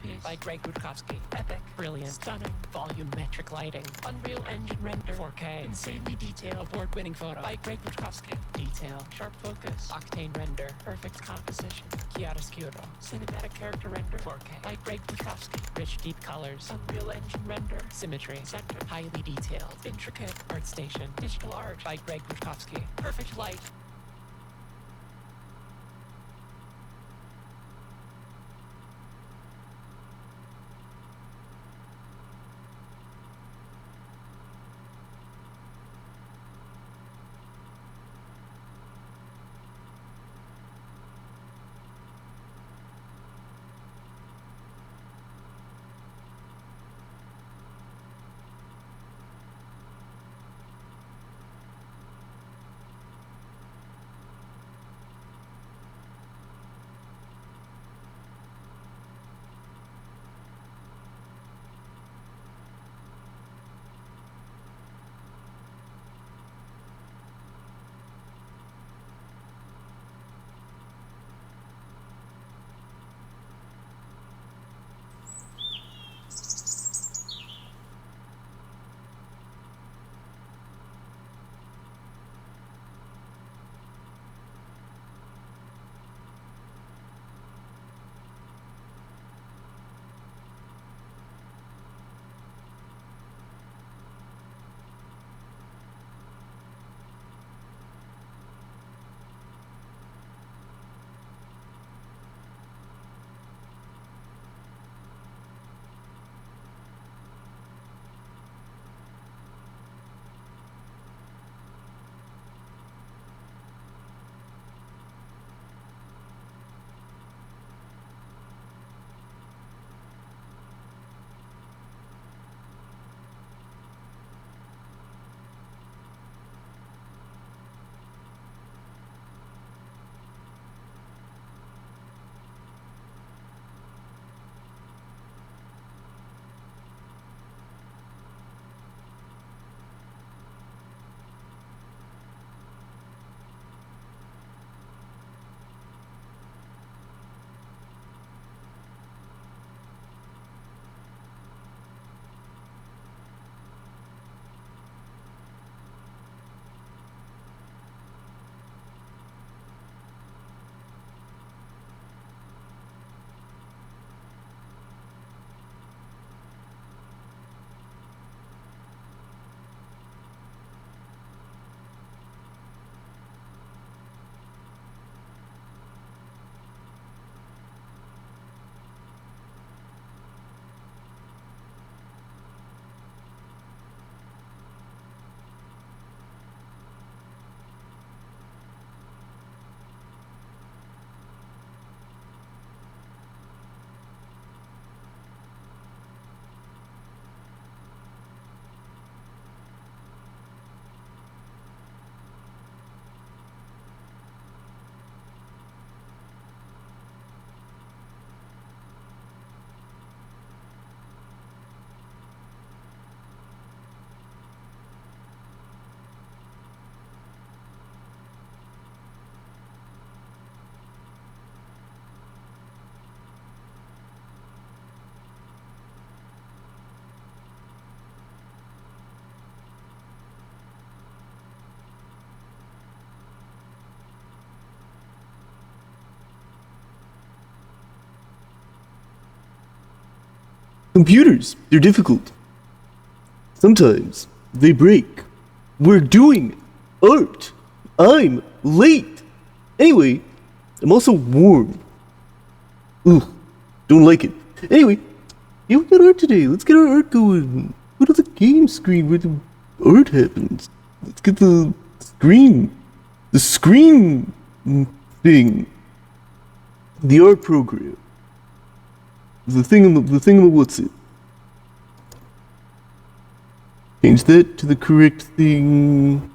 masterpiece by Greg Rutkowski. Epic, brilliant, stunning, volumetric lighting, Unreal Engine render, 4K, insanely detailed, award-winning photo by Greg Rutkowski. Detail, sharp focus, octane render, perfect composition, chiaroscuro, cinematic character render, 4K by Greg Rutkowski. Rich, deep colors, Unreal Engine render, symmetry, center, highly detailed, intricate, ArtStation, digital art by Greg Rutkowski. Perfect light. Computers, they're difficult. Sometimes they break. We're doing art. I'm late. Anyway, I'm also warm. Ugh, don't like it. Anyway, yeah, we got art today. Let's get our art going. Go to the game screen where the art happens. Let's get the screen. The screen thing. The art program. The thing what's it? Change that to the correct thing.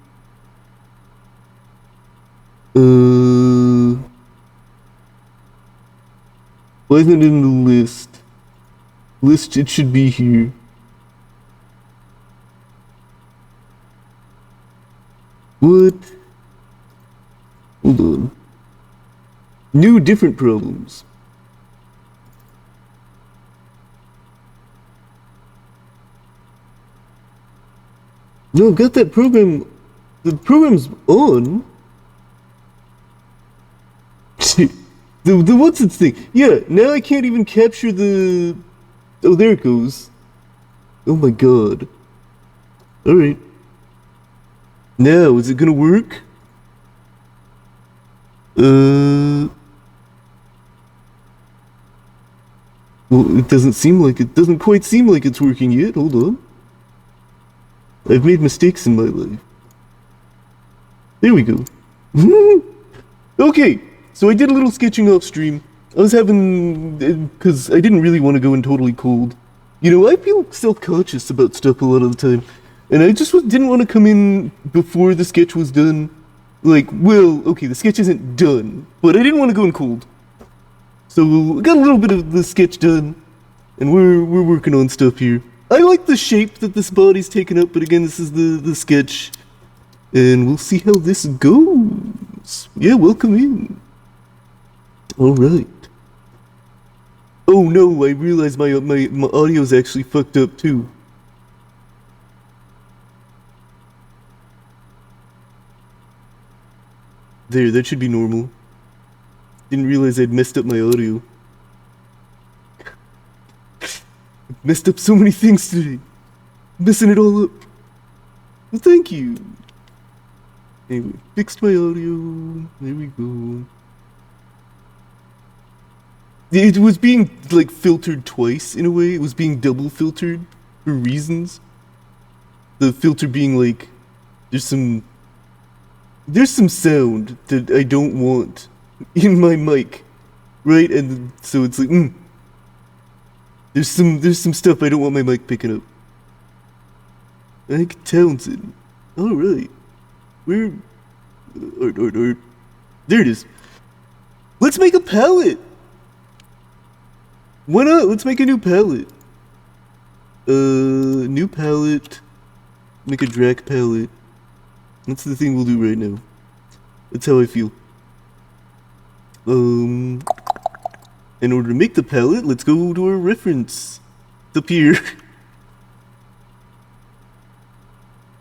Why isn't it in the list? List, it should be here. What? Hold on. New different problems. No, I've got that program. The program's on. the what's its thing? Yeah, now I can't even capture the. Oh, there it goes. Oh my god. Alright. Now, is it gonna work? Well, it doesn't quite seem like it's working yet. Hold on. I've made mistakes in my life. There we go. Okay, so I did a little sketching off stream. I was having, because I didn't really want to go in totally cold. You know, I feel self-conscious about stuff a lot of the time. And I just didn't want to come in before the sketch was done. Like, well, okay, the sketch isn't done, but I didn't want to go in cold. So we got a little bit of the sketch done, and we're working on stuff here. I like the shape that this body's taken up, but again, this is the sketch. And we'll see how this goes. Yeah, welcome in. Alright. Oh no, I realized my audio's actually fucked up too. There, that should be normal. Didn't realize I'd messed up my audio. Messed up so many things today. Messing it all up. Well, thank you. Anyway, fixed my audio. There we go. It was being, like, filtered twice, in a way. It was being double filtered for reasons. The filter being, like, there's some sound that I don't want in my mic, right? And so it's like, there's some stuff I don't want my mic picking up. Ike Townsend. Alright. Where... Art. There it is. Let's make a palette! Why not? Let's make a new palette. New palette. Make a drag palette. That's the thing we'll do right now. That's how I feel. In order to make the palette, let's go to our reference. It's up here.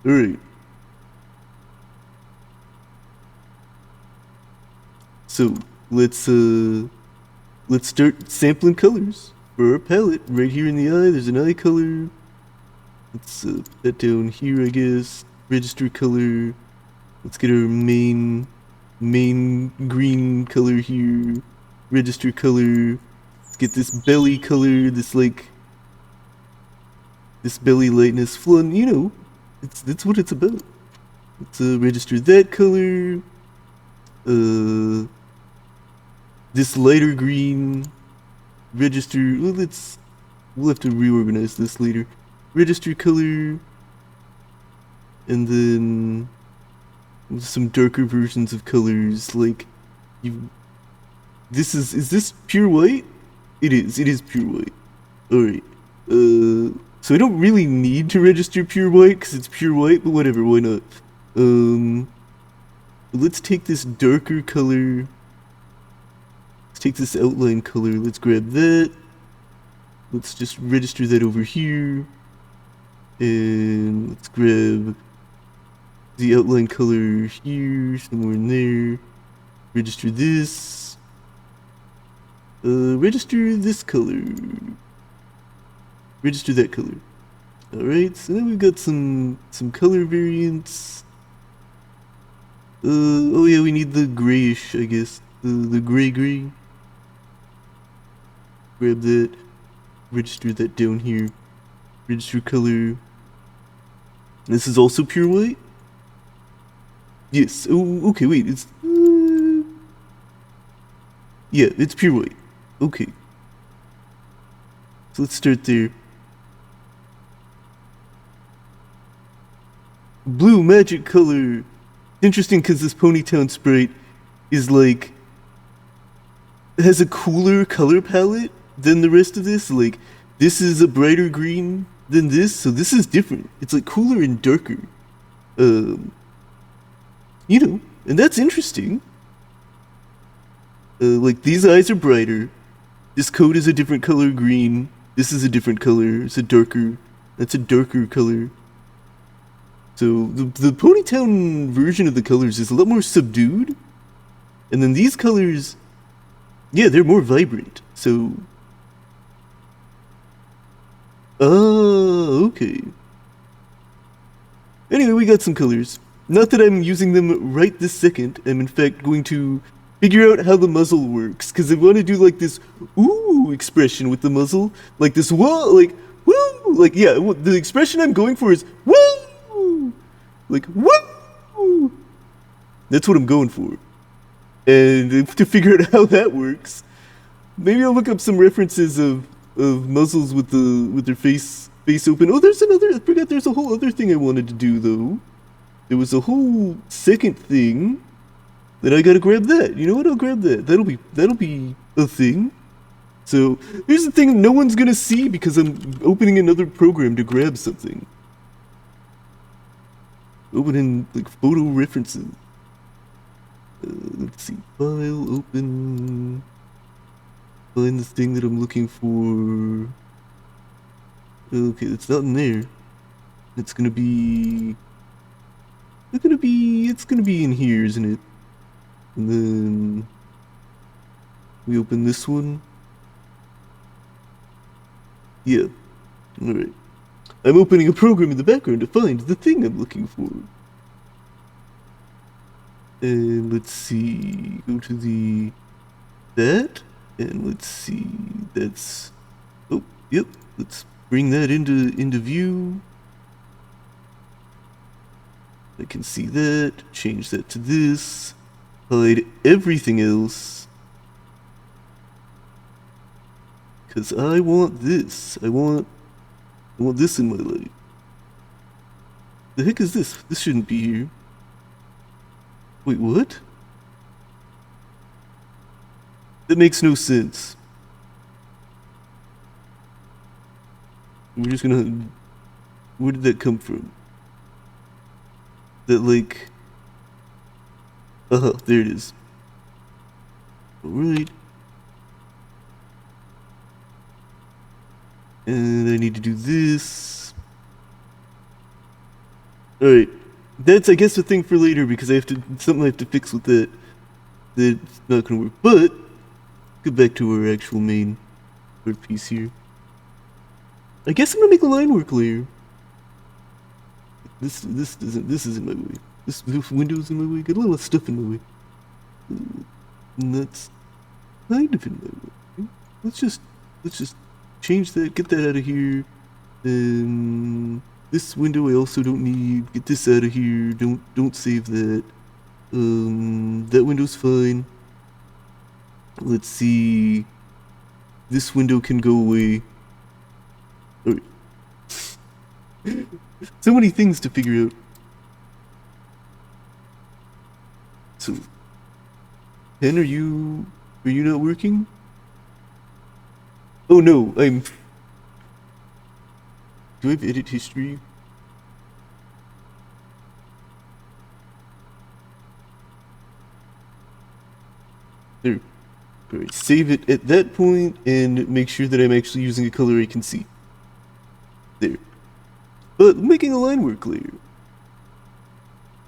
Alright. So, let's start sampling colors for our palette. Right here in the eye, there's an eye color. Let's put that down here, I guess. Register color. Let's get our main green color here. Register color. Let's get this belly color, this belly lightness fun, you know. That's what it's about. Let's register that color. This lighter green. Register, we'll have to reorganize this later. Register color. And then some darker versions of colors, like is this pure white? It is pure white. Alright. So I don't really need to register pure white because it's pure white, but whatever, why not? Let's take this darker color. Let's take this outline color, let's grab that. Let's just register that over here. And let's grab the outline color here, somewhere in there. Register this. Register this color. Register that color. Alright, so now we've got some color variants. Oh yeah, we need the grayish, I guess. The gray. Grab that. Register that down here. Register color. This is also pure white? Yes. Oh, okay, wait. It's... yeah, it's pure white. Okay. So let's start there. Blue magic color. Interesting because this Ponytown sprite is like... has a cooler color palette than the rest of this. Like, this is a brighter green than this, so this is different. It's like cooler and darker. You know, and that's interesting. Like, these eyes are brighter. This coat is a different color green. This is a different color. It's a darker... that's a darker color. So the Ponytown version of the colors is a lot more subdued, and then these colors, yeah, they're more vibrant. So, okay. Anyway, we got some colors. Not that I'm using them right this second. I'm in fact going to figure out how the muzzle works, because I want to do like this ooh expression with the muzzle, like this whoa, like woo, like yeah. The expression I'm going for is woo, like woo. That's what I'm going for. And to figure out how that works, maybe I'll look up some references of muzzles with their face open. Oh, there's another. I forgot. There's a whole other thing I wanted to do though. There was a whole second thing that I gotta grab that. You know what? I'll grab that. That'll be a thing. So here's the thing: no one's gonna see because I'm opening another program to grab something. Opening like photo references. Let's see. File open. Find the thing that I'm looking for. Okay, it's not in there. It's gonna be in here, isn't it? And then we open this one. Yeah. Alright. I'm opening a program in the background to find the thing I'm looking for. And let's see. Go to that. And let's see. That's oh, yep. Let's bring that into view. I can see that. Change that to this. Hide everything else. Cause I want this. I want this in my life. The heck is this? This shouldn't be here. Wait, what? That makes no sense. We're just gonna... Where did that come from? That like... there it is. Alright. And I need to do this. Alright. That's, I guess, a thing for later because something I have to fix with that. That's not gonna work. But, get back to our actual main art piece here. I guess I'm gonna make a line work layer. This isn't my way. This window's in my way. Got a lot of stuff in my way. And that's kind of in my way. Let's just change that, get that out of here. This window I also don't need. Get this out of here. Don't save that. That window's fine. Let's see. This window can go away. Alright. So many things to figure out. So, Pen, are you not working? Oh no, do I have edit history? There. Alright, save it at that point and make sure that I'm actually using a color I can see. There. But making a line work layer.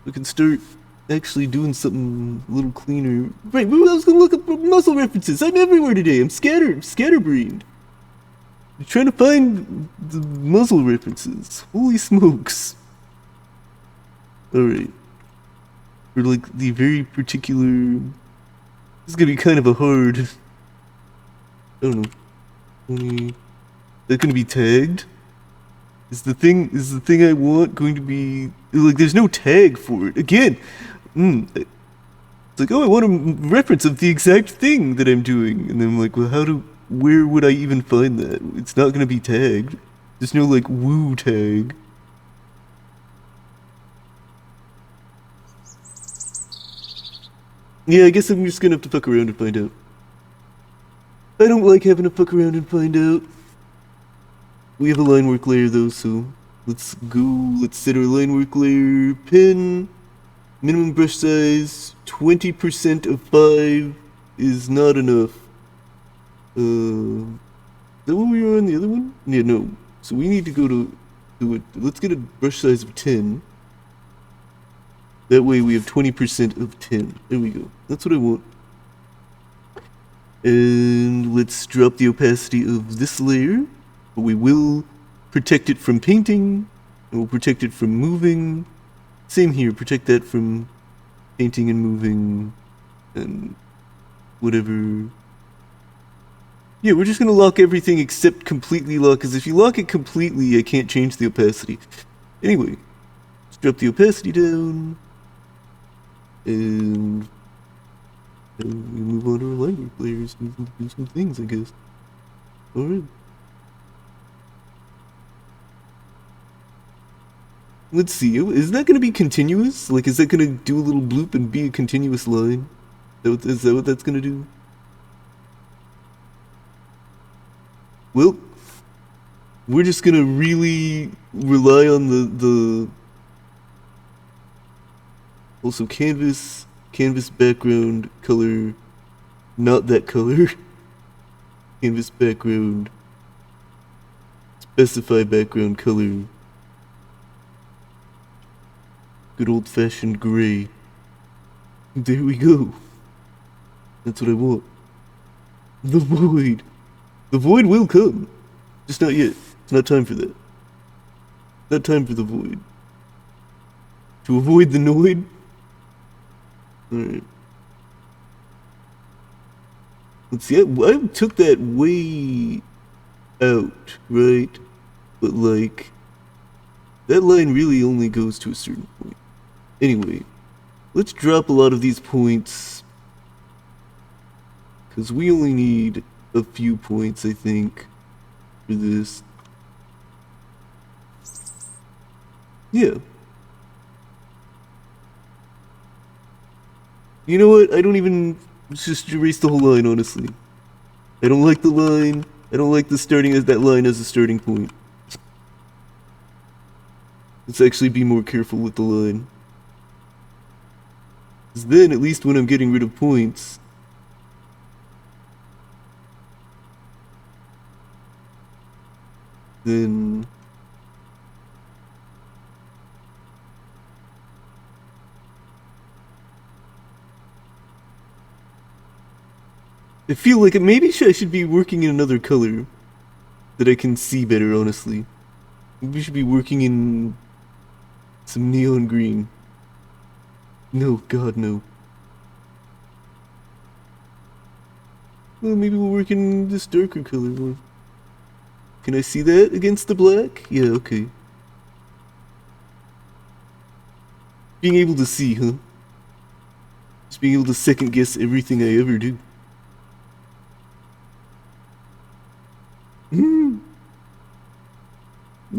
We can start actually doing something a little cleaner. Right, I was gonna look up muscle references. I'm everywhere today. I'm scatterbrained. I'm trying to find the muzzle references. Holy smokes. Alright. For like the very particular... This is gonna be kind of a hard... I don't know. That's gonna be tagged? Is the thing I want going to be... Like, there's no tag for it. Again! It's like, oh, I want a reference of the exact thing that I'm doing. And then I'm like, well, where would I even find that? It's not gonna be tagged. There's no, like, woo tag. Yeah, I guess I'm just gonna have to fuck around and find out. I don't like having to fuck around and find out. We have a line work layer though, so let's go. Let's set our line work layer. Pen. Minimum brush size. 20% of 5 is not enough. Is that what we were on the other one? Yeah, no. So we need to go to it. Let's get a brush size of 10. That way we have 20% of 10. There we go. That's what I want. And let's drop the opacity of this layer. But we will protect it from painting. And we'll protect it from moving. Same here, protect that from painting and moving. And whatever. Yeah, we're just gonna lock everything except completely lock, because if you lock it completely, I can't change the opacity. Anyway, let's drop the opacity down. And we move on to our library players and we can do some things, I guess. Alright. Let's see, is that gonna be continuous? Like, is that gonna do a little bloop and be a continuous line? Is that what that's gonna do? Well, we're just gonna really rely on the also canvas background color, not that color. Canvas background, specify background color. Good old-fashioned gray. There we go. That's what I want. The void. The void will come. Just not yet. It's not time for that. Not time for the void. To avoid the noid? Alright. Let's see, I took that way out, right? But like, that line really only goes to a certain point. Anyway, let's drop a lot of these points, because we only need a few points, I think, for this. Yeah. You know what? I don't even just erase the whole line, honestly. I don't like the line. I don't like the starting as that line as a starting point. Let's actually be more careful with the line. Because then, at least when I'm getting rid of points, then I feel like maybe I should be working in another color that I can see better, honestly. Maybe we should be working in some neon green. No, God, no. Well, maybe we'll work in this darker color one. Can I see that against the black? Yeah, okay. Being able to see, huh? Just being able to second guess everything I ever do.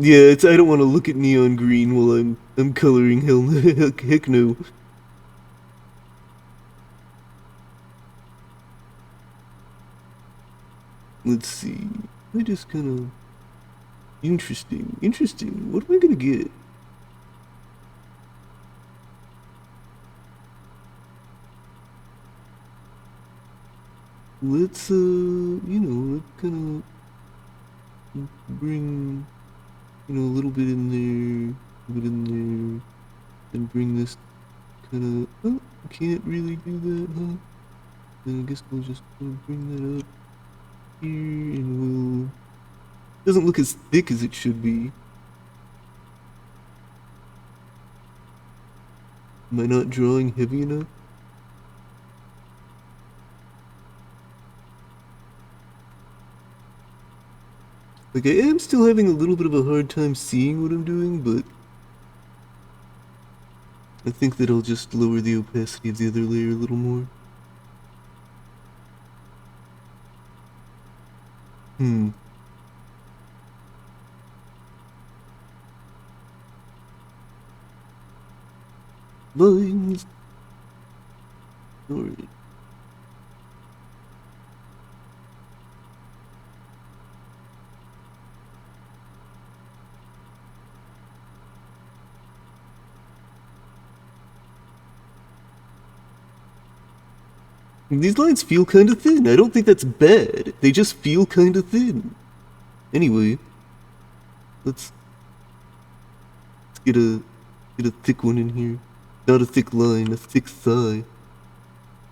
Yeah, I don't want to look at neon green while I'm coloring. Heck no. Let's see. I just kind of interesting. What am I gonna get? Let's let's kind of bring, a little bit in there, and bring this kind of. Oh, can't really do that, huh? Then I guess we'll just bring that up here, and we'll. Doesn't look as thick as it should be. Am I not drawing heavy enough? Like, I am still having a little bit of a hard time seeing what I'm doing, but I think that I'll just lower the opacity of the other layer a little more. Lines. Alright. These lines feel kinda thin. I don't think that's bad. They just feel kinda thin. Anyway, let's get a thick one in here. Not a thick line, a thick thigh.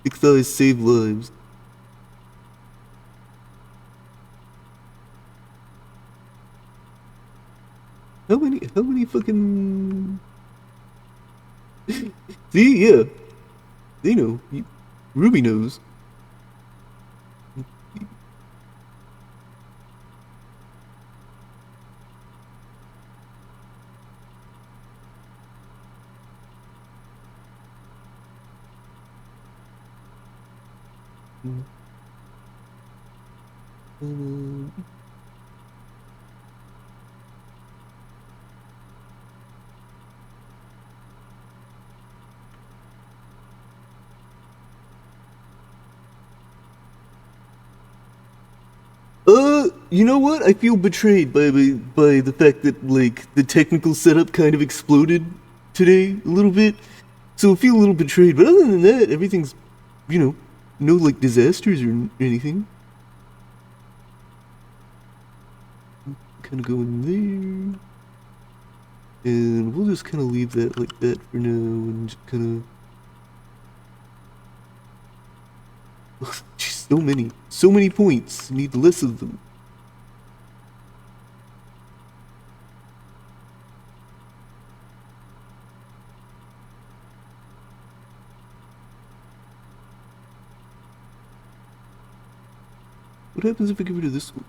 Thick thighs save lives. How many fucking... See, yeah. They know. Ruby knows. You know what? I feel betrayed by the fact that like the technical setup kind of exploded today a little bit. So I feel a little betrayed, but other than that, everything's, you know, no like disasters or anything. Kind of go in there. And we'll just kind of leave that like that for now and just kind of... So many points. Need less of them. What happens if I get rid of this one?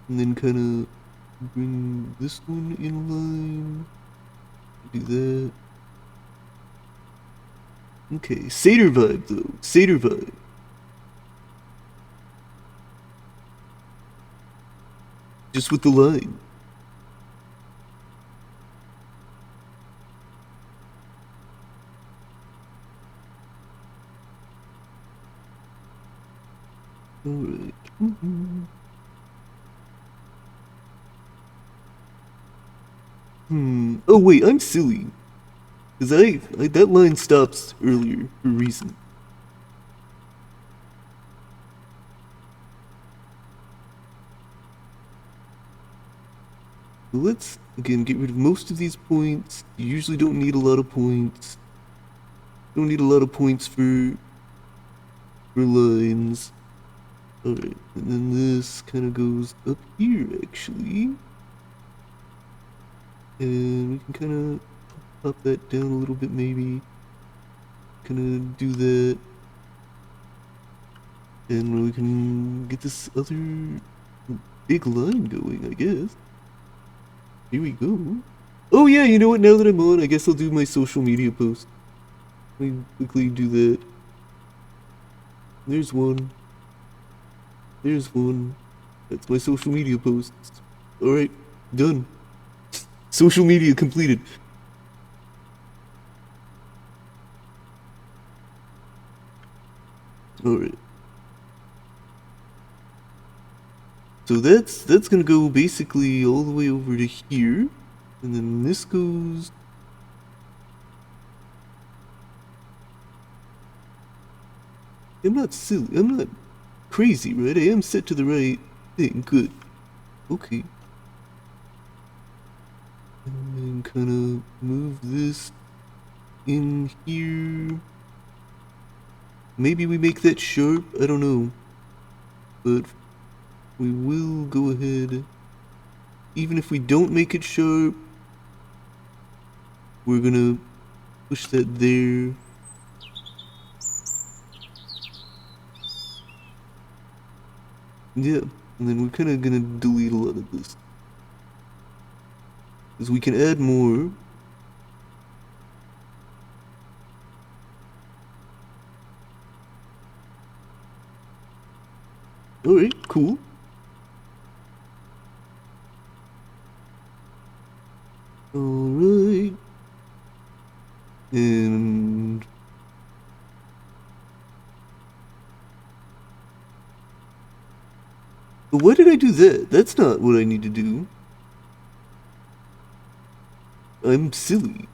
And then kind of bring this one in line. Do that. Okay, Satyr vibe though. Satyr vibe. Just with the line. Alright. Oh wait, I'm silly. Cause that line stops earlier for a reason. So let's again get rid of most of these points. You usually don't need a lot of points. Don't need a lot of points for lines. Alright, and then this kind of goes up here actually. And we can kind of pop that down a little bit maybe. Kind of do that. And we can get this other big line going, I guess. Here we go. Oh yeah, you know what, now that I'm on, I guess I'll do my social media post. Let me quickly do that. There's one. There's one. That's my social media post. Alright, done. Social media completed. Alright. So that's gonna go basically all the way over to here. And then this goes... I'm not silly, I'm not crazy, right? I am set to the right thing, good. Okay. And then kinda move this in here. Maybe we make that sharp, I don't know. But we will go ahead. Even if we don't make it sharp, we're gonna push that there. Yeah, and then we're kind of gonna delete a lot of this. Because we can add more. Alright, cool. Alright. And... But why did I do that? That's not what I need to do. I'm silly.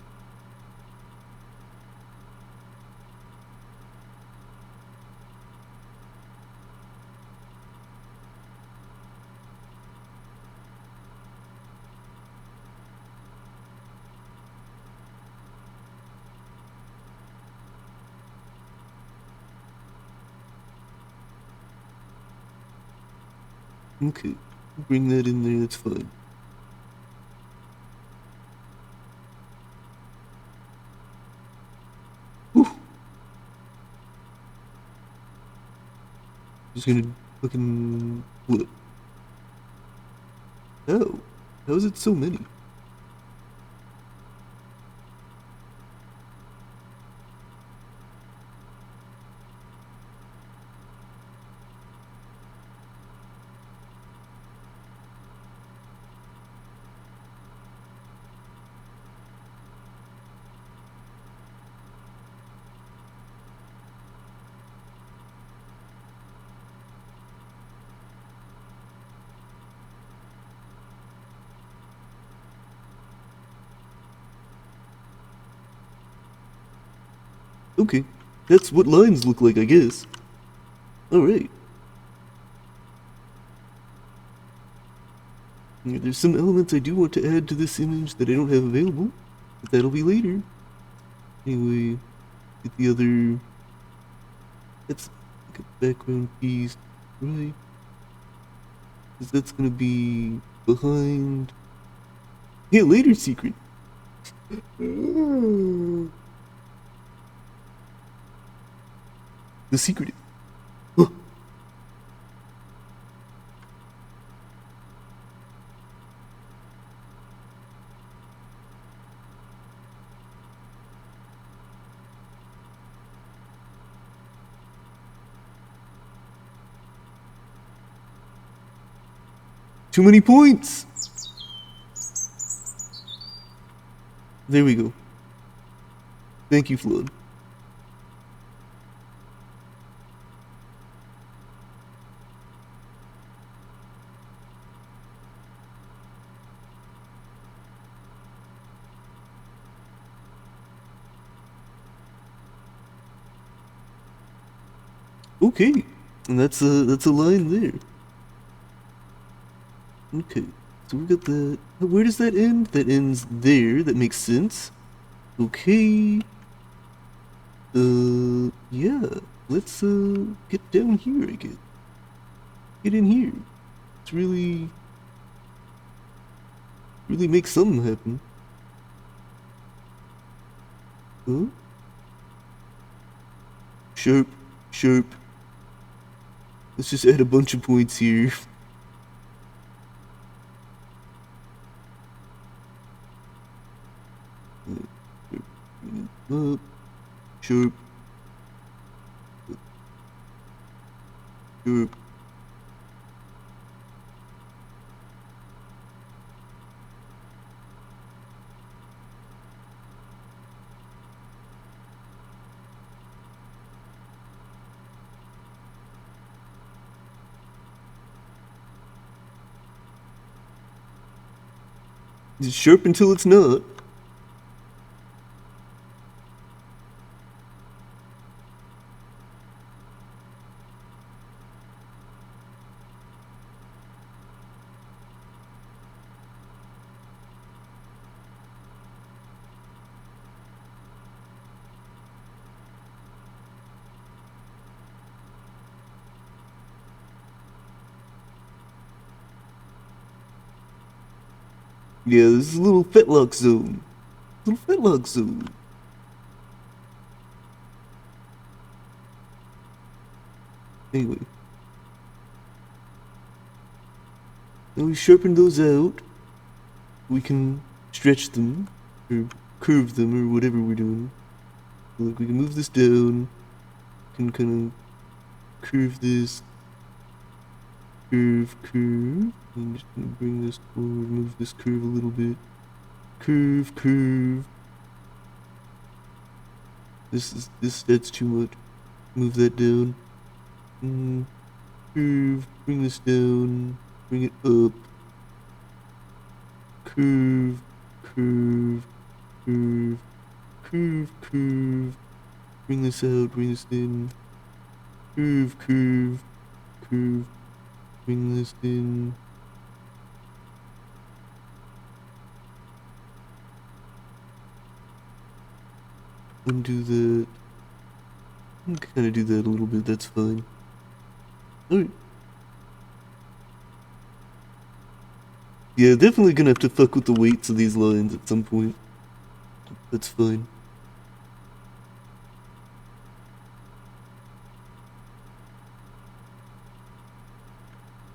Okay, bring that in there, that's fine. Whew. Just gonna fucking flip. How? How is it so many? Okay, that's what lines look like, I guess. Alright. There's some elements I do want to add to this image that I don't have available, but that'll be later. Anyway, get the other... That's like a background piece, right? Because that's gonna be behind... Yeah, later secret! The secret. Huh. Too many points! There we go. Thank you, Flood. Okay, and that's a line there. Okay, so we got that. Where does that end? That ends there. That makes sense. Okay. Yeah. Let's get down here, I guess. Get in here. Let's really make something happen. Huh? Sharp, sharp. Let's just add a bunch of points here. Up, sharp, sharp. It's sharp until it's not. Yeah, this is a little fetlock zone. Little fetlock zone. Anyway. Now we sharpen those out. We can stretch them, or curve them, or whatever we're doing. Look, we can move this down. Can kind of curve this. Curve, curve. I'm just gonna bring this forward, move this curve a little bit. Curve, curve. That's too much. Move that down. Curve, bring this down, bring it up. Curve, curve, curve, curve, curve. Bring this out, bring this in. Curve, curve, curve. Bring this in. Undo that. I can kind of do that a little bit, that's fine. Alright. Yeah, definitely gonna have to fuck with the weights of these lines at some point. That's fine.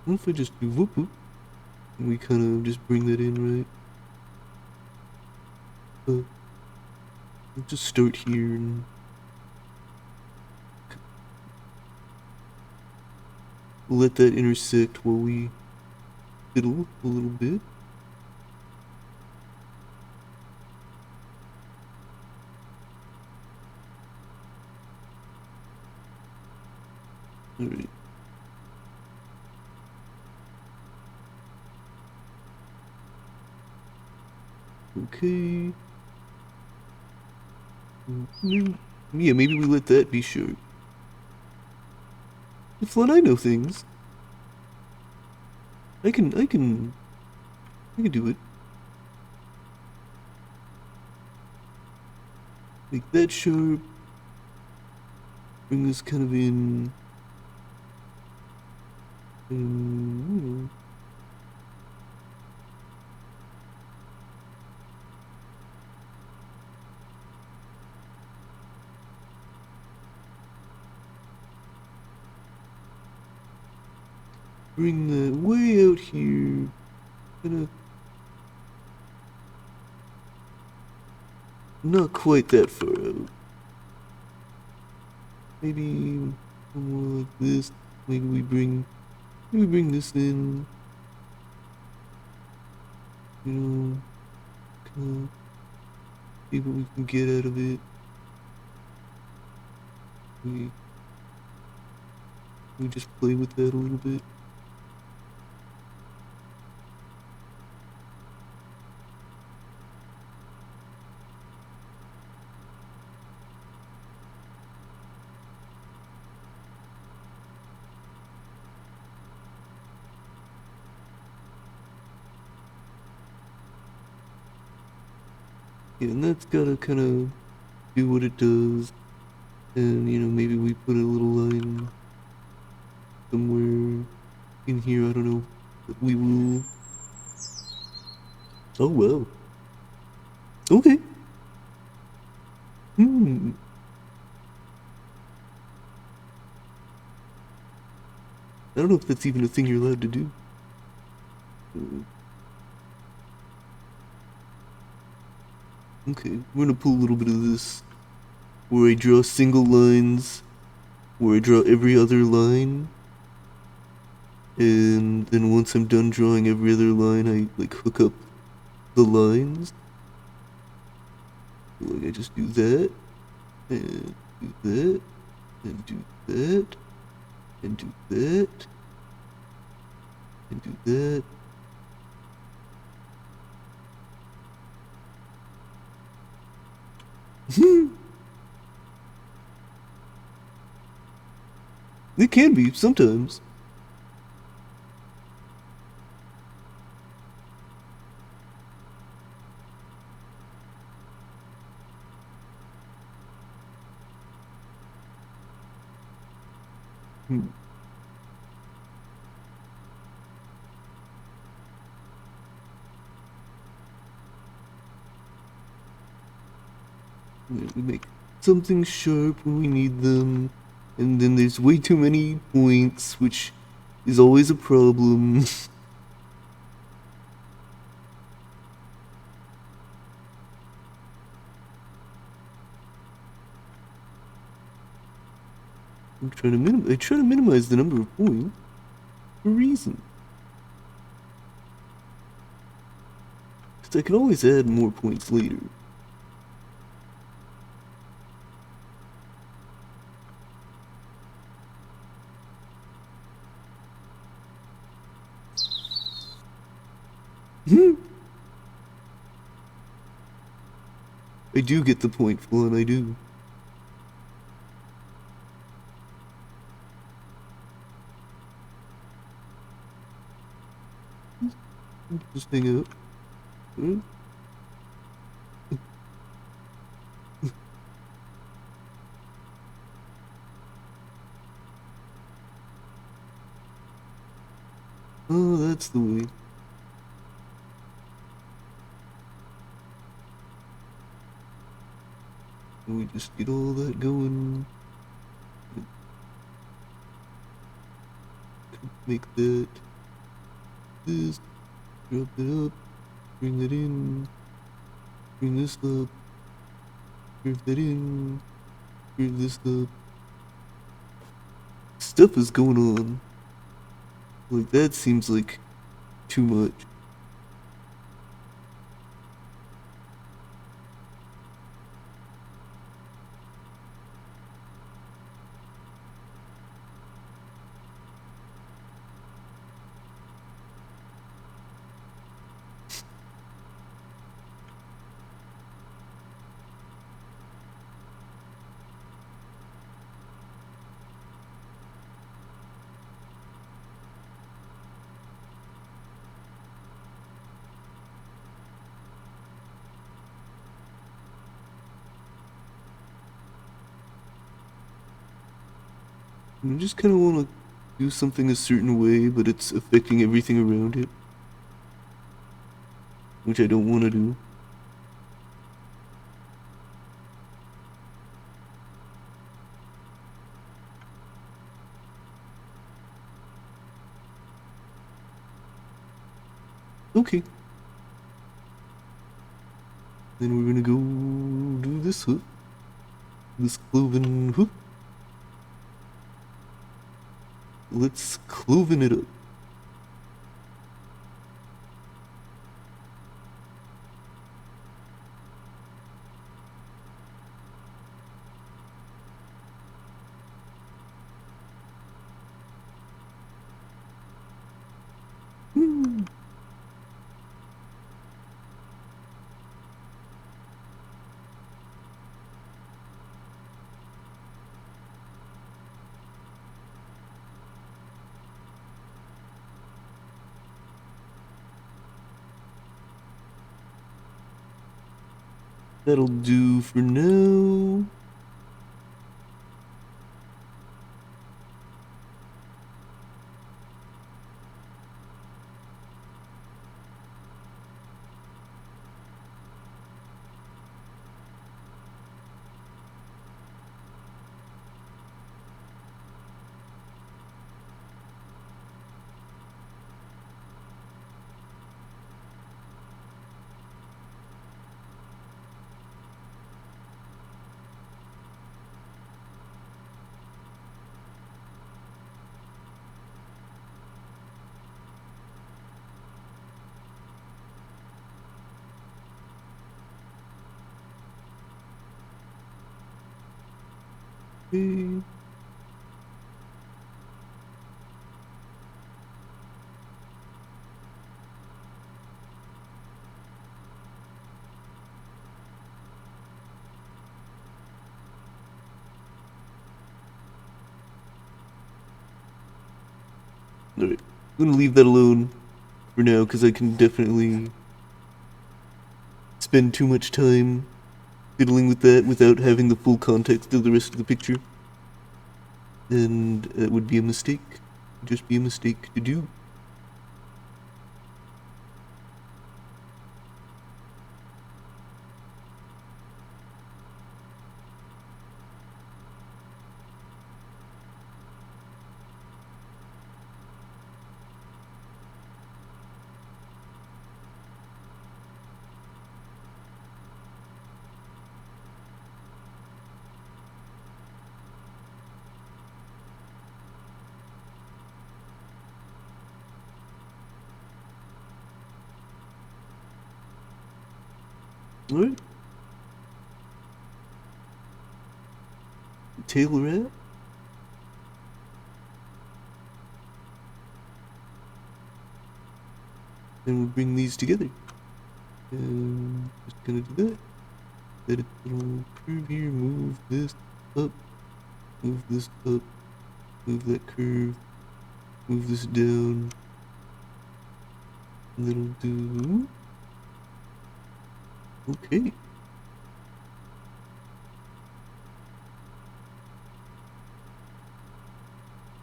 What if I just do whoop whoop? And we kind of just bring that in, right? We'll just start here and let that intersect while we fiddle a little bit. Alright. Okay. Yeah, maybe we let that be sure. It's fun, I know things. I can do it. Make that sharp. Bring this kind of in. And, bring that way out here. Kinda. Not quite that far out. Maybe more like this. Maybe we bring this in. You know, kind of see what we can get out of it. We just play with that a little bit. Yeah, and that's gotta kind of do what it does. And, you know, maybe we put a little line somewhere in here, I don't know. But we will. Oh, well. Okay. Hmm. I don't know if that's even a thing you're allowed to do. Okay, we're gonna pull a little bit of this. Where I draw single lines. Where I draw every other line. And then once I'm done drawing every other line, I like hook up the lines. Like I just do that, and do that, and do that, and do that, and do that. It can be sometimes. Hmm. We make something sharp when we need them, and then there's way too many points, which is always a problem. I try to minimize the number of points for a reason. Because I can always add more points later. I do get the point, Flan, I do. Just hang out. Huh? Oh, that's the way. we just get all that going. Make that this, drop it up, bring that in, bring this up, curve that in, curve this up. Stuff is going on. Like, that seems like too much. I just kind of want to do something a certain way, but it's affecting everything around it. Which I don't want to do. Okay. Then we're gonna go do this hook. This cloven hook. Let's cloven it up. That'll do for now. Okay. Alright, I'm gonna leave that alone for now because I can definitely spend too much time fiddling with that without having the full context of the rest of the picture. And that would be a mistake. Just be a mistake to do. Alright. Tail wrap. And we'll bring these together. And just gonna do that. Let it little curve here, move this up, move this up, move that curve, move this down. And then we'll do. Okay.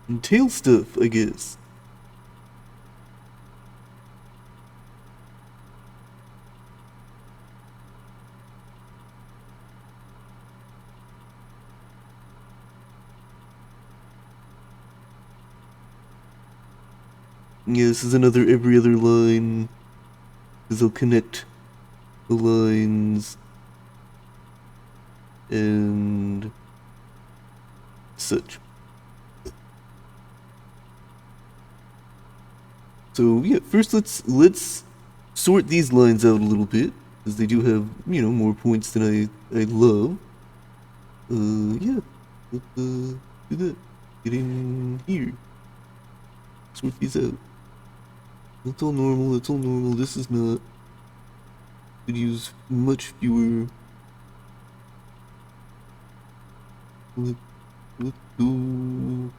And tail stuff, I guess. Yeah, this is another every other line. Because they'll connect the lines and such. So yeah, first let's sort these lines out a little bit, because they do have, you know, more points than I love. Yeah, let's do that. Get in here. Sort these out. That's all normal. That's all normal. This is not. Could use much fewer. Let's go.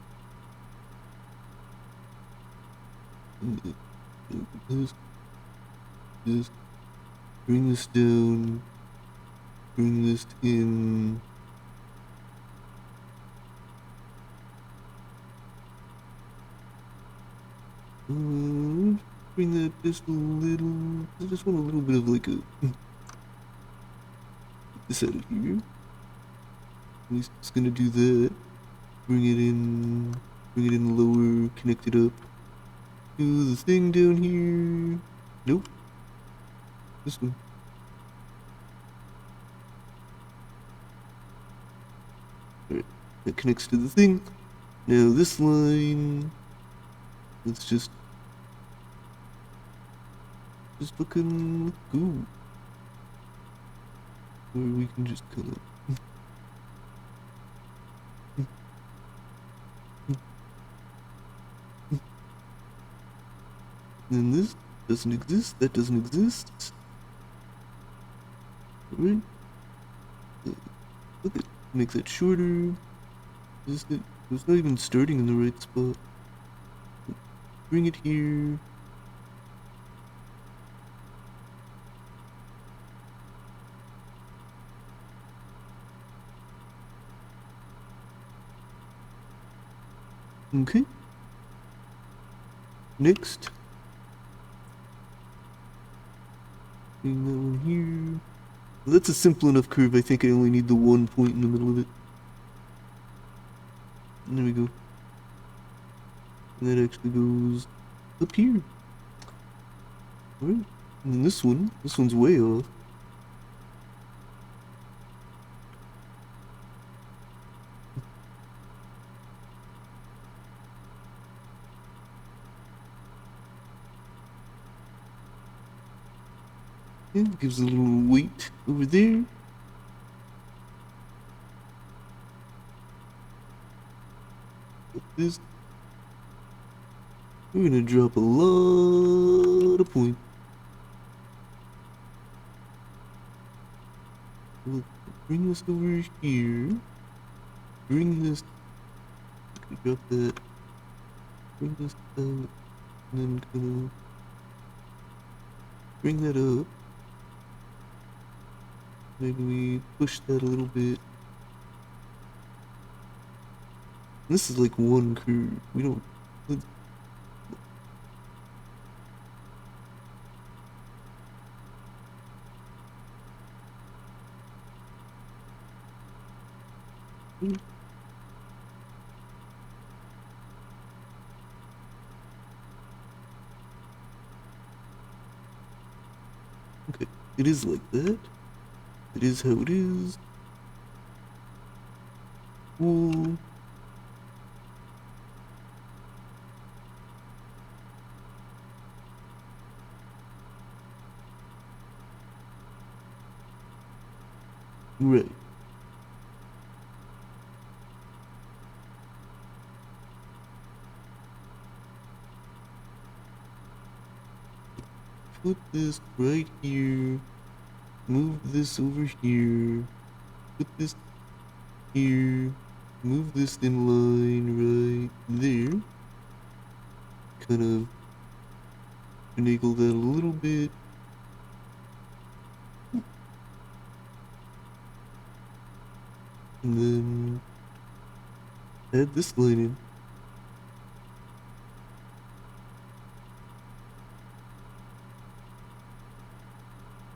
This, this. Bring this down. Bring this in. Bring that just a little. I just want a little bit of like a. Get this out of here. At least it's gonna do that. Bring it in. Bring it in lower. Connect it up to the thing down here. Nope. This one. Alright. That connects to the thing. Now this line. Let's just fucking go. Or we can just kind of. Then this doesn't exist. That doesn't exist. Alright. Look at make that shorter. It's not even starting in the right spot. Bring it here. Okay. Next. Bring that one here. That's a simple enough curve. I think I only need the one point in the middle of it. And there we go. And that actually goes up here. Alright. And then this one's way off. Yeah, gives a little weight over there. This. We're gonna drop a lot of points. We'll bring this over here. Bring this. Drop that. Bring this down. And then kind of bring that up. Maybe we push that a little bit. This is like one curve. We don't. Okay, it is like that. It is how it is. Cool. Right. Put this right here. Move this over here. Put this here. Move this in line right there. Kind of finagle that a little bit. And then add this line in.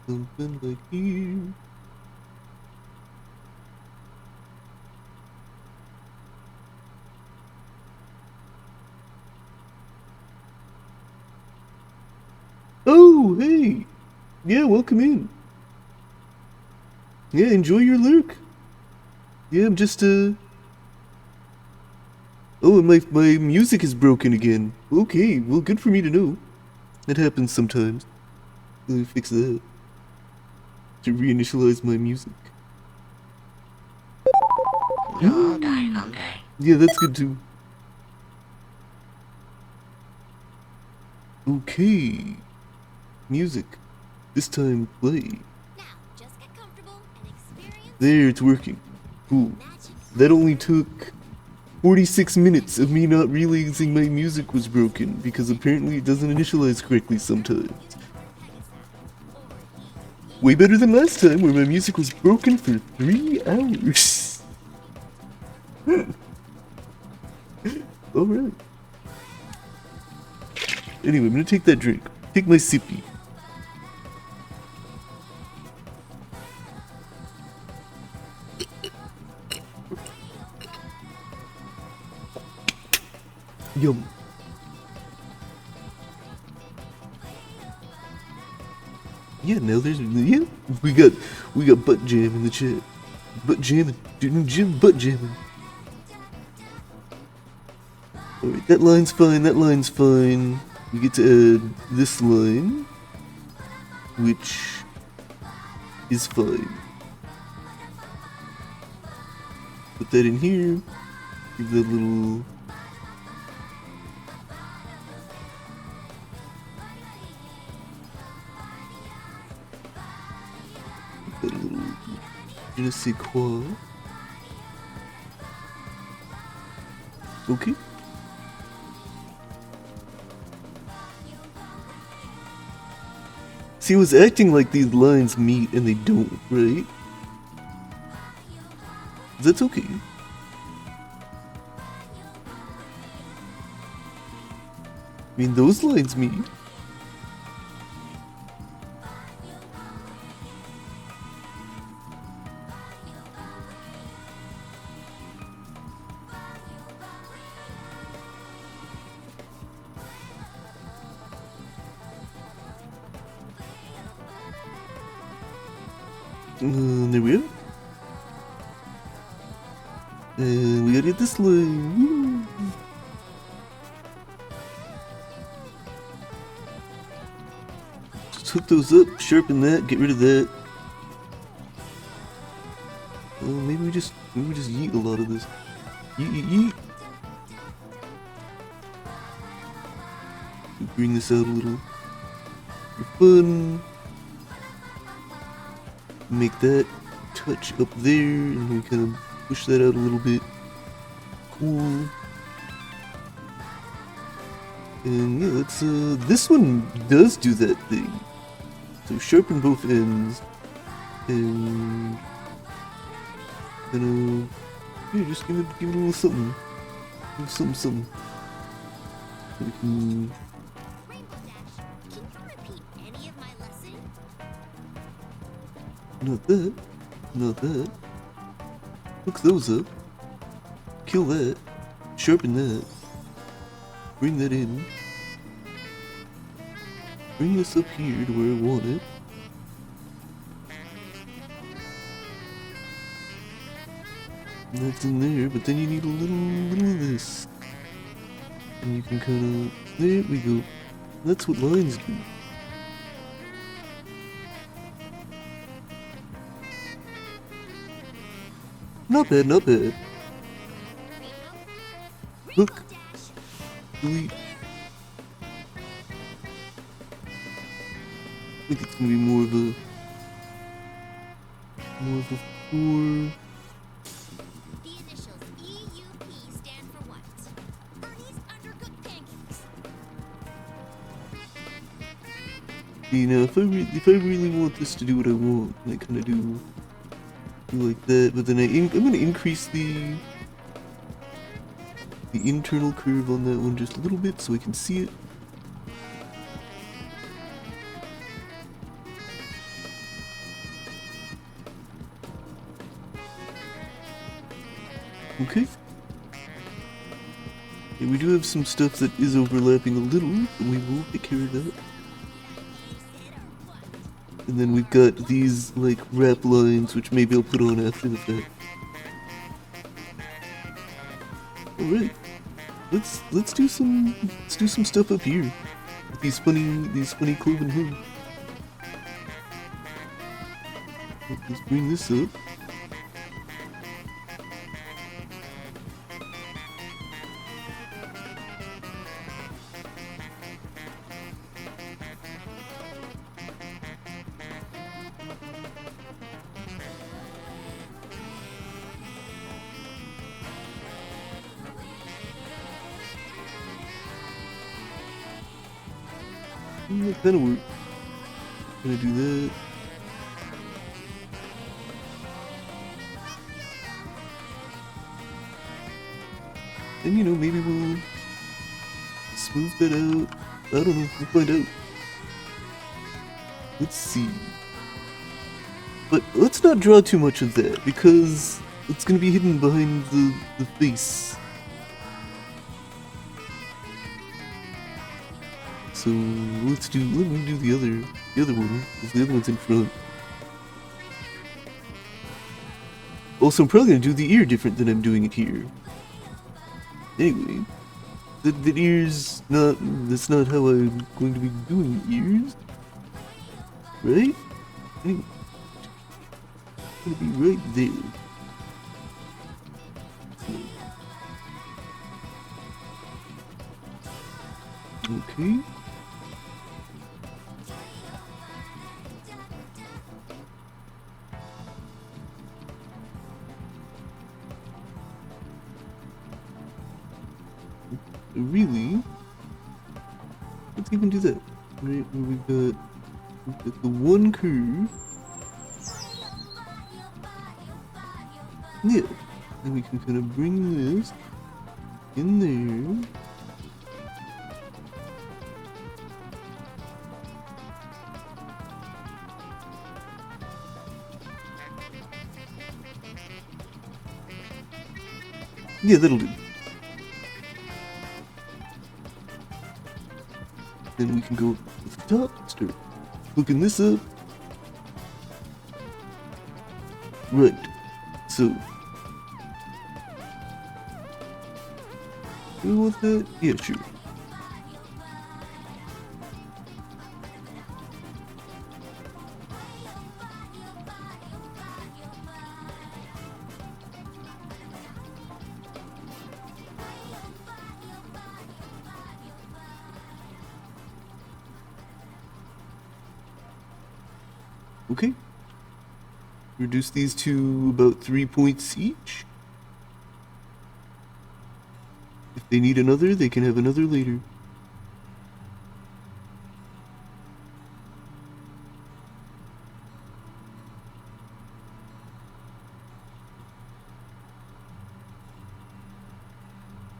Something like here. Oh, hey. Yeah, welcome in. Yeah, enjoy your lurk. Yeah, I'm just, Oh, and my music is broken again. Okay, well, good for me to know. That happens sometimes. Let me fix that. To reinitialize my music. Yeah, that's good too. Okay. Music. This time play. Now, just get comfortable and experience There, it's working. Cool. magic. That only took 46 minutes of me not realizing my music was broken because apparently it doesn't initialize correctly sometimes. Way better than last time where my music was broken for 3 hours. Alright. Anyway, I'm gonna take that drink. Take my sippy. Yum. Yeah, now there's we got butt jam in the chat. Butt jamming. Jim butt jamming. Alright, that line's fine. We get to add this line, which is fine. Put that in here. Give that little je ne sais quoi. Okay. See, I was acting like these lines meet and they don't, right? That's okay. I mean, those lines meet. There we are. And we gotta get this line. Woo. Just hook those up, sharpen that, get rid of that. Maybe we just yeet a lot of this. Yeet. Bring this out a little for fun. Make that touch up there, and we kind of push that out a little bit. Cool. And yeah, let's this one does do that thing. So sharpen both ends, and yeah, just give it a little something. Something. We can. Rainbow Dash, can you repeat any of my lesson? Not that. Hook those up. Kill that. Sharpen that. Bring that in. Bring this up here to where I want it. And that's in there, but then you need a little of this. And you can kinda, there we go. That's what lines do. Not bad. Rainbow? Hook. Rainbow Dash. Delete. I think it's gonna be more of a 4. The initials EUP stand for what? Ernie's Undercooked Pancakes. You know, if I really want this to do what I want, I kind of do like that. But then I'm gonna increase the internal curve on that one just a little bit so I can see it. Okay. Yeah, we do have some stuff that is overlapping a little, but we will take care of that. And then we've got these like wrap lines, which maybe I'll put on after the fact. Alright. Let's do some stuff up here. With these funny cloven hooves. Let's bring this up. That'll work. Gonna do that. And you know, maybe we'll smooth that out. I don't know, we'll find out. Let's see. But let's not draw too much of that, because it's gonna be hidden behind the face. So let me do the other one, because the other one's in front. Also, I'm probably gonna do the ear different than I'm doing it here. Anyway, the ears that's not how I'm going to be doing ears, right? Anyway, it's gonna be right there. Okay. Really? Let's even do that. Right, where we've got the one curve. Yeah. And we can kind of bring this in there. Yeah, that'll do. Then we can go to the top, start hooking this up. Right. So. Do you want that? Yeah, sure. Okay. Reduce these to about 3 points each. If they need another, they can have another later.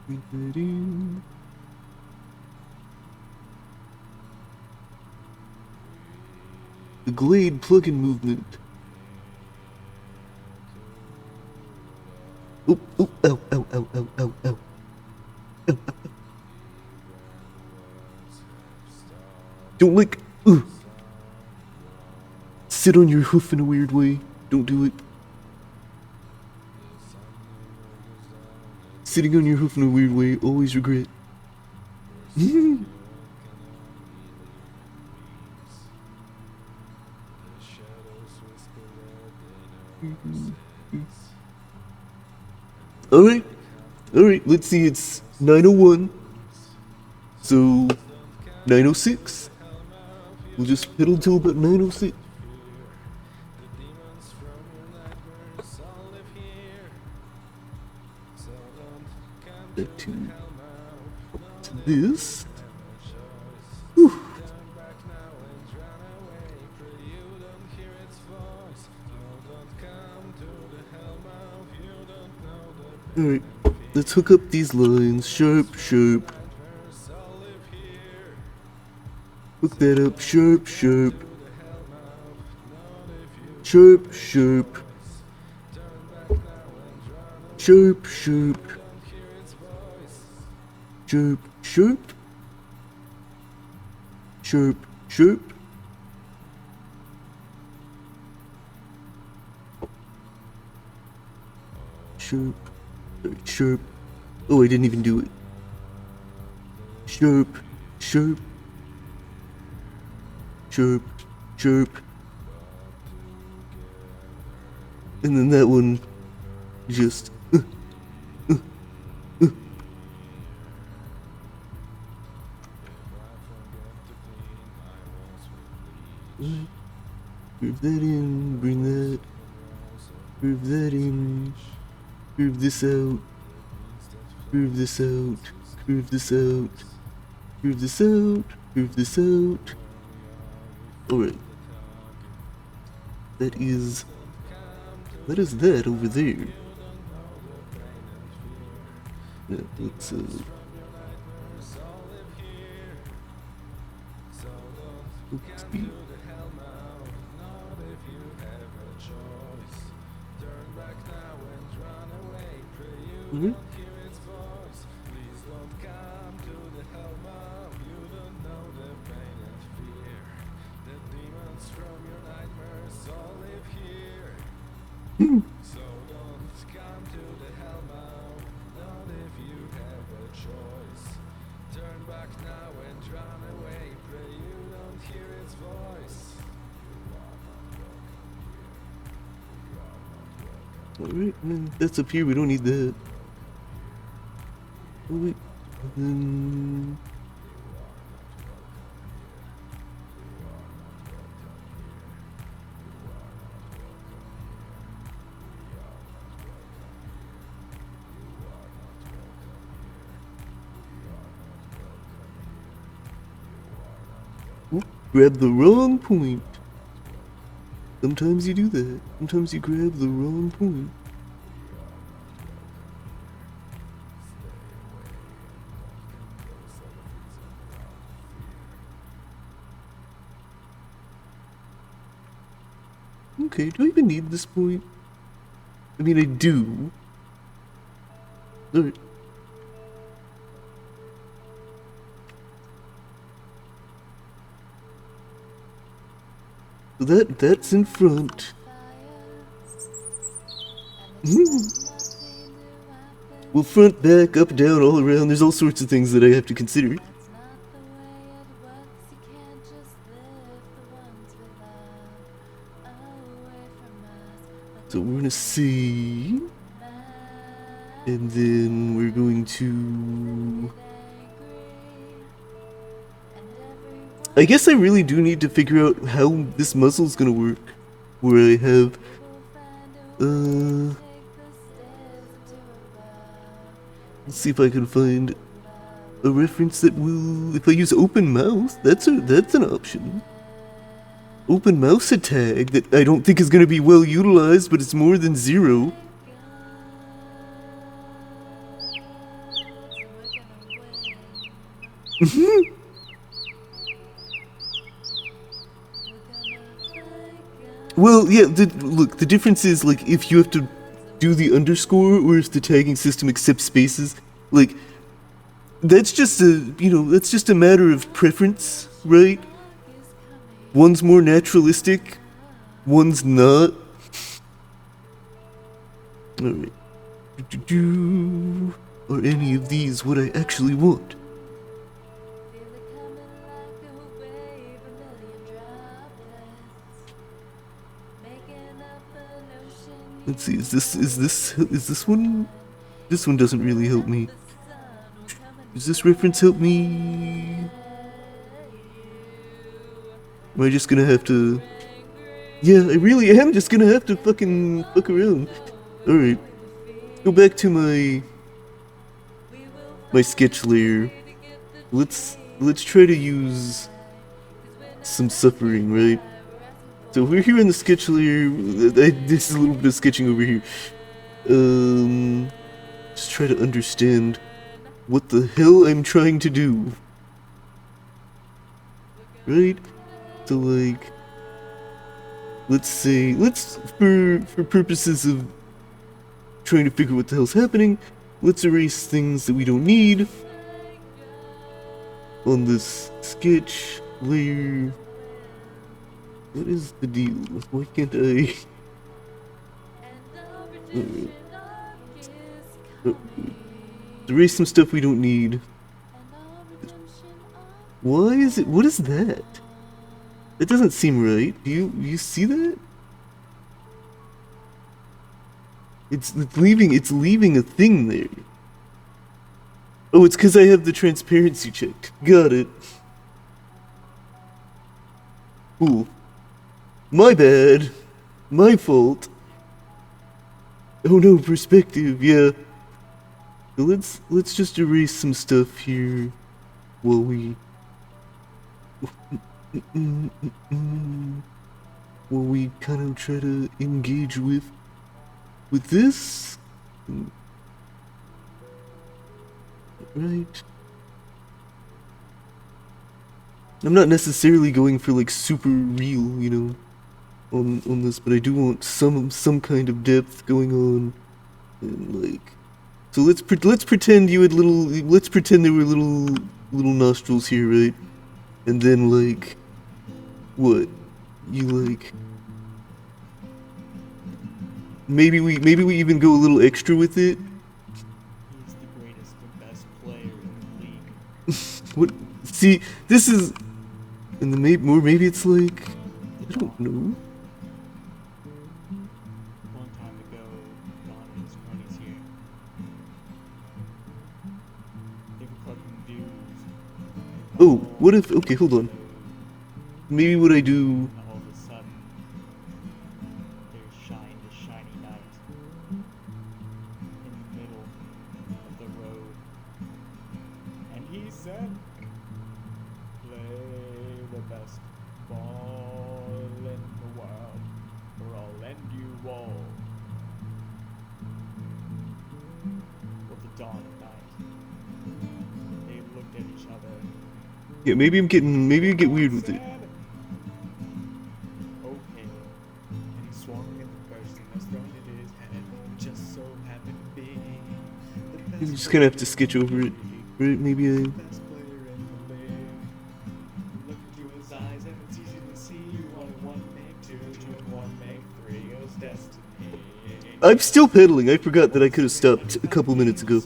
Bring that in. The Glade plugin movement. Oh, oh, ow, ow, ow, ow, ow, ow. Ow. Don't lick. Ugh. Sit on your hoof in a weird way. Don't do it. Sitting on your hoof in a weird way, always regret. Alright, let's see, it's 9:01, so 9:06, we'll just pedal till about 9:06. Back to this. Whew. Alright, let's hook up these lines. Sharp, sharp. Hook that up. Sharp, sharp. Sharp, sharp. Sharp, sharp. Sharp, sharp. Sharp, sharp. Sharp. Sorry, sharp. Oh, I didn't even do it. Sharp. Sharp. Sharp. Sharp. And then that one just Curve that in, bring that, curve that in, curve this out, curve this out, curve this out, curve this out, curve this out. Alright. That is that over there. Yeah, let's speed. Mm-hmm. Alright, that's up here, we don't need that. Oh wait, and then... Oop, grab the wrong point. Sometimes you do that. Sometimes you grab the wrong point. Okay, do I even need this point? I mean, I do. Alright. So that's in front. Well, front, back, up, down, all around, there's all sorts of things that I have to consider. So we're gonna see, and then we're going to... I guess I really do need to figure out how this muzzle's gonna work, where I have, let's see if I can find a reference that will, if I use open mouse, that's an option. Open mouse tag that I don't think is gonna be well utilized, but it's more than 0. Well, yeah, look, the difference is, like, if you have to do the underscore, or if the tagging system accepts spaces, like, that's just that's just a matter of preference, right? One's more naturalistic, one's not. Alright. Are any of these what I actually want? Let's see, is this one? This one doesn't really help me. Does this reference help me? Am I just gonna have to... Yeah, I really am just gonna have to fucking fuck around. Alright. Go back to my sketch layer. Let's try to use some suffering, right? So we're here in the sketch layer. This is a little bit of sketching over here. Just try to understand what the hell I'm trying to do. Right? So like, let's say, for purposes of trying to figure what the hell's happening, let's erase things that we don't need on this sketch layer. What is the deal? Why can't I... Alright. Erase some stuff we don't need. Why is it? What is that? That doesn't seem right. Do you see that? It's leaving a thing there. Oh, it's because I have the transparency checked. Got it. Cool. My bad. My fault. Oh no, perspective, yeah. So let's just erase some stuff here while we kind of try to engage with this. Right. I'm not necessarily going for like super real, you know, on this, but I do want some kind of depth going on, and like, so let's pretend you had let's pretend there were little nostrils here, right? And then like, what? You like, maybe we even go a little extra with it. He's the greatest and best player in the league. What? See, this is, and the maybe it's like, I don't know. One time ago, Don and his cronies here. They were collecting dues. Oh, what if? Okay, hold on. Maybe what I do. And all of a sudden, there's this shiny knight in the middle of the road. And he said, play the best ball in the world, or I'll lend you all. Well, the dawn of night, they looked at each other. Yeah, maybe I get weird with it. Said, okay. And he swung at the person that's thrown at his head. Just so happened to be the best You just kind of have to sketch over it, right? Maybe I. best player in the league. Look into his eyes and it's easy to see. 1 and 1 make 2, 2 and 1 make 3. It was destiny. I'm still pedaling. I forgot that I could have stopped a couple minutes ago,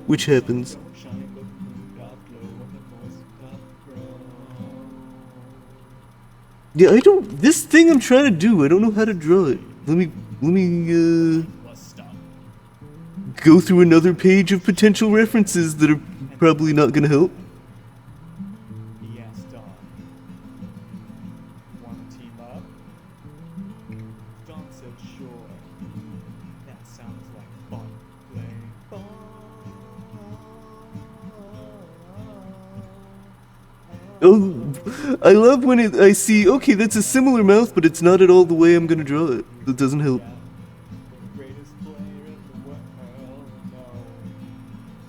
which happens. Shine, look, got glow, and the voice got grown. Yeah, I don't. This thing I'm trying to do, I don't know how to draw it. Let me Was stuck. go through another page of potential references that are probably not gonna help. He asked Don, "Want to team up?" Don said, "Sure." That sounds like fun. Play Oh, I love when I see. Okay, that's a similar mouth, but it's not at all the way I'm gonna draw it. That doesn't help. The greatest player in the world, no,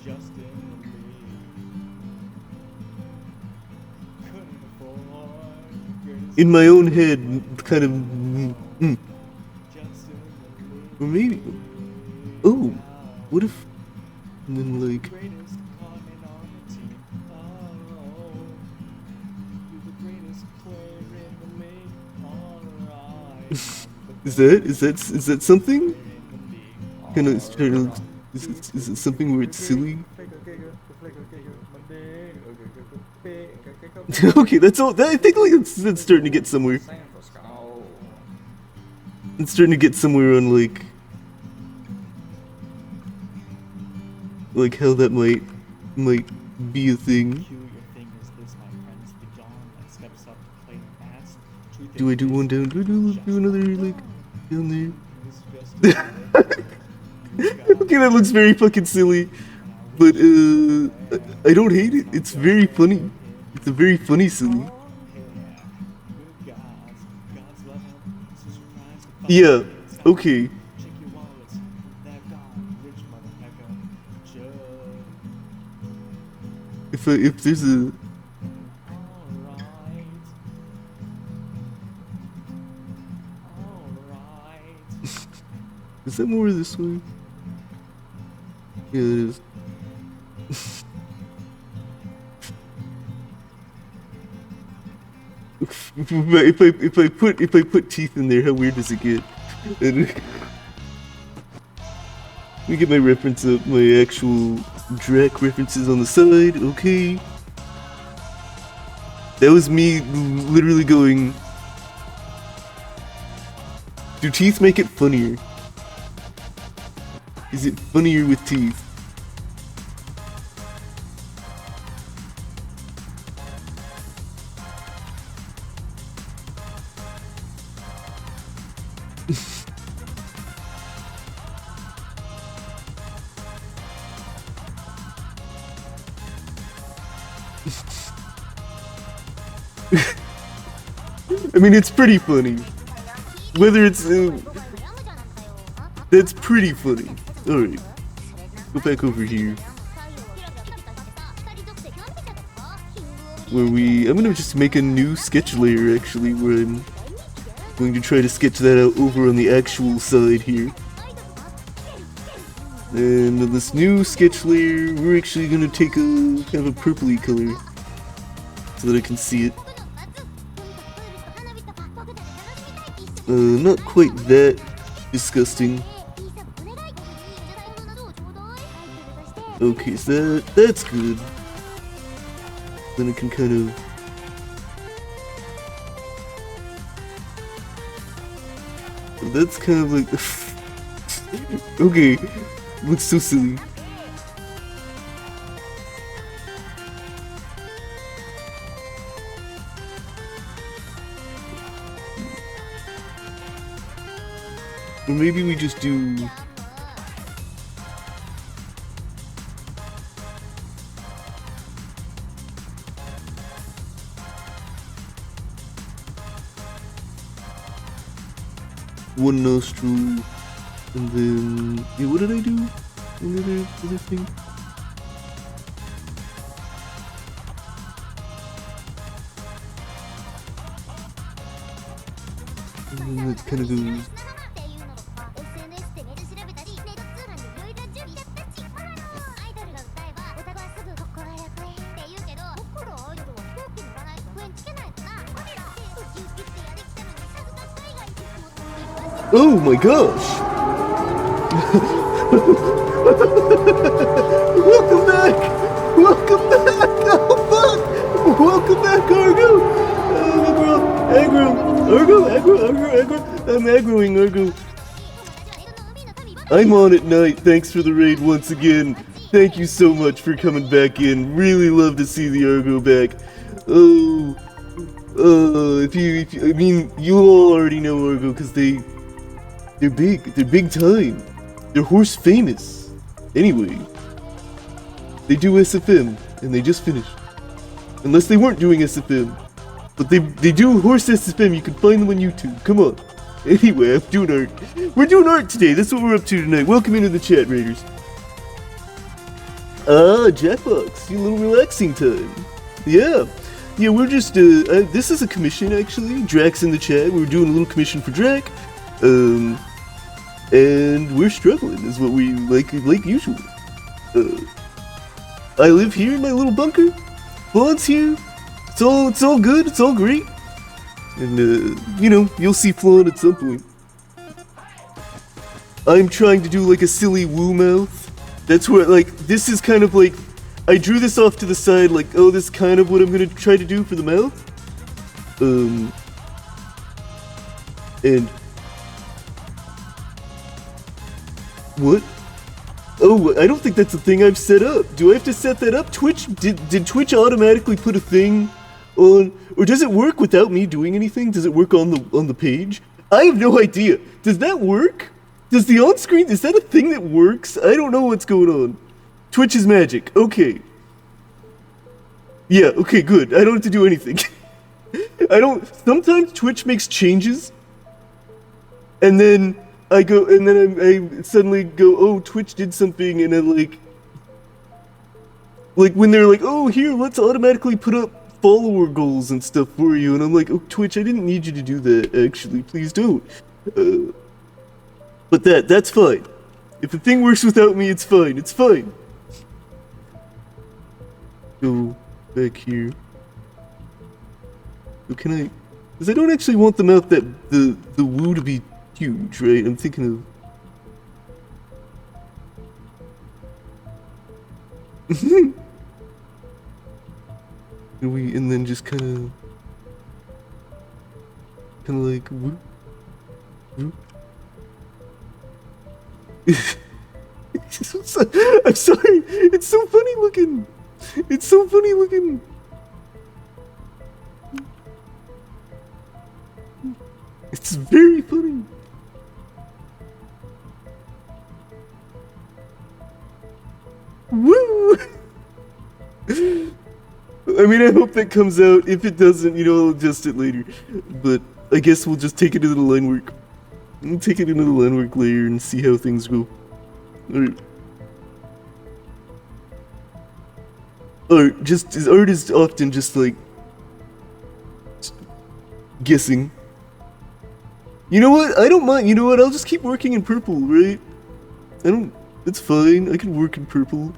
just in the league. Couldn't afford the greatest In my own head, kind of. just in the league. Or maybe. Oh, what if? And then like. Greatest coming on the team. Oh, you're the greatest player in the league. Alright. Is that something? Kind of. Is it something where it's silly? Okay, that's all. I think like it's starting to get somewhere. It's starting to get somewhere on like how that might be a thing. Peculiar thing is this, my friends. The dawn that steps up to play the bass. Truth Do I is do one this, down? Do I do another like down there? it's just a you Okay, that looks very fucking silly, but I don't hate it. It's very funny. It's a very funny silly. Yeah. Okay. Check your wallets, they're gone. Rich motherfucker. Just If there's a alright. Alright. is that more this way? Yeah, it is. If I put teeth in there, how weird does it get? And Let me get my reference up, my actual Drac references on the side, okay. That was me literally going, do teeth make it funnier? Is it funnier with teeth? I mean, it's pretty funny. Whether it's... that's pretty funny. Alright. Go back over here. Where I'm gonna just make a new sketch layer, actually, where I'm going to try to sketch that out over on the actual side here. And on this new sketch layer, we're actually gonna take a kind of a purpley color so that I can see it. Not quite that disgusting. Okay, so that's good. Then I can kind of... that's kind of like... okay, looks so silly. Or maybe we just do... one nostril, and then... yeah, what did I do? Another thing? And then let's kind of go... oh my gosh! Welcome back! Welcome back! Oh fuck! Welcome back, Argo! Argo! I'm aggroing, Argo. I'm on at night. Thanks for the raid once again. Thank you so much for coming back in. Really love to see the Argo back. Oh, if you I mean, you all already know Argo because they're big time. They're horse famous. Anyway, they do SFM, and they just finished. Unless they weren't doing SFM. But they do horse SFM, you can find them on YouTube, come on. Anyway, I'm doing art. We're doing art today, that's what we're up to tonight. Welcome into the chat, Raiders. Ah, Jackbox, a little relaxing time. Yeah, we're just, this is a commission actually. Drax in the chat, we're doing a little commission for Drac. And we're struggling, is what we like usual. I live here in my little bunker. Flawn's here. It's all good. It's all great. And you know, you'll see Flawn at some point. I'm trying to do like a silly woo mouth. That's what this is kind of like. I drew this off to the side, like, oh, this is kind of what I'm gonna try to do for the mouth. And what? Oh, I don't think that's a thing I've set up. Do I have to set that up? Twitch, did Twitch automatically put a thing on, or does it work without me doing anything? Does it work on the page? I have no idea. Does that work? Does the on-screen, is that a thing that works? I don't know what's going on. Twitch is magic. Okay. Yeah, okay, good. I don't have to do anything. Sometimes Twitch makes changes, and then I go, and then I suddenly go, oh, Twitch did something, and then like when they're like, oh, here, let's automatically put up follower goals and stuff for you, and I'm like, oh, Twitch, I didn't need you to do that, actually, please don't. But that's fine. If the thing works without me, it's fine, Go back here. So can I, because I don't actually want the mouth that, the woo to be huge, right? I'm thinking of... And then just kind of like whoop, whoop. I'm sorry. It's so funny looking. It's so funny looking. It's very funny. Woo! I mean, I hope that comes out. If it doesn't, I'll adjust it later. But I guess we'll just take it into the line work. We'll take it into the line work layer and see how things go. Alright. Art is often just like guessing. You know what? I don't mind. You know what? I'll just keep working in purple, right? It's fine. I can work in purple.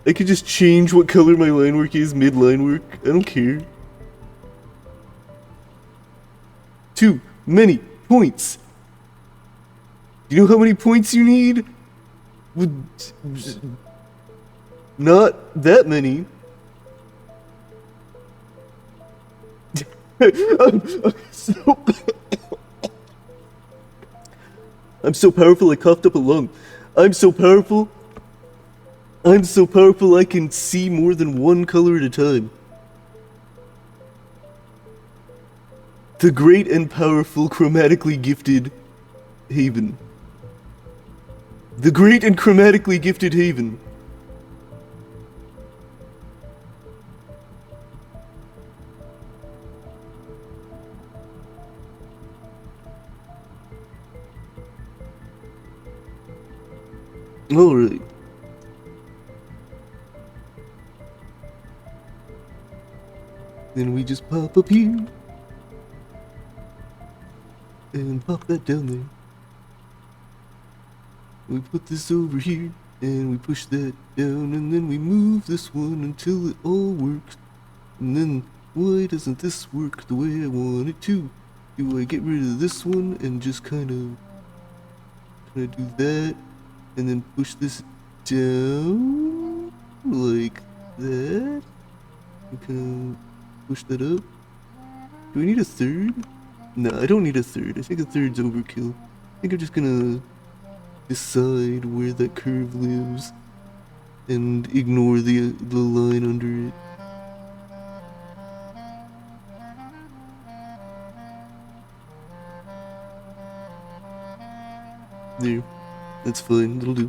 I could just change what color my line work is mid-line work. I don't care. Too many points. You know how many points you need? Not that many. I'm so powerful I coughed up a lung. I'm so powerful I can see more than one color at a time. The great and powerful chromatically gifted Haven. The great and chromatically gifted Haven. Alright. Then we just pop up here. And pop that down there. We put this over here. And we push that down. And then we move this one until it all works. And then, why doesn't this work the way I want it to? Do I get rid of this one and just kind of do that? And then push this down like that. And kind of push that up. Do we need a third? No, I don't need a third. I think a third's overkill. I think I'm just gonna decide where that curve lives and ignore the line under it. There. That's fine, that'll do.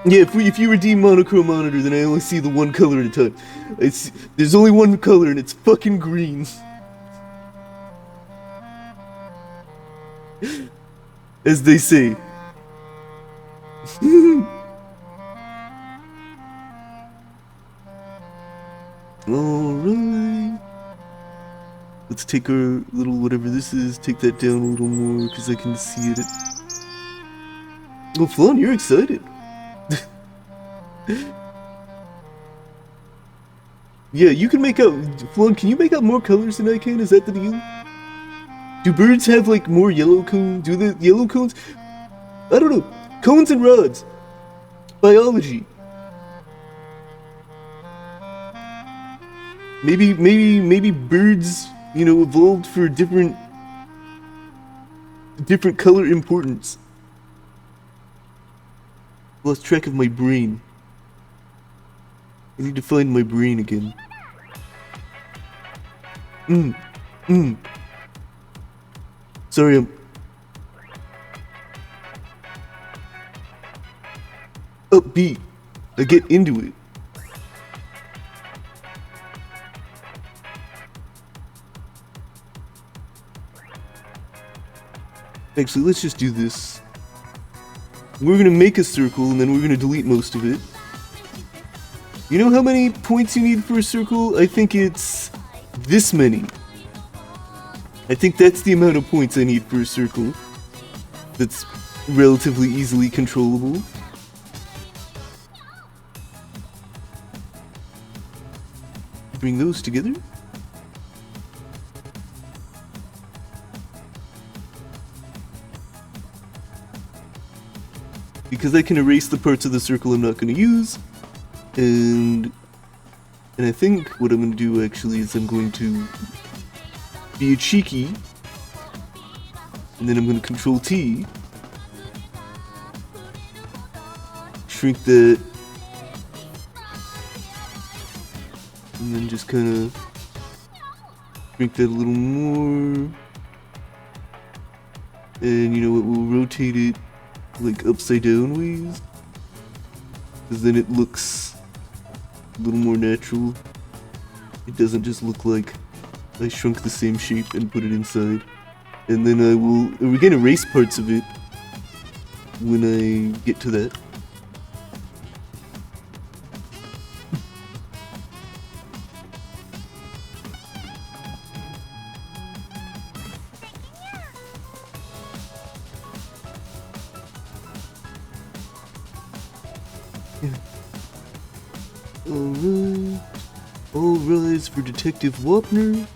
Yeah, if you redeem monochrome monitor, then I only see the one color at a time. There's only one color and it's fucking green. As they say. Alright. Let's take our little whatever this is, take that down a little more because I can see it. Oh, Flan, you're excited. Yeah, you can make out... Flan, can you make out more colors than I can? Is that the deal? Do birds have, like, more yellow cones? Do the yellow cones... I don't know. Cones and rods. Biology. Maybe birds, evolved for different color importance. Lost track of my brain. I need to find my brain again. Sorry, I'm upbeat. I get into it. Actually, let's just do this. We're gonna make a circle and then we're gonna delete most of it. You know how many points you need for a circle? I think it's this many. I think that's the amount of points I need for a circle. That's relatively easily controllable. Bring those together. because I can erase the parts of the circle I'm not going to use, and I think what I'm going to do actually is I'm going to be a cheeky, and then I'm going to Control T, shrink that, and then just kind of shrink that a little more, and you know what, we'll rotate it like upside down ways, because then it looks a little more natural. It doesn't just look like I shrunk the same shape and put it inside. And then we're gonna erase parts of it when I get to that. Alright. All rise for Detective Wapner.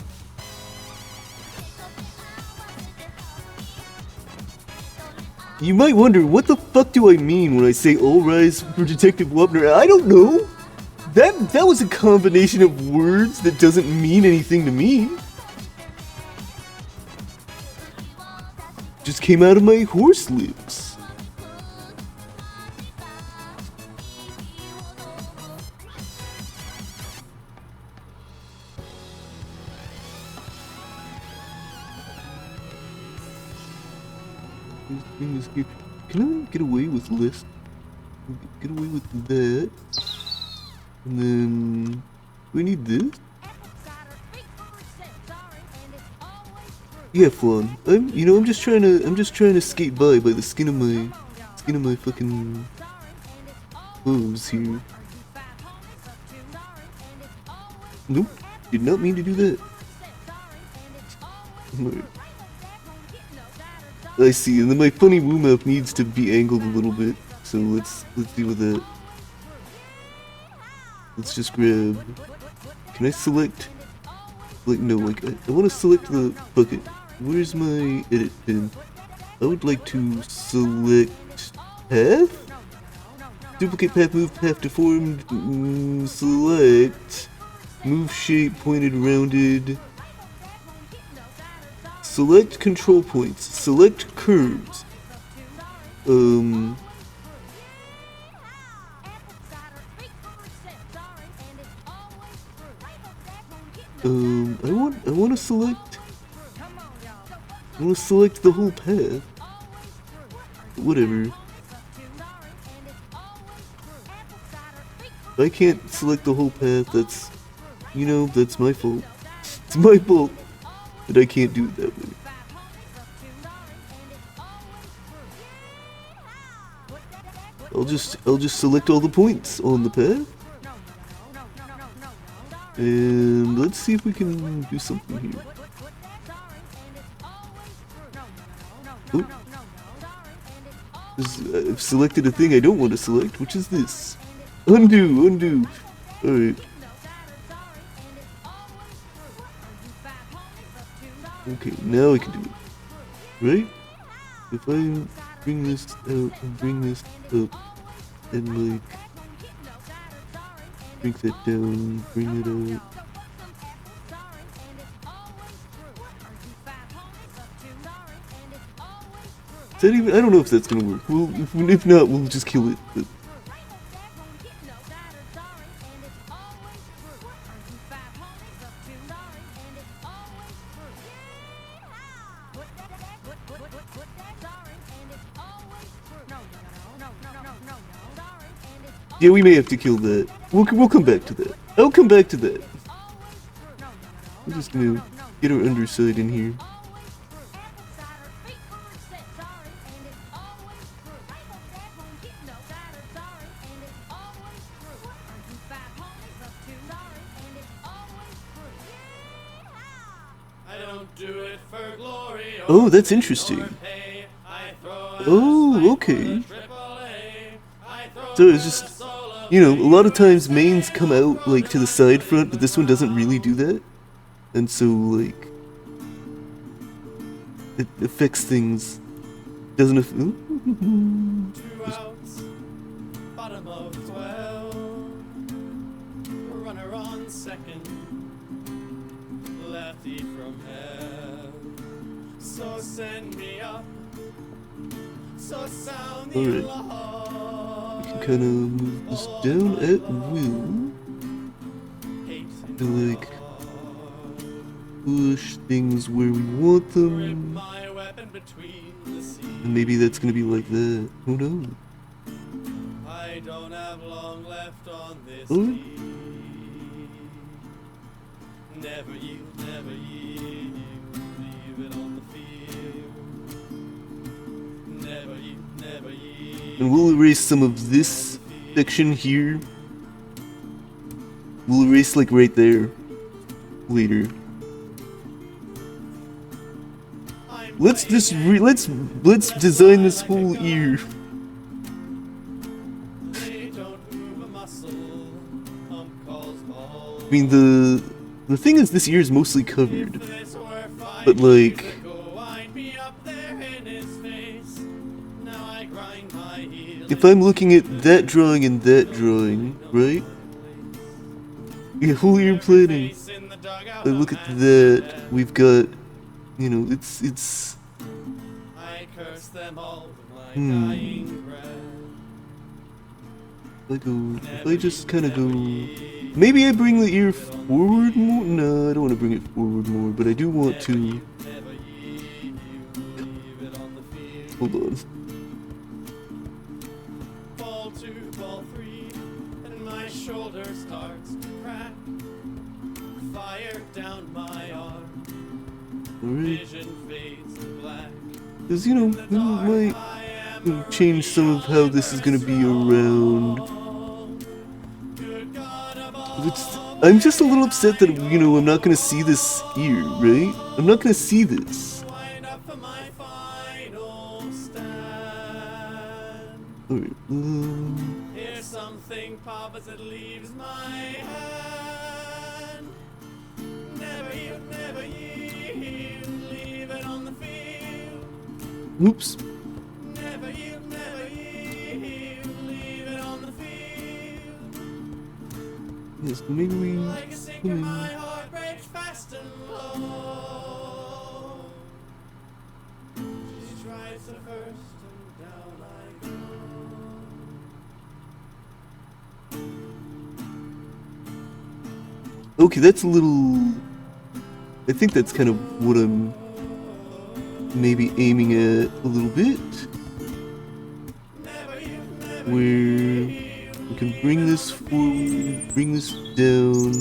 You might wonder, what the fuck do I mean when I say all rise for Detective Wapner? I don't know. That was a combination of words that doesn't mean anything to me. Just came out of my horse lips. Can I get away with list? Get away with that. And then we need this. Yeah, Flan. I'm just trying to skate by the skin of my fucking clothes here. Nope, did not mean to do that. I see, and then my funny woo mouth needs to be angled a little bit, so let's deal with that. Let's just grab. Can I select? Like no, like I want to select the bucket. Where's my edit pin? I would like to select path. Duplicate path, move path deformed. Select move shape, pointed, rounded. Select control points. Select curves. I want to select. I want to select the whole path. Whatever. If I can't select the whole path, that's my fault. It's my fault. But I can't do it that way. I'll just select all the points on the path. And let's see if we can do something here. Oh. I've selected a thing I don't want to select, which is this. Undo. Alright. Okay, now I can do it. Right? If I bring this out and bring this up and like shrink that down, bring it out. Is that even? I don't know if that's gonna work. Well, if not, we'll just kill it. But yeah, we may have to kill that. We'll come back to that. I'll come back to that. I'm just gonna get our underside in here. Oh, that's interesting. Oh, okay. So it's just, a lot of times mains come out like to the side front, but this one doesn't really do that. And so like, it affects things. Doesn't of 12. Runner on second, lefty from hell. So send me up, so sound the Alright. alarm. We can kind of move this down at will. Hate To like push things where we want grip them. my weapon between the seas. And maybe that's gonna be like that. Who knows? I don't have long left on this Oh. league. Never yield, leave it on the field. Never yield. And we'll erase some of this section here. We'll erase like right there. Later. I'm Let's playing just let's design this whole ear. They don't move a muscle. Calls ball. I mean the thing is this ear is mostly covered. If this were 5 But, like- years ago, I'd be up there in his face. Now I grind my heels. If I'm looking at that drawing and that drawing, right? Yeah, whole ear plating. Face in the dugout, I look a at man's that, bed. we've got, you know, it's I curse them all with my Hmm. dying breath. if I just kind of go, maybe I bring the ear forward more? No, I don't want to bring it forward more, but I do want to, Never yield, leave it on the field. hold on. Ball 2, ball 3, and my shoulder starts to crack. Fire down my arm, Alright, vision fades to black. because, you know, we might change some of how this is going to be around. Good God of all, I'm just a little upset that, you know, I'm not going to see this ear, right? I'm not going to see this. wind up for my final stand. Alright, Here's something pop as it leaves my hand. Never yield, leave it on the field. oops. Never yield, leave it on the field. Yes, maybe we, Like a sinker, my heart breaks fast and low. She strikes the first and down I go. okay, that's a little, I think that's kind of what I'm maybe aiming at a little bit. Where we can bring this forward, bring this down,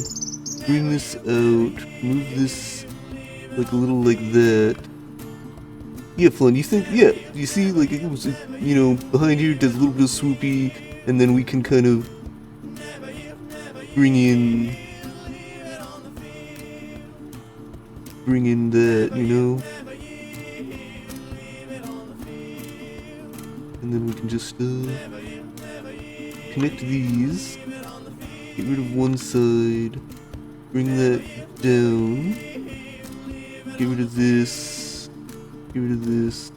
bring this out, move this like a little like that. Yeah, Flynn, you think, yeah, you see, like, it was, you know, behind here does a little bit of swoopy, and then we can kind of bring in that, you know? And then we can just, connect these, get rid of one side, bring that down, get rid of this, get rid of this.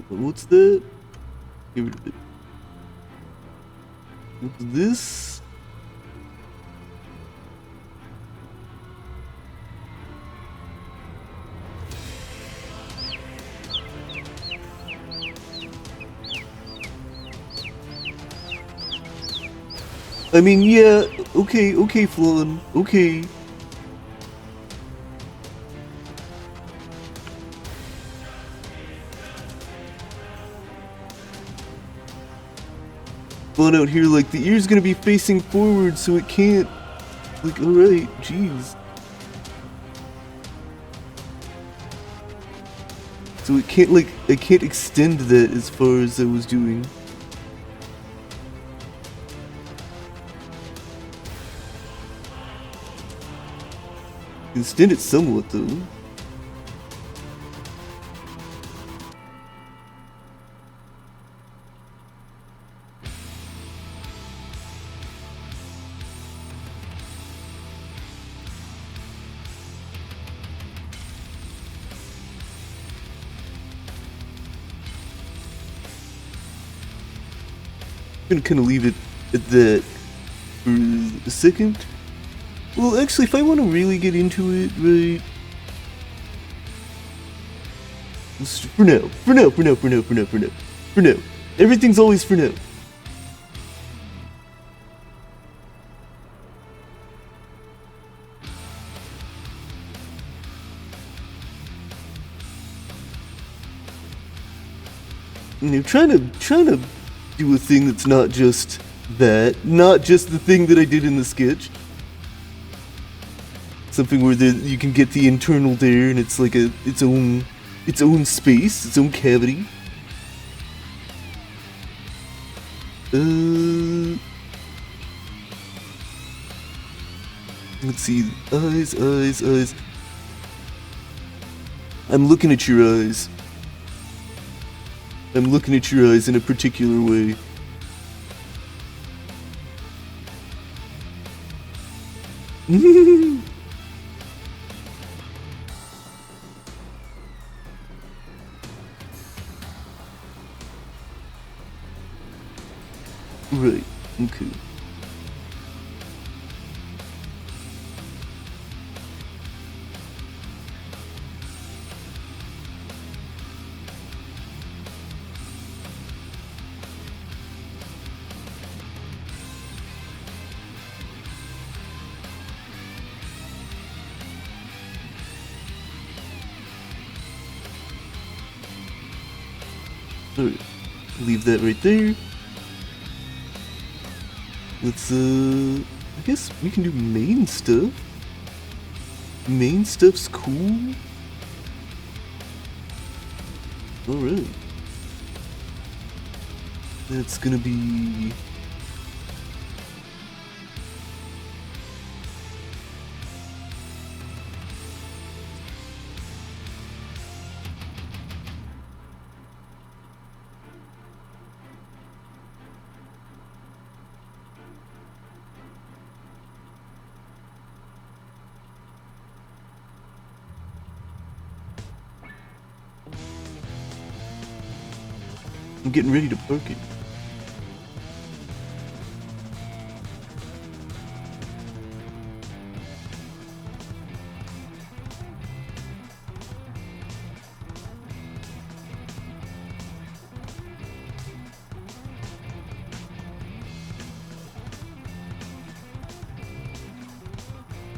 What's that? Get rid of it. What's this? I mean, yeah, okay, Flan, okay. Flan out here, like, the ear's gonna be facing forward, so it can't, like, alright, jeez. So it can't, like, I can't extend that as far as I was doing. Extend it somewhat, though. gonna kind of leave it at that for a second. Well, actually, if I want to really get into it, right? For now. Everything's always for now. And you're trying to do a thing that's not just that, not just the thing that I did in the sketch. Something where you can get the internal there, and it's like its own space, its own cavity. Let's see, eyes. I'm looking at your eyes. I'm looking at your eyes in a particular way. Right, okay. Alright, leave that right there. Let's, I guess we can do main stuff. Main stuff's cool. Alright. That's gonna be... I'm getting ready to park it.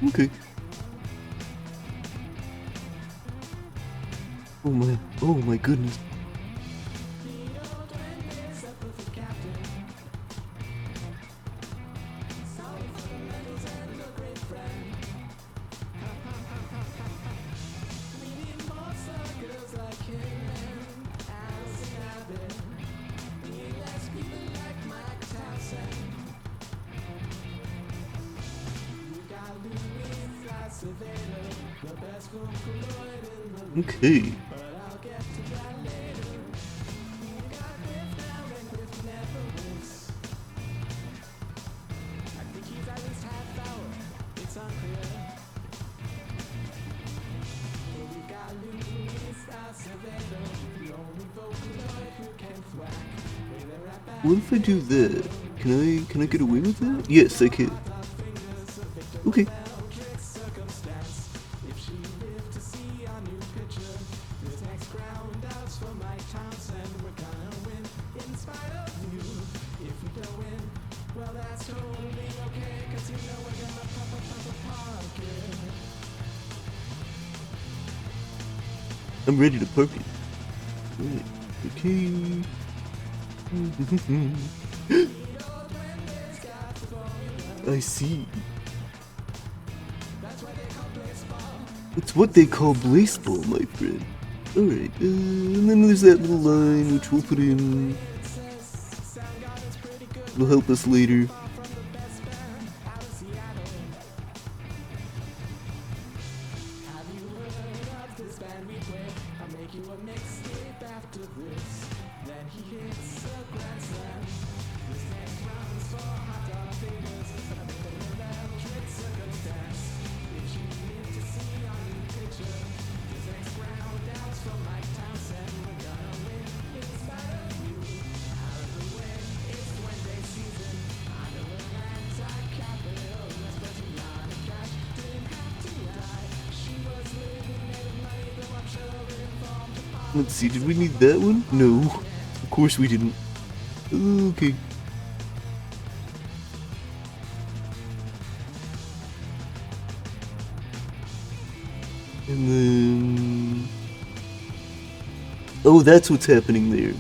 Okay. Oh my goodness. Okay. What if I do that? Can I get away with that? Yes, I can. Okay. I'm ready to park it. Right. Okay. I see. It's what they call baseball, my friend. Alright, and then there's that little line which we'll put in. It'll help us later. Let's see, did we need that one? No. Of course we didn't. Okay. And then... Oh, that's what's happening there.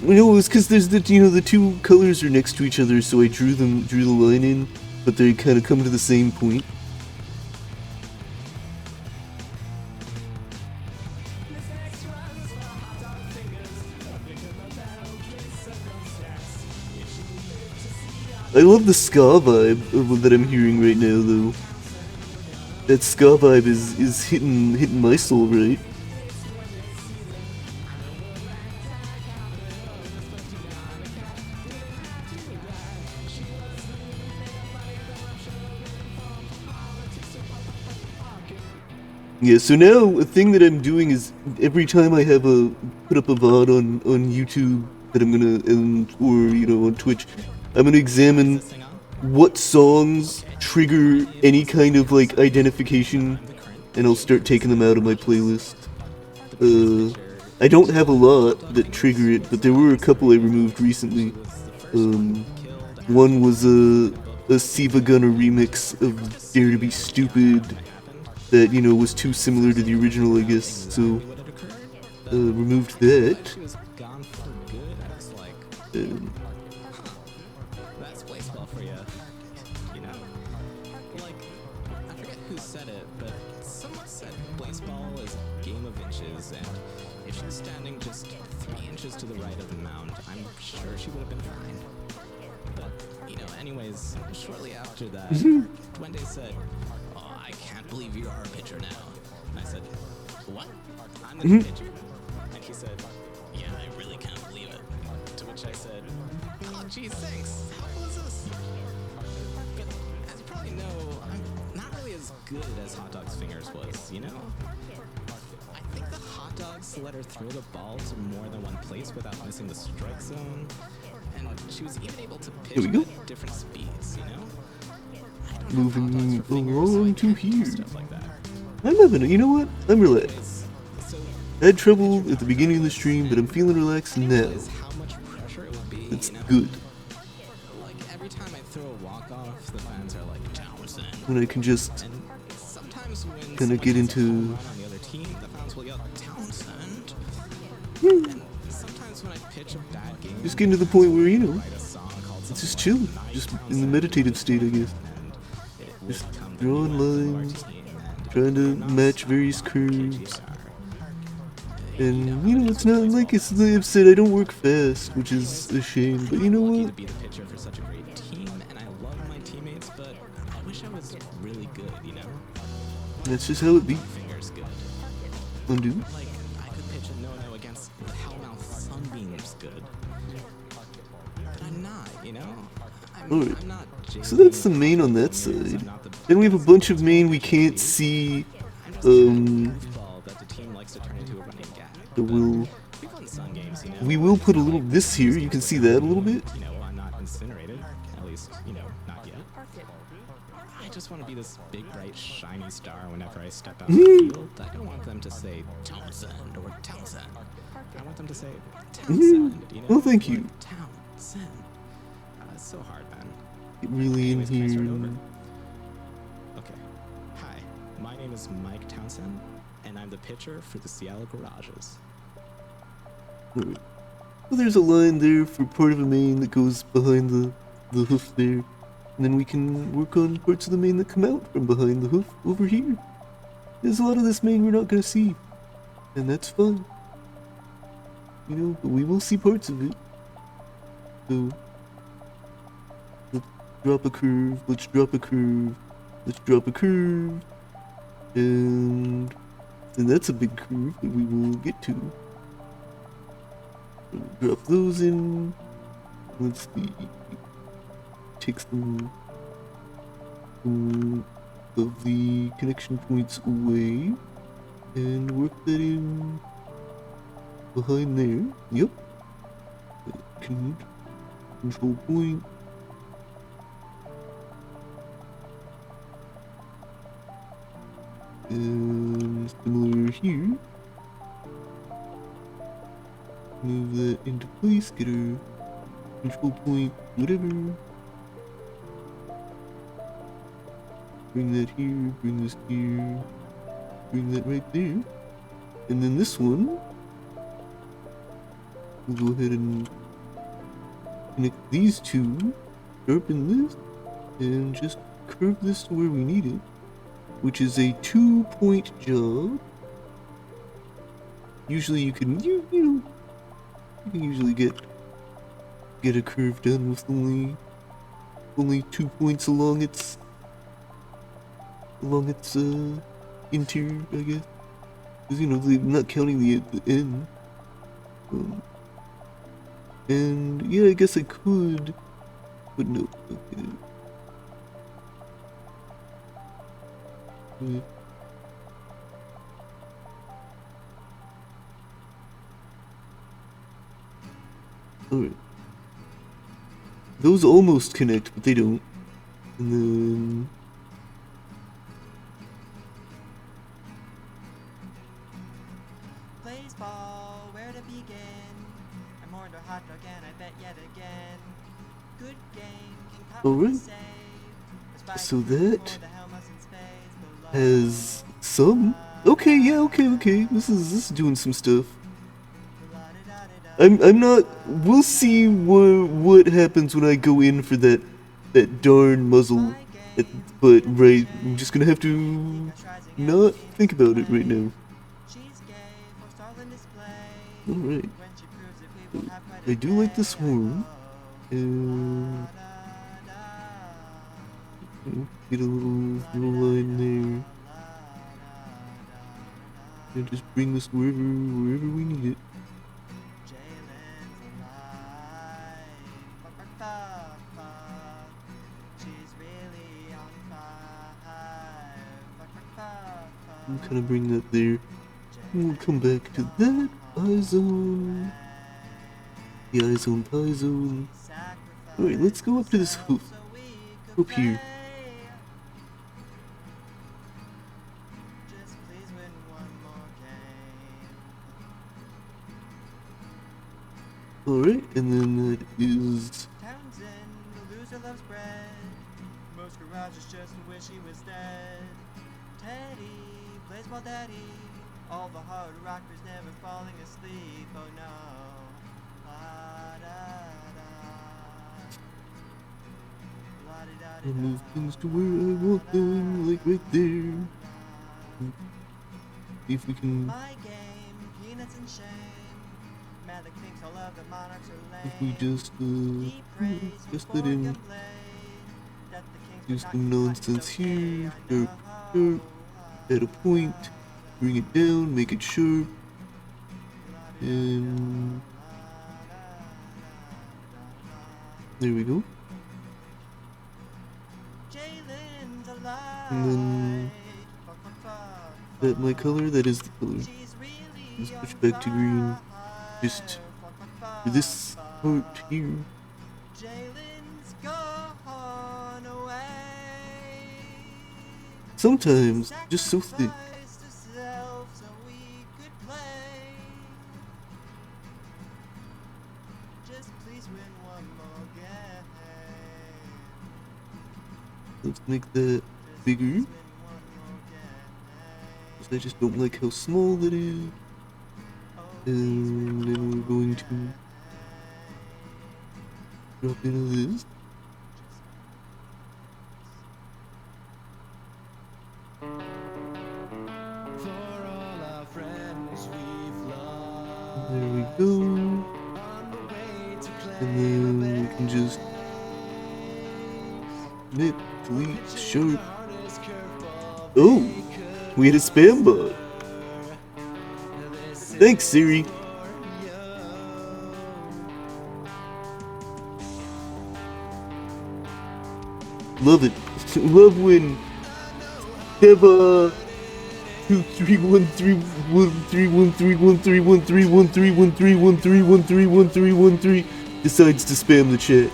No, it was because there's the, you know, the two colors are next to each other, so I drew the line in, but they kind of come to the same point. I love the ska vibe that I'm hearing right now, though. That ska vibe is hitting my soul, right? Yeah, so now a thing that I'm doing is every time I have put up a VOD on YouTube that I'm gonna or you know on Twitch, I'm gonna examine what songs trigger any kind of like identification, and I'll start taking them out of my playlist. I don't have a lot that trigger it, but there were a couple I removed recently. One was a Siva Gunner remix of Dare to Be Stupid that, you know, was too similar to the original, I guess, so removed that. That's baseball for you. You know, like, I forget who said it, but someone said baseball is a game of inches, and if she was standing just 3 inches to the right of the mound, I'm sure she would have been fine. But, you know, anyways, shortly after that, Duende said, "Oh, I can't believe you are a pitcher now." And I said, "What? I'm the pitcher?" And he said, "Yeah, I really can't believe it." To which I said, "Oh, geez, thanks. How cool is this?" But as you probably know, I'm not really as good as Hot Dog's fingers was, you know? I think the Hot Dogs let her throw the ball to more than one place without missing the strike zone. And she was even able to pitch Here we go. at different speeds, you know? I don't have Moving Hot Dog's fingers, so I along to can't do here. stuff like that. I'm having, you know what? I'm relaxed. So, I had trouble at the beginning of the stream, but I'm feeling relaxed now. realize how much pressure it would be, That's you know? good. Like, every time I throw a walk-off, the fans are like, "Townsend." When I can just And sometimes when Kinda someone get hits a into- home run on the other team, the fans will yell, "Townsend." And sometimes when I pitch a bad game, just getting to the point where, you know, write a song called it's just something chill, like just Night in the Townsend, meditative state, I guess. and it will Just become the drawing new anthem of our lines, team, and trying to we're not match stopping various our curves. KGR. And, you know, it's not like it's, I've said I don't work fast, which is a shame, but you know Lucky what? to be the pitcher for such a great team, and I love my teammates, but I wish I was really good, you know? That's just how it be. Fingers good. Undo. Like, I could pitch a no-no against Hellmouth Sunbeams good. But I'm not, you know? Alright. I'm not So that's the main on that side. Then we have a bunch of main we can't see, that the team likes to turn into a running gag. so we'll, We've won some games, you know? we will put a little, this here, you can see that a little bit. You know, I'm not incinerated. At least, you know, not yet. I just want to be this big, bright, shiny star whenever I step out on the field. I don't want them to say Townsend or Townsend. I want them to say Townsend, you know? Oh, thank you. Or Townsend. It's so hard, man. Get really in Anyways, can I start over? here. Okay. Hi, my name is Mike Townsend, and I'm the pitcher for the Seattle Garages. Alright. Well, there's a line there for part of a main that goes behind the hoof there. And then we can work on parts of the main that come out from behind the hoof over here. There's a lot of this main we're not gonna see. And that's fun. You know, but we will see parts of it. So, let's drop a curve, let's drop a curve, let's drop a curve. And that's a big curve that we will get to. Drop those in. Let's see. Take some of the connection points away and work that in behind there. Yep. Control point. And similar here. Move that into place, get our control point, whatever. Bring that here, bring this here, bring that right there. And then this one, we'll go ahead and connect these two, sharpen this, and just curve this to where we need it, which is a 2-point job. Usually you can, you know, you can usually get a curve done with only 2 points along its interior, I guess. Because, you know, they're not counting the end. And yeah, I guess I could, but no. Okay. Alright. Those almost connect, but they don't. And then... Plays ball, where to begin? I'm more into hot dog and I bet yet again. Good game, can cop Alright. save. So that has some... Okay, yeah, okay. This is doing some stuff. I'm not... We'll see what happens when I go in for that darn muzzle. But, right, I'm just gonna have to not think about it right now. Alright. I do like this horn. And... get a little line there. And just bring this wherever we need it. We'll kind of bring that there. And we'll come back to that eye zone. The eye zone, pie zone. Alright, let's go up to this hoop. Up here. Alright, and then that is... Townsend, the loser loves bread. Most garages just wish he was dead. Teddy, baseball daddy. All the hard rockers never falling asleep. Oh no. I'll move things to where I want them, like right there. See if we can... My game, peanuts and shame. Mad that thinks all of the monarchs are If we lame. just, He prays just before let him Gimlet, that the kings do would some not nonsense keep watching here. okay, Sharp, at a point, bring it down, make it sharp, and there we go. Jalen's alive. And then that my color, that is the color. She's really Let's switch on back to green. Just for this part here. Jalen's gone away. Sometimes just so thick. Sacrificed herself so we could play. Just please win one more game. Let's make that bigger. Win one more game. 'Cause I just don't like how small that is. And then we're going to drop into this. There we go. And then we can just snip, delete, sharp. Oh, we had a spam bot. Thanks, Siri. Love it. Love when Deva 231313131313131313131313 decides to spam the chat.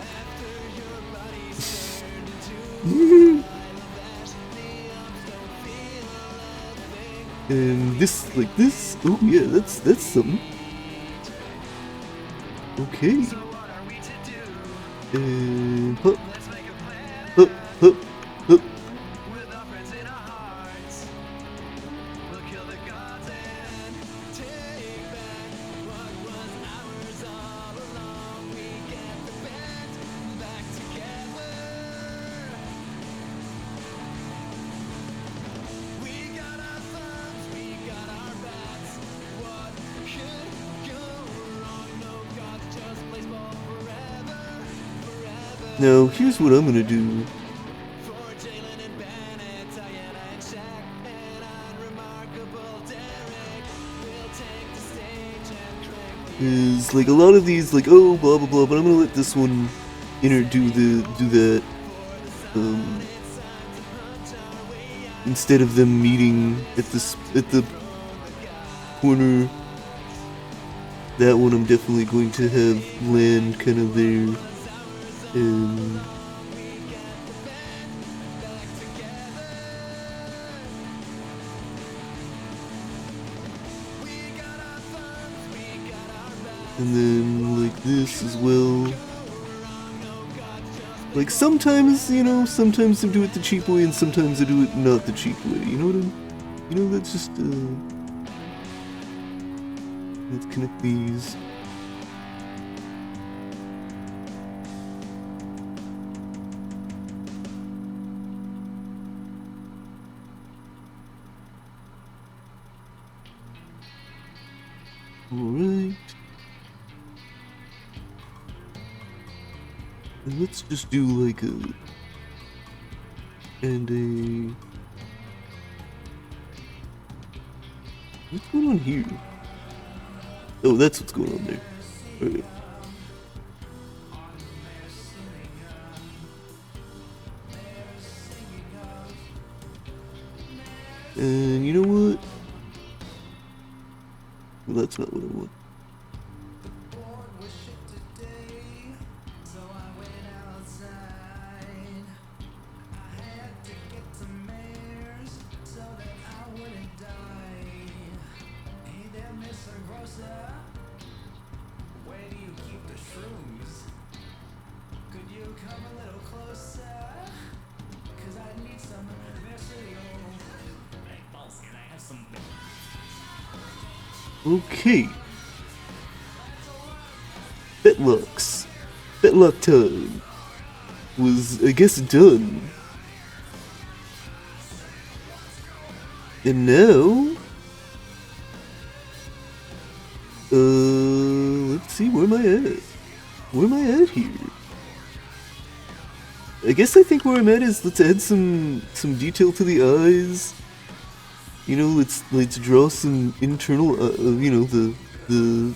And this, like this, oh yeah, that's something. Okay. And hup. Hup, hup, hup. Now, here's what I'm gonna do. Is like a lot of these, like, oh, blah blah blah, but I'm gonna let this one do that. Instead of them meeting at the corner, that one I'm definitely going to have land kind of there. And then like this as well. Like sometimes, you know, sometimes I do it the cheap way and sometimes I do it not the cheap way. You know what I'm, you know, that's just let's connect these. Alright. And let's just do like a... and a... what's going on here? Oh, that's what's going on there. Alright. And you know what? Well, that's not what I want. Okay. Fetlock time was, I guess, done. And now, let's see, where am I at? Where am I at here? I guess I think where I'm at is let's add some detail to the eyes. You know, let's draw some internal, you know, the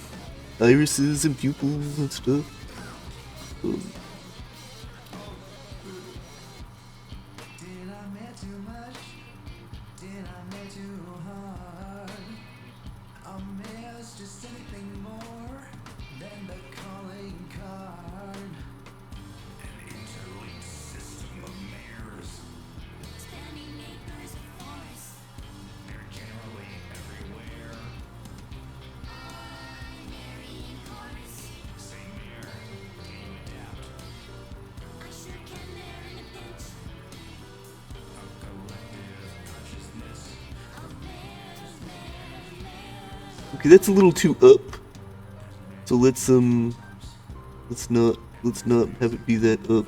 irises and pupils and stuff. Okay, that's a little too up. So let's not have it be that up.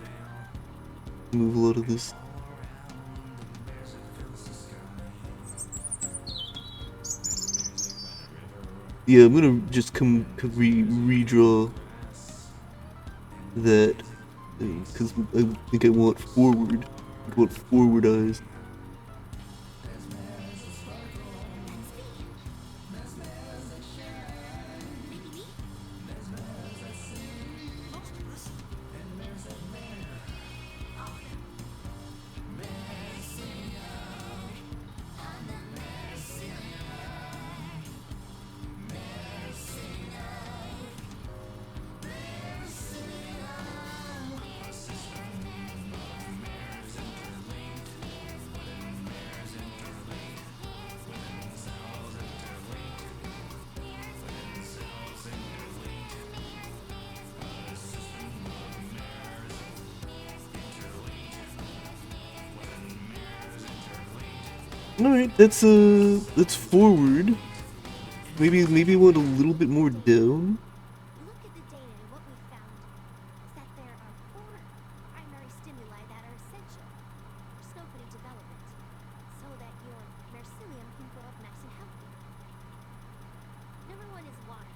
Move a lot of this. Yeah, I'm gonna just redraw that because I think I want forward. I want forward eyes. Alright, that's forward. Maybe want a little bit more down. Look at the data and what we found is that there are 4 primary stimuli that are essential for snowflake development so that your mycelium can grow up nice and healthy. Number 1 is water.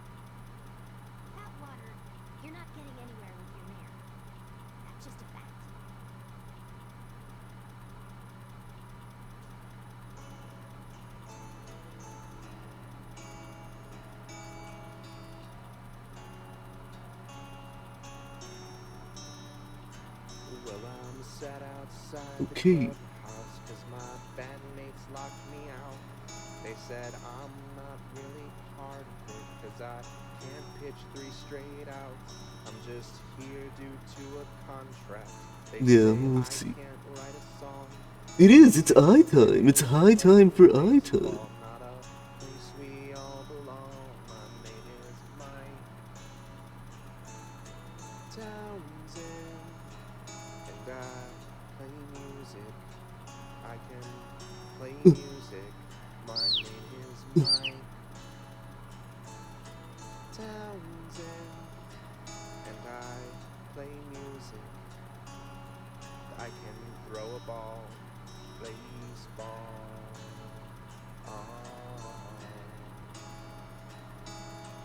Without water, you're not getting anywhere with your mare. That's just a fact. Well, I'm sat outside Okay. the clubhouse 'cause my bandmates locked me out. They said I'm not really part of it 'cause I can't pitch 3 straight outs. I'm just here due to a contract. They Yeah, say let's I see. can't write a song. It is, it's eye time. It's high time for eye time. Well, not a place we all belong. My name is Mike Townsend, and I play music. I can play music. My name is Mike Townsend, and I play music. I can throw a ball, baseball.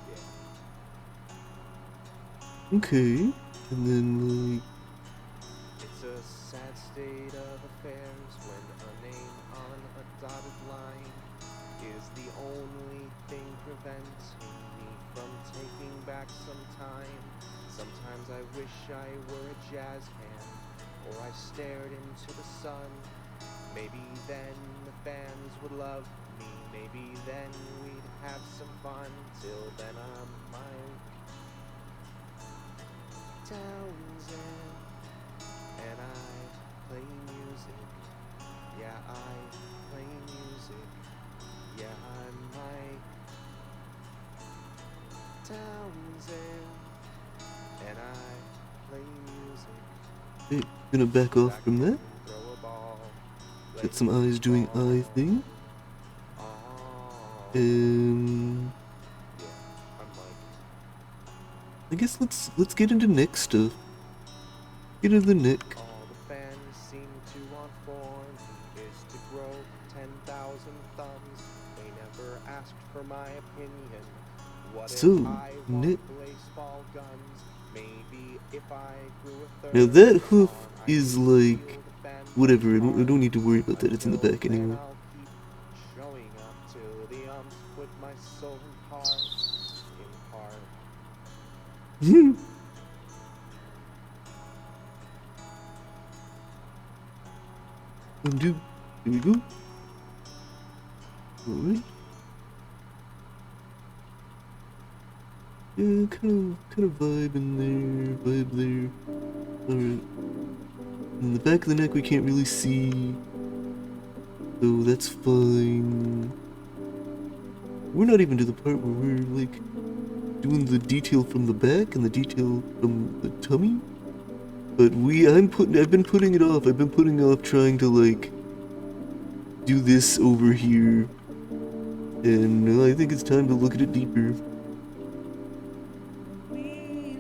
Yeah. Okay. And then like It's a sad state of affairs when a name on a dotted line is the only thing preventing me from taking back some time. Sometimes I wish I were a jazz hand, or I stared into the sun. Maybe then the fans would love me, maybe then we'd have some fun. Till then I'm Mike Townsend, and I play music. Yeah, I play music. Yeah, I'm Mike Townsend, and I play music. hey, gonna back off from that. Throw a ball, Get some eyes doing eye thing. oh, And yeah, I'm Mike. I guess let's get into neck stuff. Get into the neck. All the fans seem to want for me is to grow 10,000 thumbs. They never asked for my opinion. What So, if I want neck. baseball guns? Maybe if I grew a third Now that hoof lawn, I is could like steal the fans whatever. I apart. don't need to worry about that. It's in the back Until then, anyway. I'll keep showing up till the umps put my soul in part. Undo. Here we go. Alright. Yeah, kind of vibe in there, vibe there. Alright. In the back of the neck we can't really see, so that's fine. We're not even to the part where we're like doing the detail from the back and the detail from the tummy. But I've been putting it off. I've been putting off trying to like do this over here. And I think it's time to look at it deeper.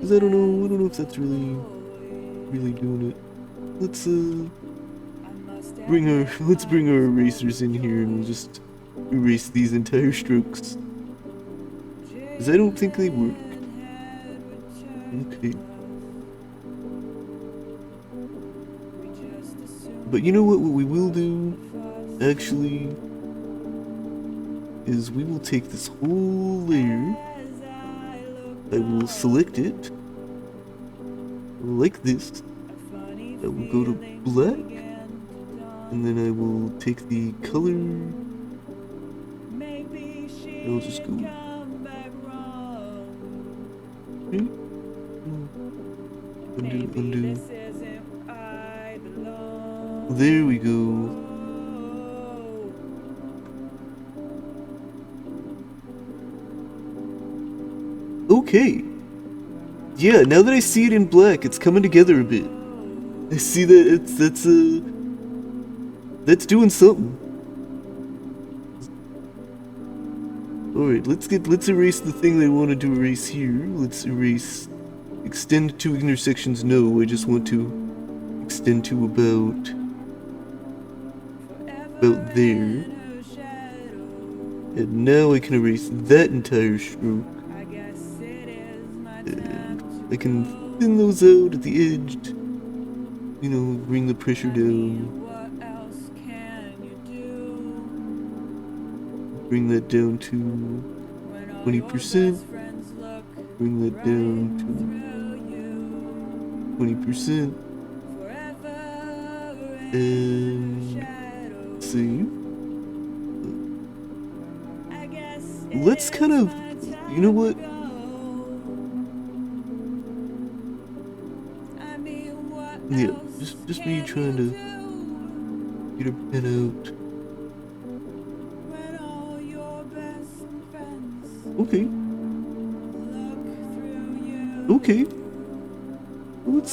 Cause I don't know if that's really doing it. Let's bring our erasers in here and we'll just erase these entire strokes. Cause I don't think they work. Okay. But you know what we will do, actually, is we will take this whole layer, I will select it, like this, I will go to black, and then I will take the color, I'll just go, okay. Undo. There we go. Okay. Yeah, now that I see it in black, it's coming together a bit. I see that that's doing something. Alright, let's erase the thing that I wanted to erase here. Let's erase extend to intersections. No, I just want to extend to about there. And now I can erase that entire stroke. And I can thin those out at the edge. You know, bring the pressure down. Bring that down to 20%. Bring that down to 20%. And see. Let's kind of, you know what? Yeah, just me trying to get a pen out. Okay. Okay.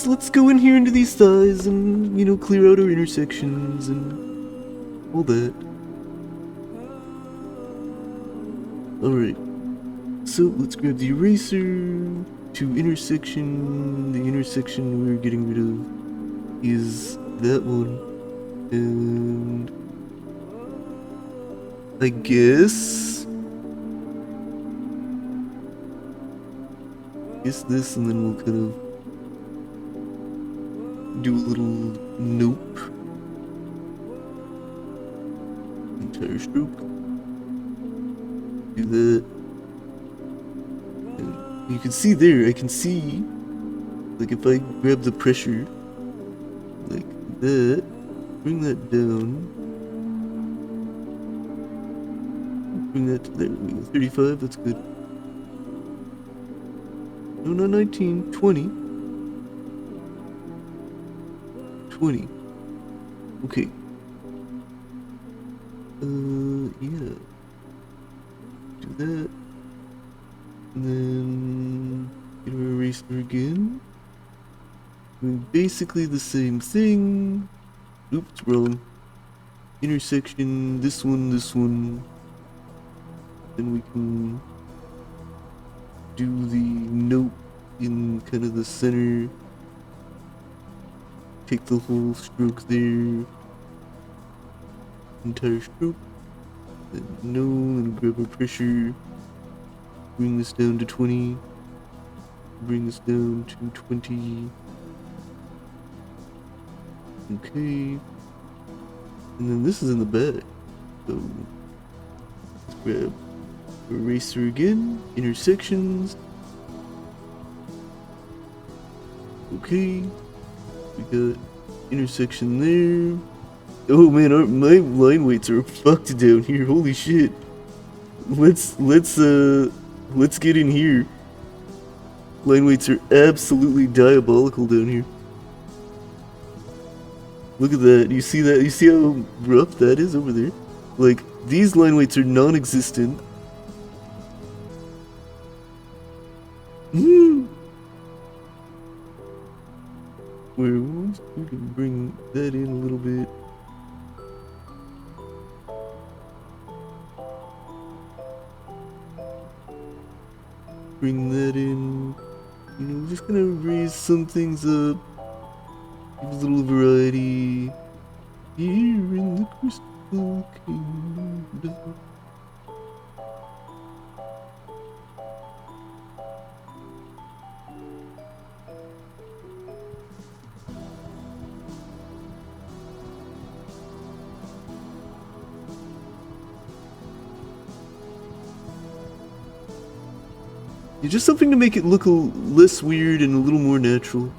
Let's go in here into these thighs and, you know, clear out our intersections and all that. Alright. So let's grab the eraser to intersection. The intersection we're getting rid of is that one. And I guess this, and then we'll kind of do a little nope. Entire stroke. Do that. And you can see there, I can see, like if I grab the pressure, like that, bring that down. Bring that to there, 35, that's good. No, not 19, 20. 20. Okay. Yeah. Do that. And then get our eraser again. Doing basically the same thing. Oops, wrong. Intersection, this one. Then we can do the note in kind of the center. Take the whole stroke there. Entire stroke. Then no, and grab our pressure. Bring this down to 20. Bring this down to 20. Okay. And then this is in the back. So let's grab eraser again. Intersections. Okay. We got intersection there. Oh man, my line weights are fucked down here. Holy shit. Let's get in here. Line weights are absolutely diabolical down here. Look at that. You see that? You see how rough that is over there? Like, these line weights are non-existent. We can bring that in a little bit. Bring that in. You know, just gonna raise some things up. Give a little variety. Here in the Crystal Kingdom. Just something to make it look less weird and a little more natural.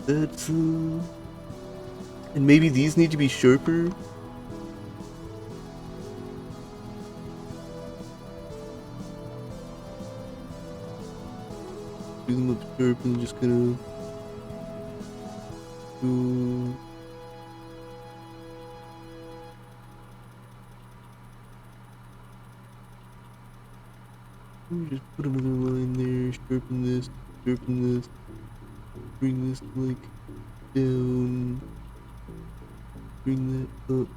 That's and maybe these need to be sharper. do them up sharp and just kind of go. Just put another line there, sharpen this, bring this like down, bring that up.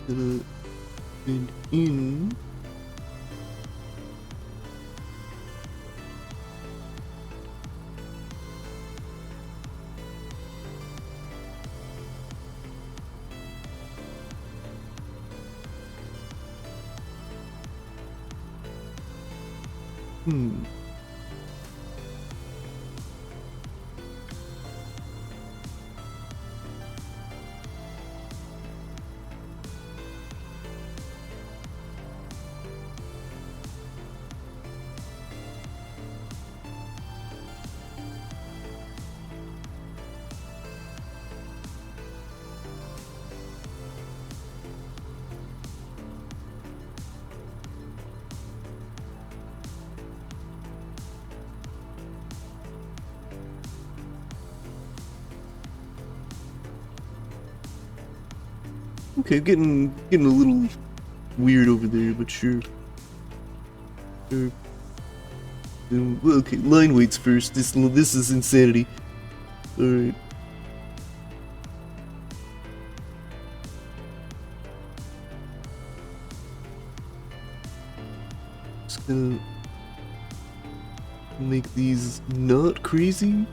Gonna bend in. Okay, getting a little weird over there, but sure. Sure. Well, okay, line weights first. This is insanity. All right. Just gonna make these not crazy.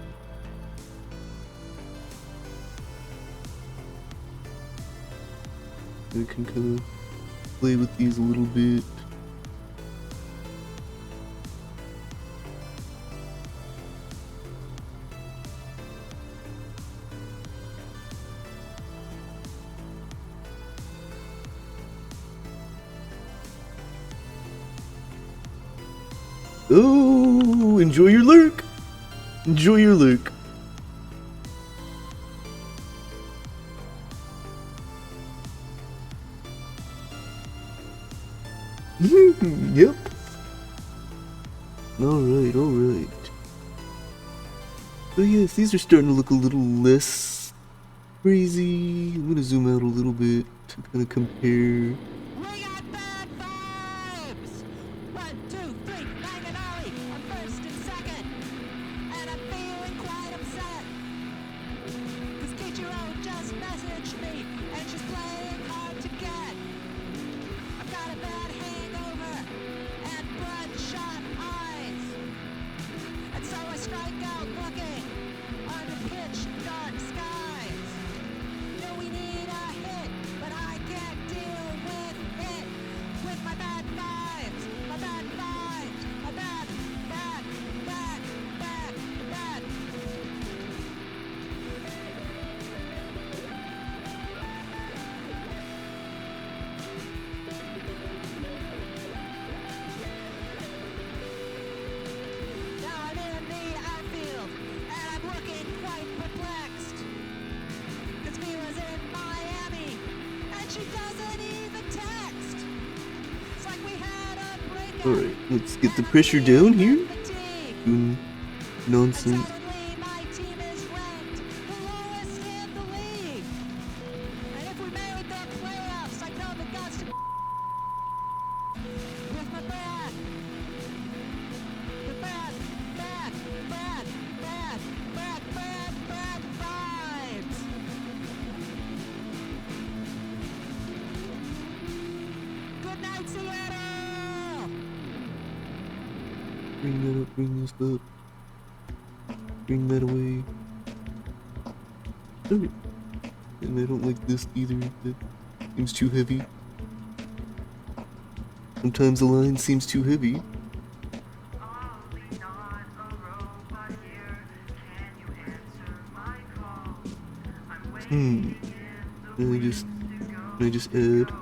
I can kind of play with these a little bit. Oh, enjoy your lurk. Enjoy your lurk. Yep. Alright. So yes, these are starting to look a little less crazy. I'm gonna zoom out a little bit to kind of compare. We got bad vibes! 1, 2, 3, bang and ollie! I'm first and second! And I'm feeling quite upset! Cause Kichiro just messaged me and she's playing hard to get! I've got a bad hangover and bloodshot eyes! And so I strike out looking under pitch dark skies! No, we need a hit, but I can't deal with it. With my bad vibes, my bad vibes, my bad. Now I'm in the outfield, and I'm looking quite perplexed. Cause Mila's in Miami, and she doesn't even text. It's like we had a breakup. Alright, let's get the pressure down here. Doing nonsense. Suddenly my team is ranked the lowest in the league. And if we made the playoffs, I'd know the guts to with my bad. The bad vibes. Good night, Seattle! Bring that up, bring this up. Bring that away. Okay. And I don't like this either. That seems too heavy. Sometimes the line seems too heavy. Can I just add?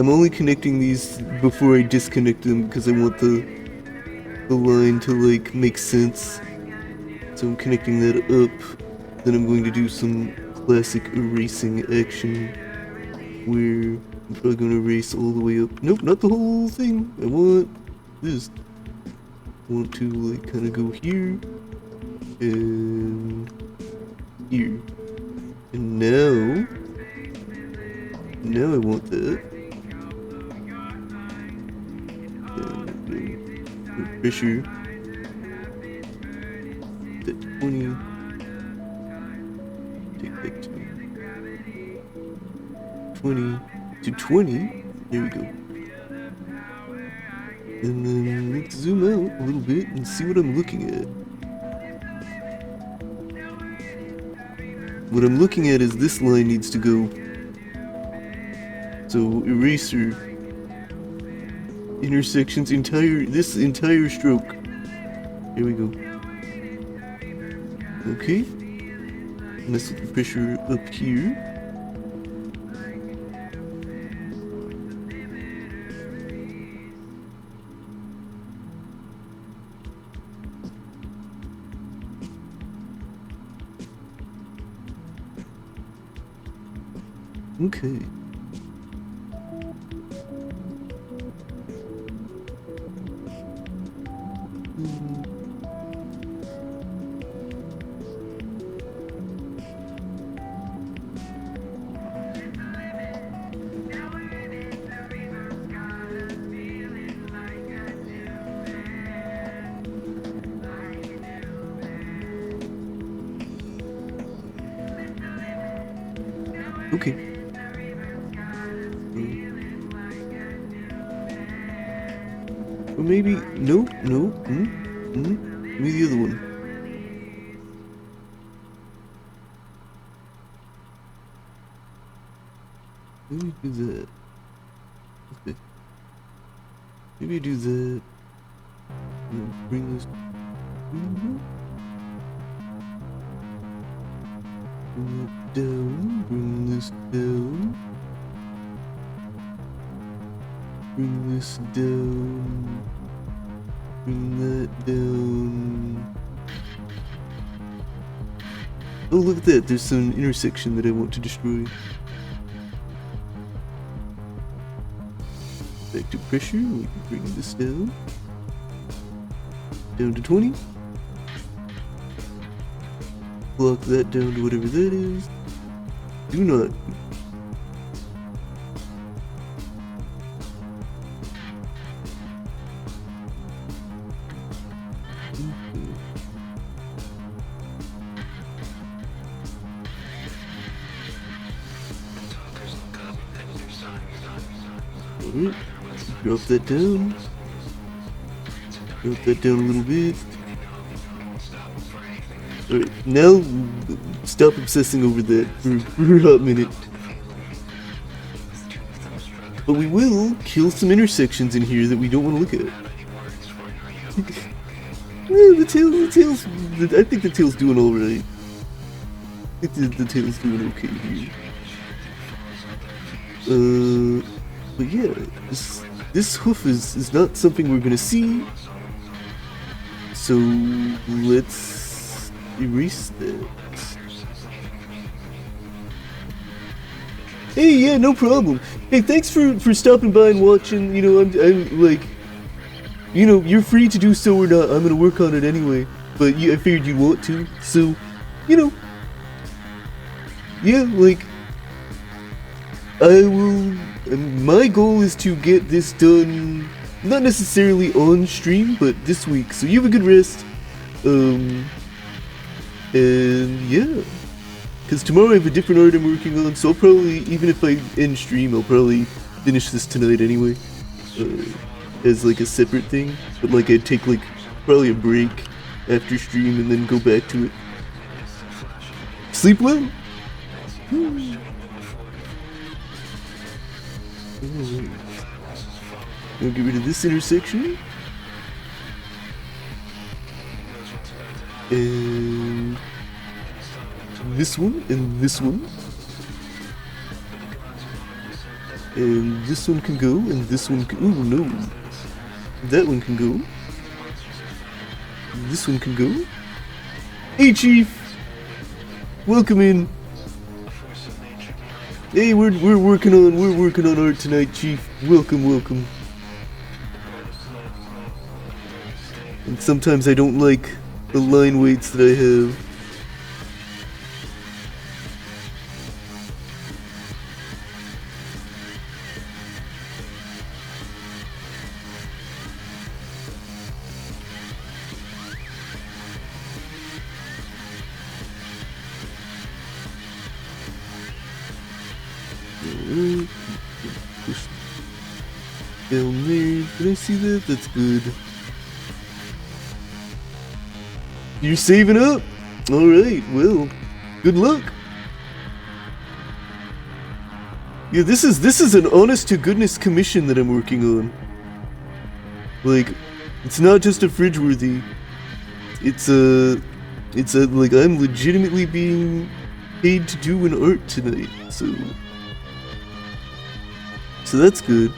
I'm only connecting these before I disconnect them because I want the line to like make sense. So I'm connecting that up. Then I'm going to do some classic erasing action where I'm probably going to erase all the way up. Nope, not the whole thing. I want this. I want to like kind of go here and here. And now I want that. Pressure. That to 20. Take that to 20 to 20. There we go. And then let's zoom out a little bit and see what I'm looking at. What I'm looking at is this line needs to go. So eraser intersections this entire stroke. Here we go. Okay. Mess with the pressure up here. Okay. Okay. Or maybe no. Maybe the other one. Maybe do that. Okay. Maybe do that. Bring this. Bring it down. Bring this down. Bring this down. Bring that down. Oh, look at that. There's an intersection that I want to destroy. Back to pressure. We can bring this down. Down to 20. Block that down to whatever that is. Do not. Alright, drop that down. Drop that down a little bit. Alright, now stop obsessing over that for a hot minute. But we will kill some intersections in here that we don't want to look at. Yeah, the tail's, I think the tail's doing alright. I think the tail's doing okay here. But yeah, this hoof is not something we're gonna see. So let's erase that. Hey, yeah, no problem. Hey, thanks for stopping by and watching. You know, I'm like, you know, you're free to do so or not. I'm gonna work on it anyway. But I figured you'd want to, so, you know, yeah, like, I will. My goal is to get this done, not necessarily on stream, but this week. So you have a good rest. And yeah, because tomorrow I have a different art I'm working on. So I'll probably, even if I end stream, I'll probably finish this tonight anyway, as like a separate thing. But like I'd take like probably a break after stream and then go back to it. Sleep well. I'll get rid of this intersection. And this one and this one. And this one can go, and this one can... Ooh, no. That one can go. This one can go. Hey, Chief! Welcome in. Hey, we're working on art tonight, Chief. Welcome, welcome. And sometimes I don't like the line weights that I have. Alright. Push down there. Can I see that? That's good. You're saving up? Alright, well, good luck. Yeah, this is an honest to goodness commission that I'm working on. Like, it's not just a fridge worthy. It's a like I'm legitimately being paid to do an art tonight, so that's good.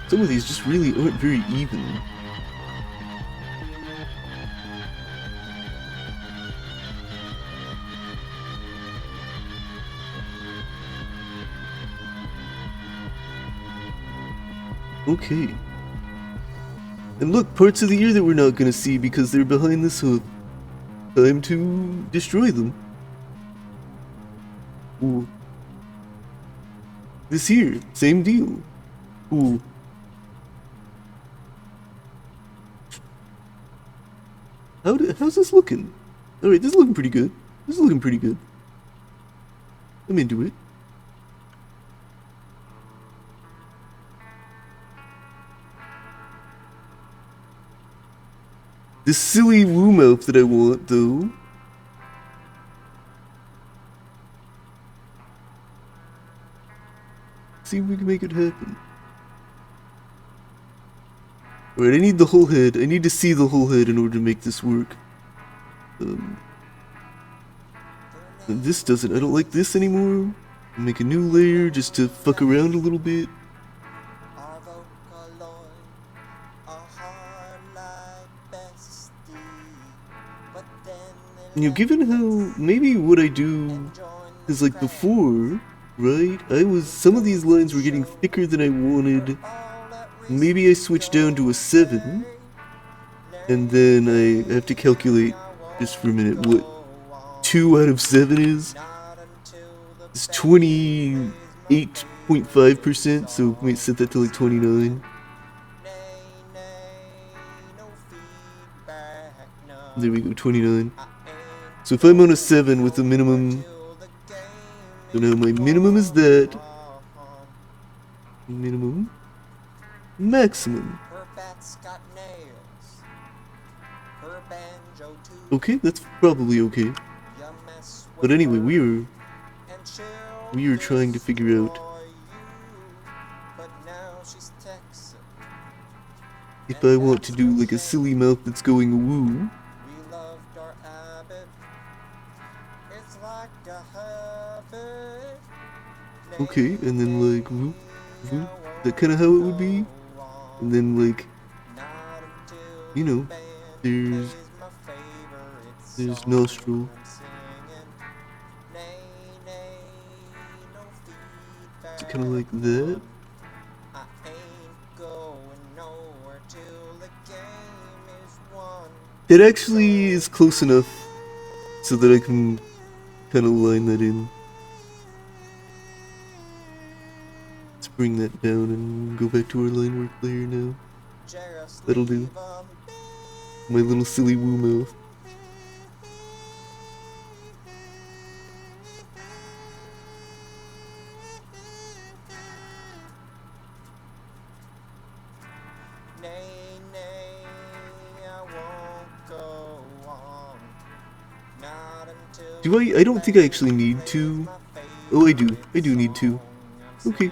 Some of these just really aren't very even. Okay. And look, parts of the ear that we're not gonna see because they're behind this hook. Time to destroy them. Ooh. This here, same deal. Ooh. How's this looking? Alright, this is looking pretty good. This is looking pretty good. I'm into it. This silly woo mouth that I want, though. See if we can make it happen. Alright, I need the whole head. I need to see the whole head in order to make this work. This doesn't. I don't like this anymore. I'll make a new layer just to fuck around a little bit. You know, given how maybe what I do is like before, right? Some of these lines were getting thicker than I wanted. Maybe I switched down to a 7, and then I have to calculate just for a minute what 2 out of 7 is. It's 28.5%, so we might set that to like 29. There we go, 29. So if I'm on a 7 with the minimum, so now my minimum is that. Minimum. Maximum. Okay, that's probably okay. But anyway, we are trying to figure out if I want to do like a silly mouth that's going woo. Okay, and then like woo, woo. That kind of how it would be. And then like, you know, there's nostril. It's kind of like that. It actually is close enough so that I can kind of line that in. Let's bring that down and go back to our line work layer now. That'll do. My little silly woo mouth. I don't think I actually need to. Oh, I do. I do need to. Okay.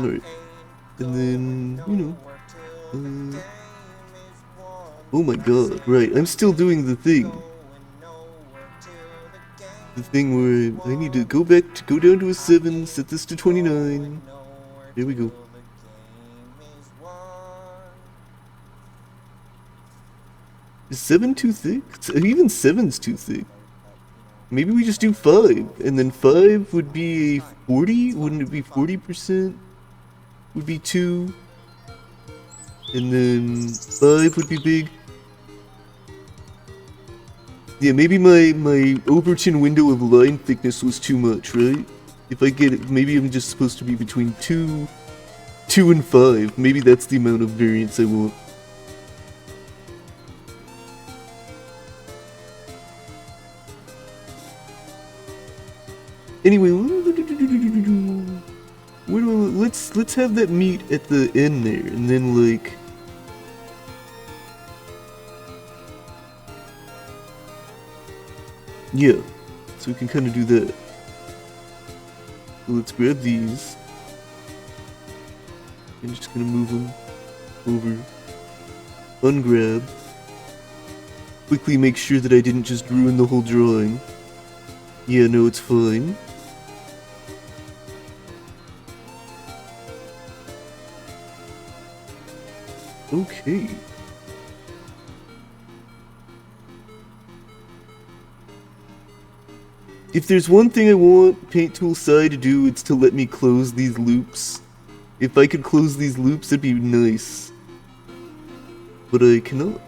Alright. And then, you know, oh my god, right, I'm still doing the thing. The thing where I need to go down to a 7, set this to 29. There we go. Is 7 too thick? Even 7's too thick. Maybe we just do 5, and then 5 would be a 40? Wouldn't it be 40%? Would be 2. And then 5 would be big. Yeah, maybe my Overton window of line thickness was too much, right? If I get it, maybe I'm just supposed to be between 2 and 5. Maybe that's the amount of variance I want. Anyway, let's have that meet at the end there, and then like, yeah, so we can kind of do that. So let's grab these. I'm just gonna move them over, ungrab. Quickly make sure that I didn't just ruin the whole drawing. Yeah, no, it's fine. Okay. If there's one thing I want Paint Tool Sci to do, it's to let me close these loops. If I could close these loops, that'd be nice. But I cannot.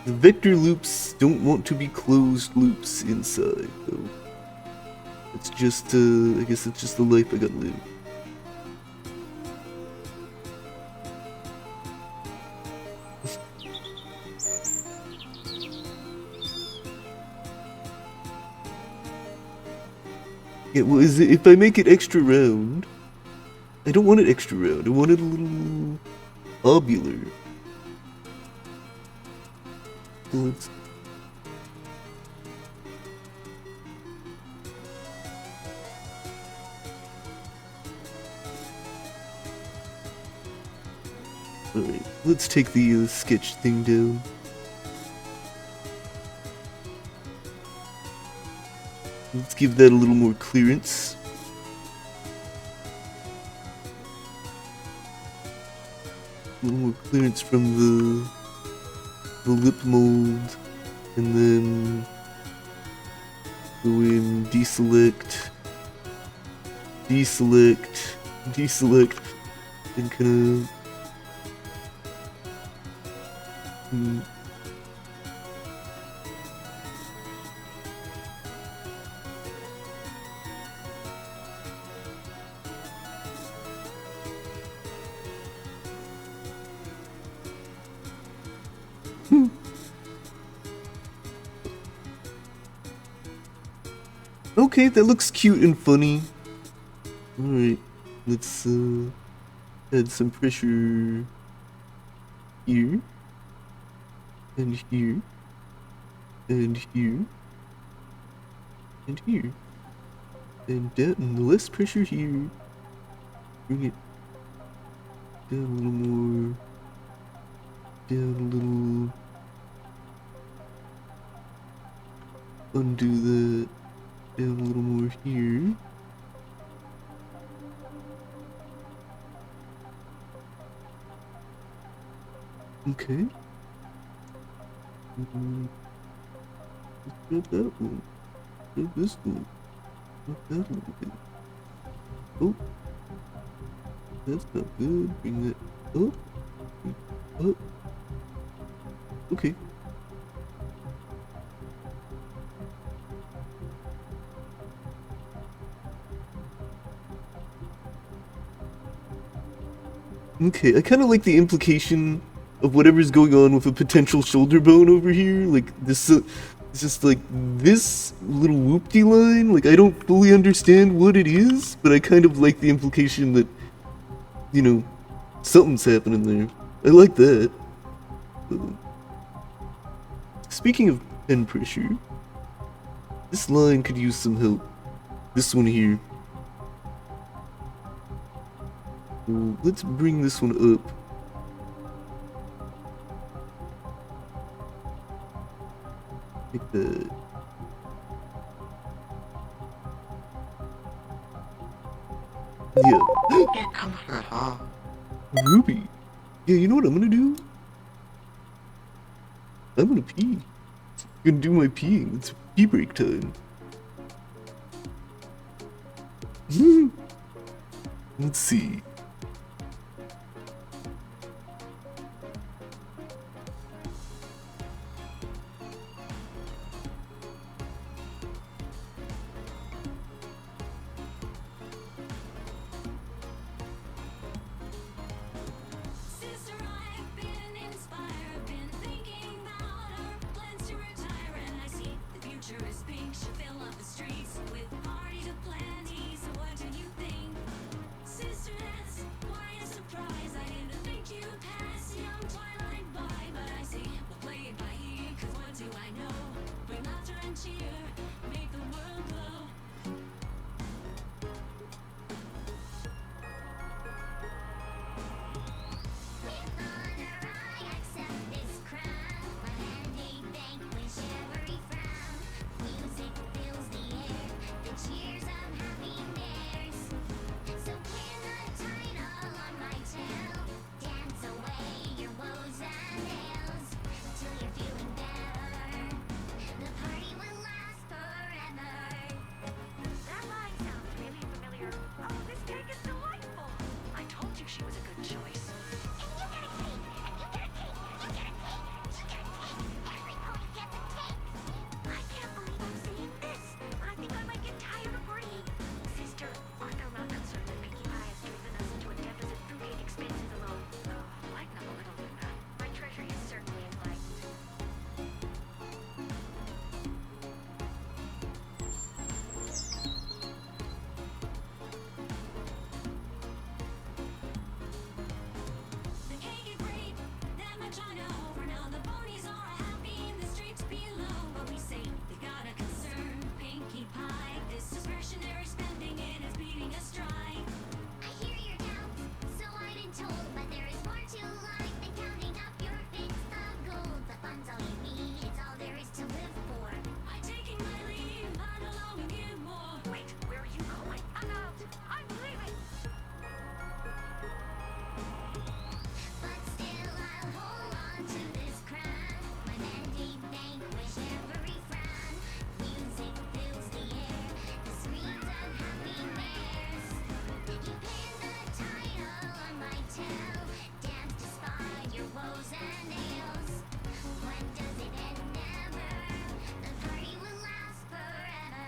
The vector loops don't want to be closed loops inside, though. It's just, I guess it's just the life I gotta live. Yeah, well, if I make it extra round, I don't want it extra round. I want it a little ovular. So let's. Alright, let's take the sketch thing down. Let's give that a little more clearance. A little more clearance from the lip mold, and then go in, deselect, and kind of. Okay, that looks cute and funny. Alright, let's add some pressure here, and here, and here, and here, and down, less pressure here. Bring it down a little more, down a little, undo that. Down a little more here. Okay. Let's grab that one. Grab this one. Grab that one again. Oh. That's not good. Bring that up. Up. Okay. Okay, I kind of like the implication of whatever's going on with a potential shoulder bone over here. Like, this, it's just like, this little whoopty line, like, I don't fully understand what it is, but I kind of like the implication that, you know, something's happening there. I like that. Speaking of pen pressure, this line could use some help. This one here. So let's bring this one up. Like that. Yeah. Can't come here at all. Ruby. Yeah, you know what I'm gonna do? I'm gonna pee. I'm gonna do my peeing. It's pee break time. Let's see. Sister, I've been inspired, been thinking about our plans to retire, and I see the future is pink. She'll fill up the streets with parties aplenty. So what do you think, sister? That's quite a surprise. I didn't think you'd pass young Twilight by, but I see we'll play it by ear. 'Cause what do I know? Bring laughter and cheer, make the world glow. That line sounds really familiar. Oh, this cake is delightful. I told you she was a good choice. And you get a cake. And you get a cake. You get a cake. You get a cake. Every pony gets a cake. I can't believe I'm seeing this. I think I might get tired of worrying. Sister, aren't there not concerned that Pinkie Pie has driven us into a deficit through cake expenses alone? Oh, lighten up a little, Luna. My treasury is certainly enlightened. The cake is great, that much I know. For now, the ponies are happy in the streets below. But we say they got a concern, Pinkie Pie. This discretionary spending, it is beating a strike. I hear your doubts, so I've been told, but there is more to life than counting up your bits of gold. The fun's all you need, it's all there is to live for. I'm taking my leave, not allowing you more. Wait, where are you going? I'm out. I'm leaving. But still, I'll hold on to this crown. My mandate vanquish every frown. Music fills the air, the screams of happy mares. You pin the title on my tail. Dance despite your woes and ails. When does it end? Never. The party will last forever.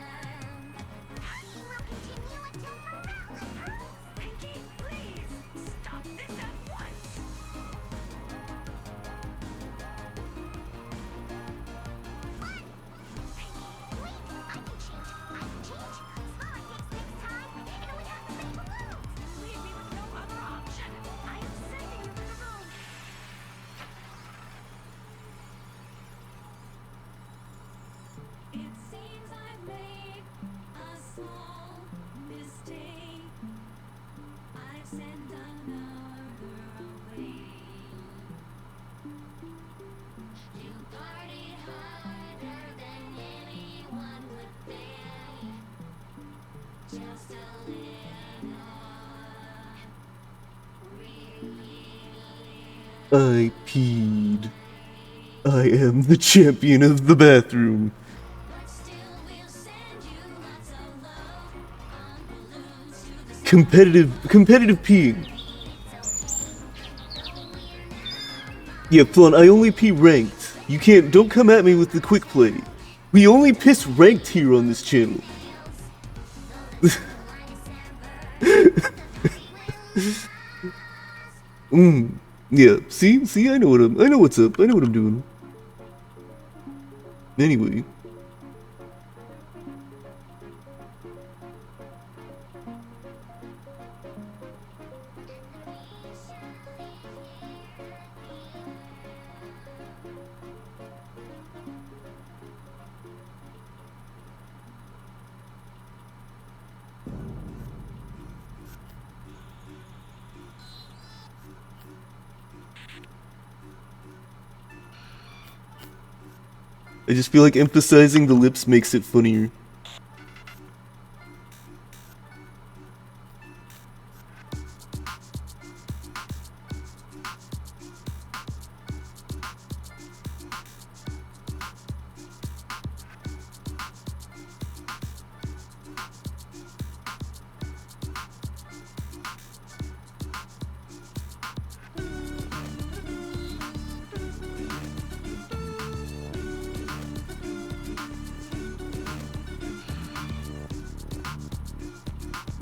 Party will continue until morale improves. Pinkie, please stop this at once. What? Pinkie, wait! I can change. I can change. Smaller cakes next time, and we have the same balloons. Leave me with no other option. I am sending you to the room. It seems I've made a small mistake. I've sent another away. You partied harder than anyone would pay. Just a little. Really. I peed. I am the champion of the bathroom. But still, we'll send you lots of love on balloons to the Competitive peeing. Yeah, Flun, I only pee ranked. Don't come at me with the quick play. We only piss ranked here on this channel. Yeah, see, I know what's up, I know what I'm doing. Anyway. I just feel like emphasizing the lips makes it funnier.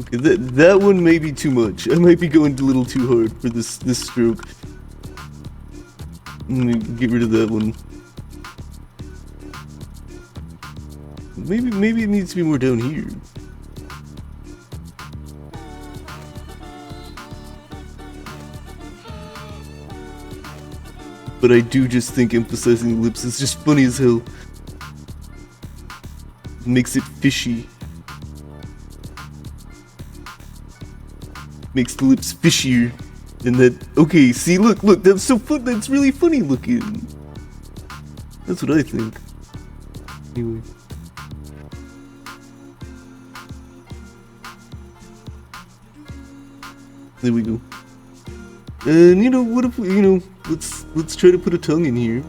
Okay, that one may be too much. I might be going a little too hard for this stroke. I'm gonna get rid of that one. Maybe it needs to be more down here. But I do just think emphasizing the lips is just funny as hell. Makes it fishy. Makes the lips fishier. And that, okay, see, look, that's so fun, that's really funny looking. That's what I think. Anyway. There we go. And you know, what if we, let's try to put a tongue in here.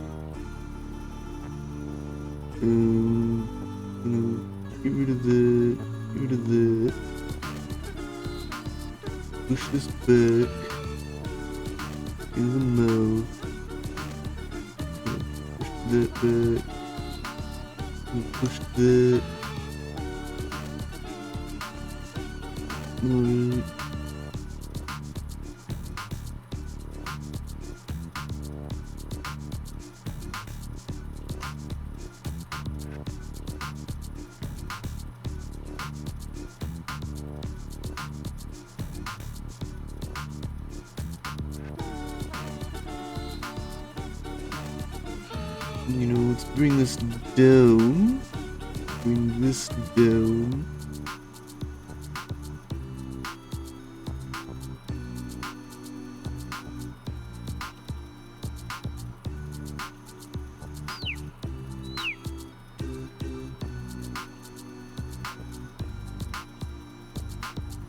Get rid of that, get rid of that. Push this back in the mouth. Push that back. And push that. Alright. Let's bring this down. Bring this down.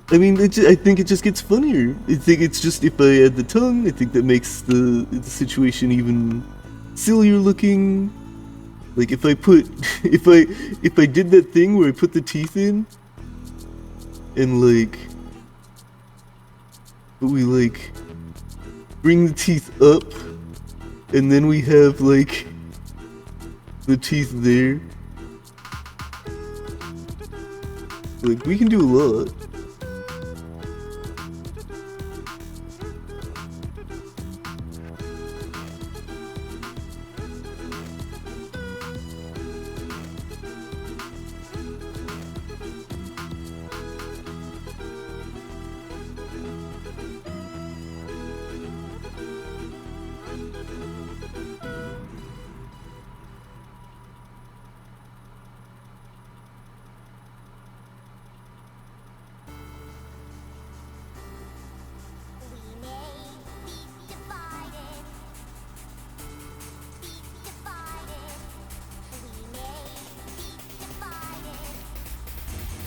I mean, I think it just gets funnier. I think it's just, if I add the tongue, I think that makes the situation even sillier looking. Like if I put, if I did that thing where I put the teeth in, and like, we like bring the teeth up, and then we have like the teeth there. Like we can do a lot.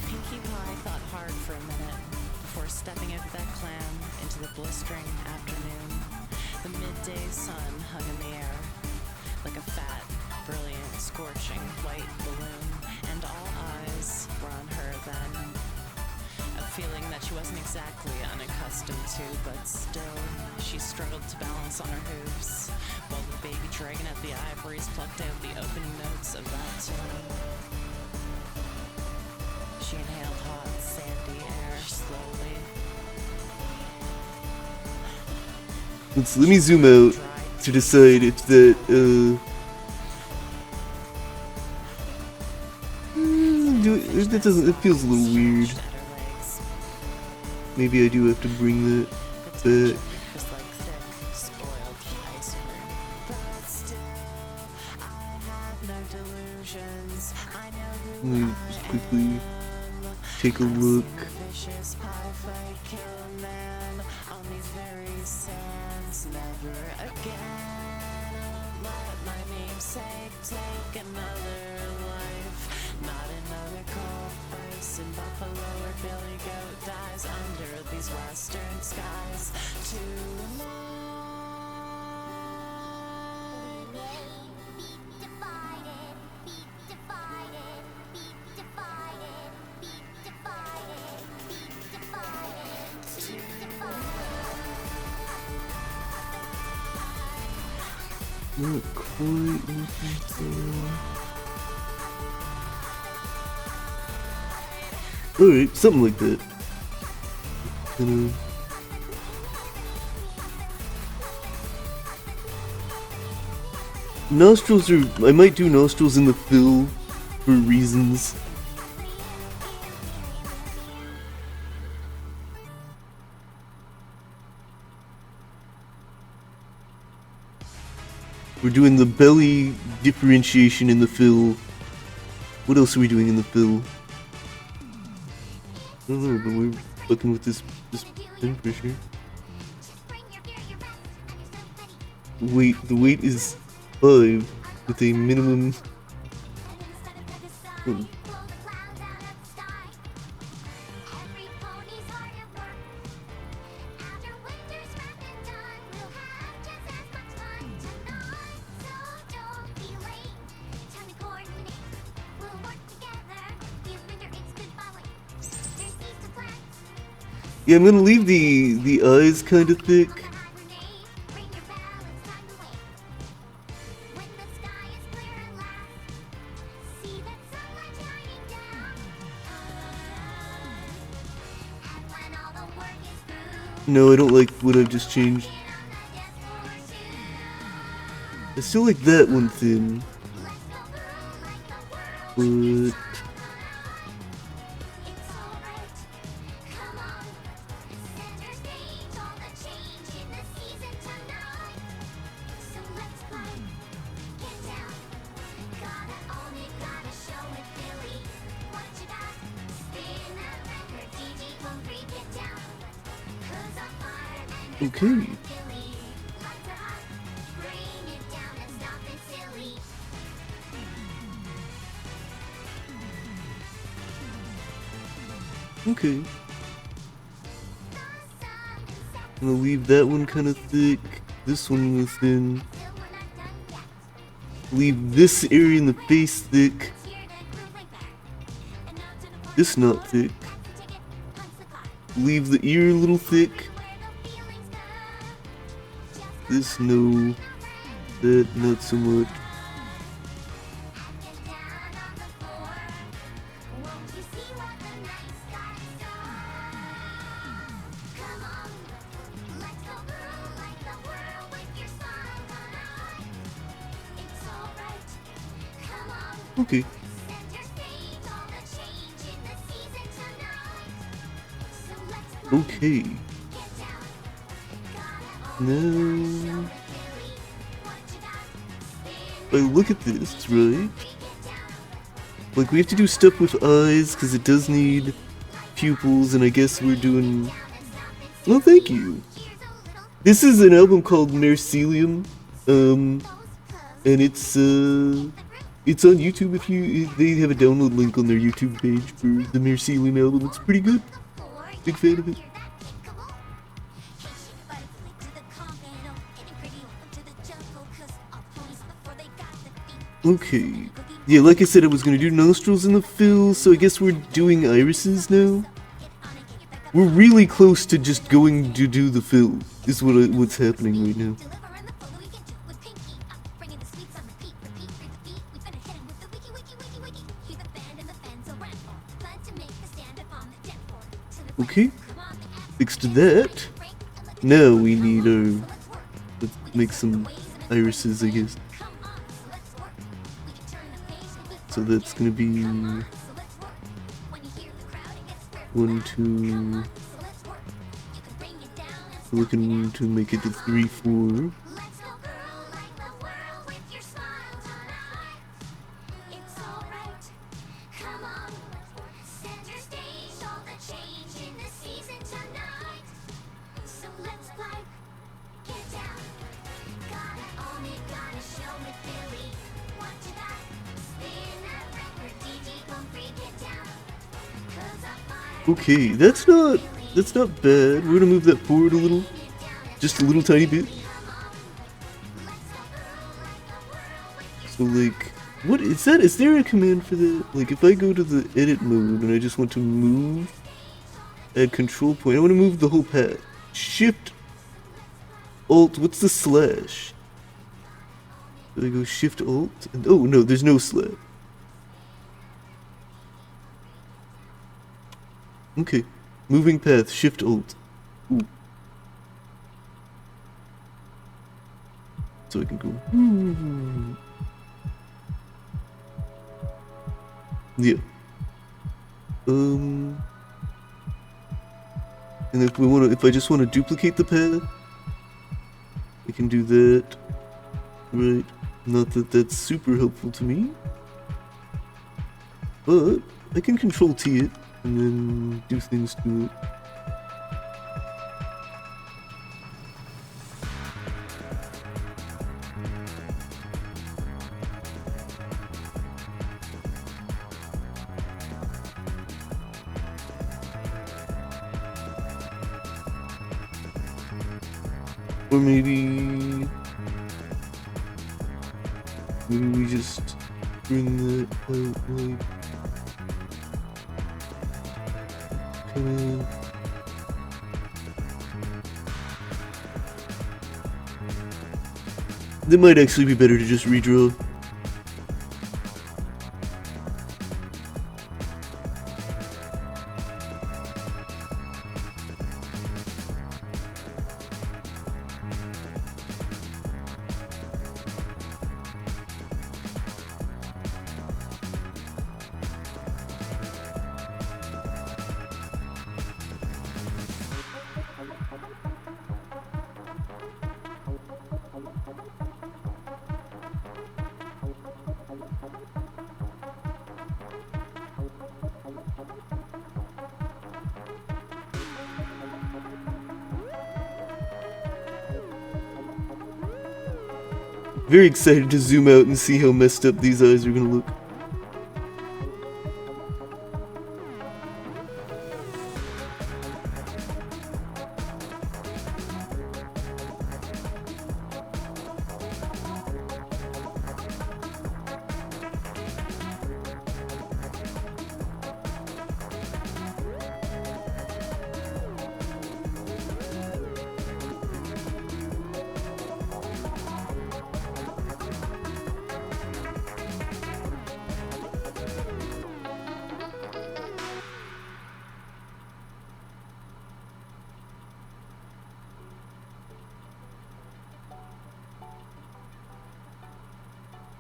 Pinkie Pie thought hard for a minute before stepping out of that clam into the blistering afternoon. The midday sun hung in the air like a fat, brilliant, scorching white balloon, and all eyes were on her then. A feeling that she wasn't exactly unaccustomed to, but still, she struggled to balance on her hooves, while the baby dragon at the ivories plucked out the opening notes of that tune. She inhaled hot, sandy air slowly. Let me zoom out to decide if that, that doesn't, it feels a little weird. Maybe I do have to bring that back. Let me just quickly take a look. sake, take another life. Not another cold burst in Buffalo where Billy Goat dies under these western skies. Tonight. Not quite looking for. Alright, something like that. Kinda. Nostrils are. I might do nostrils in the fill for reasons. We're doing the belly differentiation in the fill. What else are we doing in the fill? I don't know, but we're fucking with this pen pressure. Weight, the weight is 5 with a minimum. Oh. Yeah, I'm gonna leave the eyes kind of thick. No, I don't like what I've just changed. I still like that one thin. But okay. Okay. I'm gonna leave that one kind of thick. This one was thin. Leave this area in the face thick. This not thick. Leave the ear a little thick. This no. That not so much. Okay. Okay. Now, if I look at this, right? Like, we have to do stuff with eyes, because it does need pupils, and I guess we're doing... Well, thank you. This is an album called Mercelium, and it's on YouTube if you... They have a download link on their YouTube page for the Mercelium album. It's pretty good. Big fan of it. Okay. Yeah, like I said, I was gonna do nostrils in the fill, so I guess we're doing irises now. We're really close to just going to do the fill, is what's happening right now. Okay, fixed that. Now we need our... Let's make some irises, I guess. So that's gonna be... 1, 2... Looking to make it to 3, 4. Okay, that's not bad. We're gonna move that forward a little. Just a little tiny bit. So like, what is that? Is there a command for that? Like if I go to the edit mode and I just want to move, add control point, I want to move the whole path. Shift, Alt, what's the slash? Do I go Shift, Alt? And, oh no, there's no slash. Okay, moving path, Shift, Alt. Ooh. So I can go. Yeah. And if I just want to duplicate the path, I can do that. Right. Not that that's super helpful to me, but I can Control T it and then do things to it. Or maybe we just bring that out like kinda. That might actually be better to just redraw. Very excited to zoom out and see how messed up these eyes are gonna look.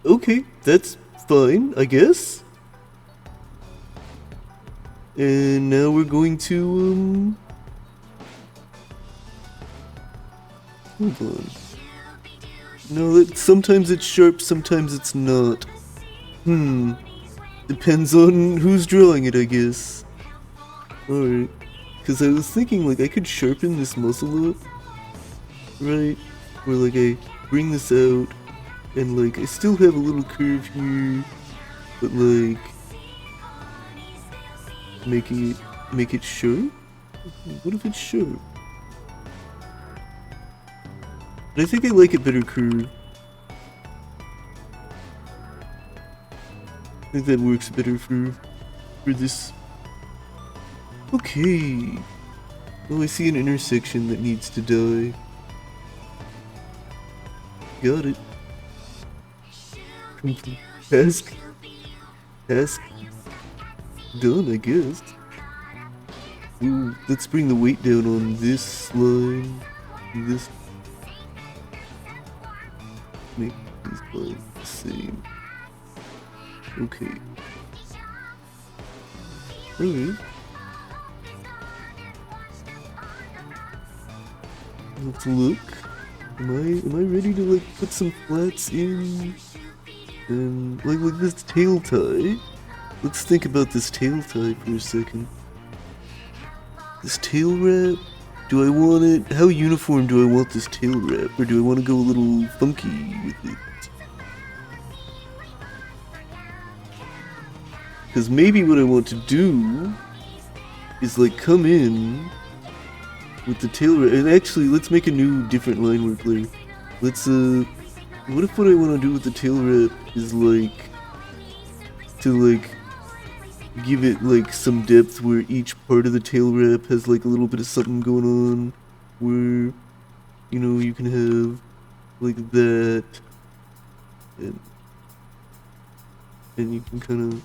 Okay, that's fine, I guess. And now we're going to, hold on. No, sometimes it's sharp, sometimes it's not. Depends on who's drawing it, I guess. Alright. Because I was thinking, like, I could sharpen this muscle up. Right? Where, like, I bring this out. And like, I still have a little curve here, but like, make it sharp? What if it's sharp? But I think I like it better curved. I think that works better for this. Okay. Oh, I see an intersection that needs to die. Got it. Task done, I guess. Ooh, let's bring the weight down on this line. This. Make these lines the same. Okay. Alright. Let's look. Am I ready to like put some flats in? And like this tail tie. Let's think about this tail tie for a second. This tail wrap? Do I want it? How uniform do I want this tail wrap? Or do I want to go a little funky with it? Because maybe what I want to do is like come in with the tail wrap. And actually, let's make a new different line work layer. Let's what if what I want to do with the tail wrap is like to like give it like some depth where each part of the tail wrap has like a little bit of something going on, where you know you can have like that, and you can kind of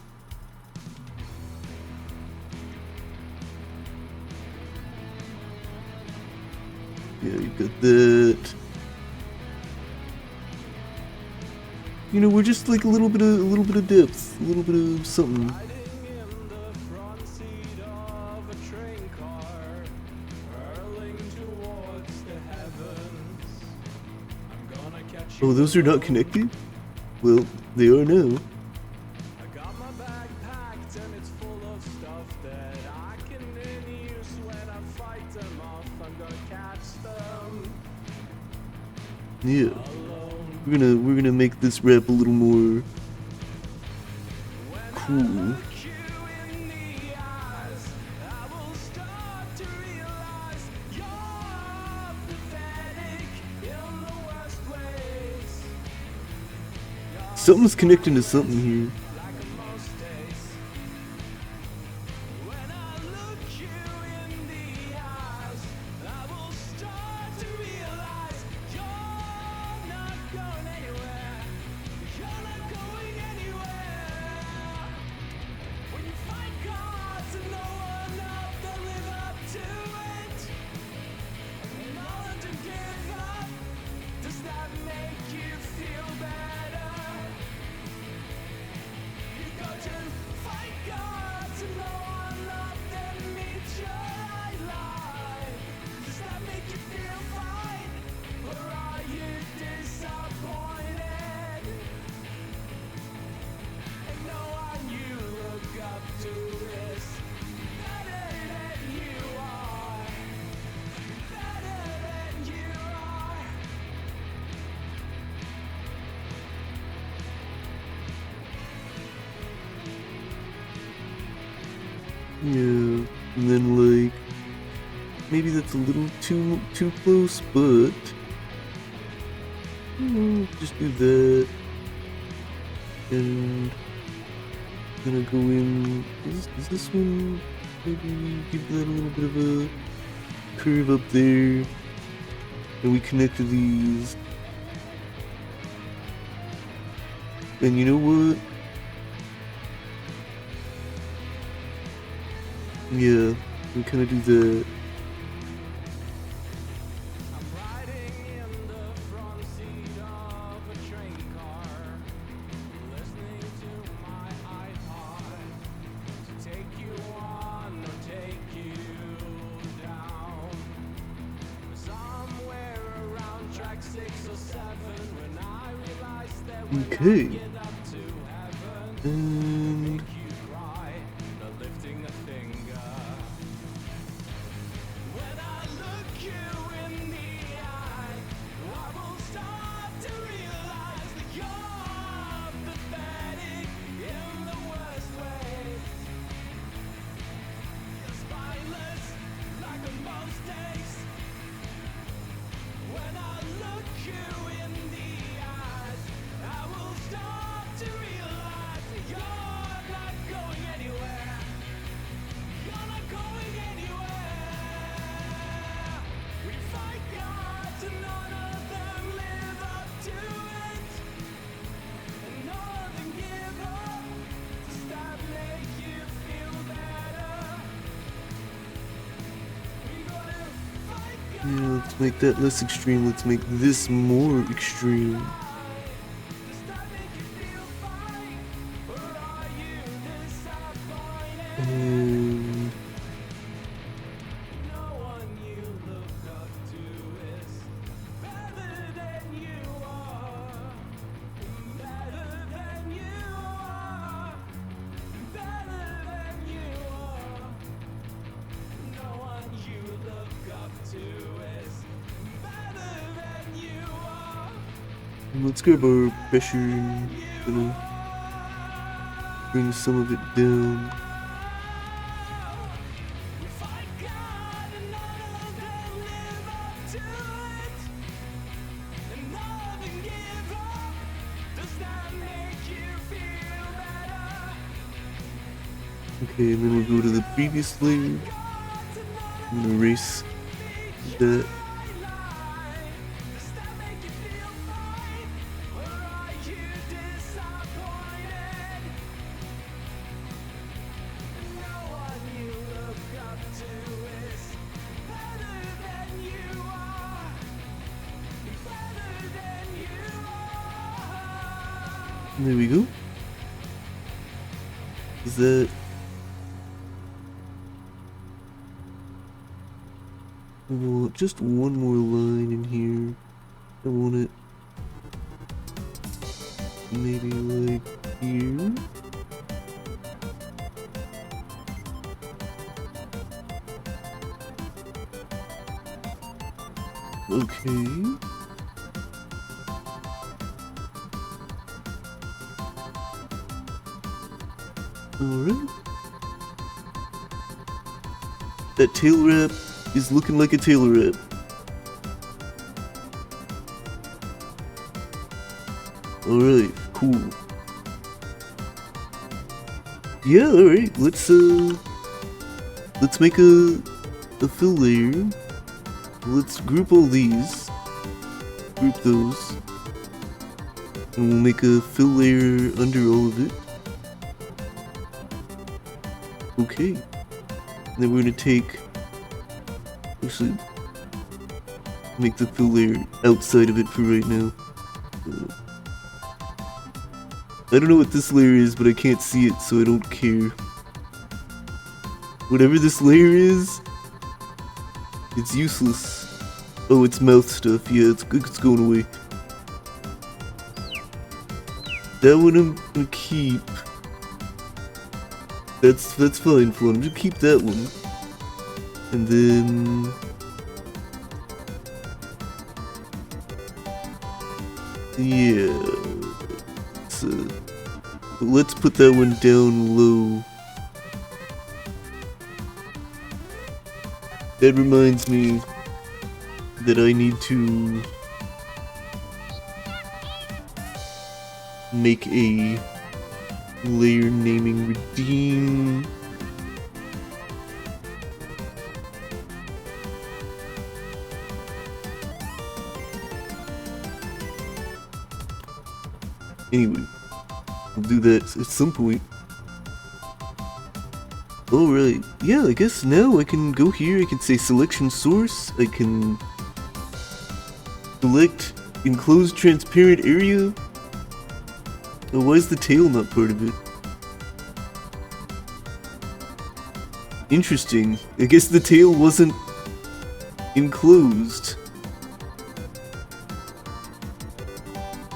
yeah, you got that. You know, we're just like a little bit of depth, a little bit of something. Oh, those are not connected? Well, they are now. Yeah. We're gonna make this rap a little more cool. Something's connecting to something here. Yeah, and then like maybe that's a little too close, but just do that, and gonna go in. Is this one? Maybe give that a little bit of a curve up there, and we connect to these. And you know what? Yeah, we kind of do that. Okay. And yeah, let's make that less extreme. Let's make this more extreme. And let's grab our pressure and bring some of it down. Okay, and then we'll go to the previous layer. I'm gonna erase that. There we go. Is that... Well, just one more line in here. I want it maybe like here. Okay. Alright. That tail wrap is looking like a tail wrap. Alright, cool. Yeah, alright, let's make a fill layer. Let's group all these. Group those. And we'll make a fill layer under all of it. Okay. Then we're gonna actually make the fill layer outside of it for right now. I don't know what this layer is, but I can't see it, so I don't care. Whatever this layer is, it's useless. Oh, it's mouth stuff. Yeah, it's going away. That one I'm gonna keep. That's fine for him. Just keep that one. And then... yeah. Let's put that one down low. That reminds me that I need to make a layer naming redeem. Anyway, we'll do that at some point. Alright, yeah, I guess now I can go here, I can say selection source, I can select enclosed transparent area. Oh, why is the tail not part of it? Interesting. I guess the tail wasn't enclosed.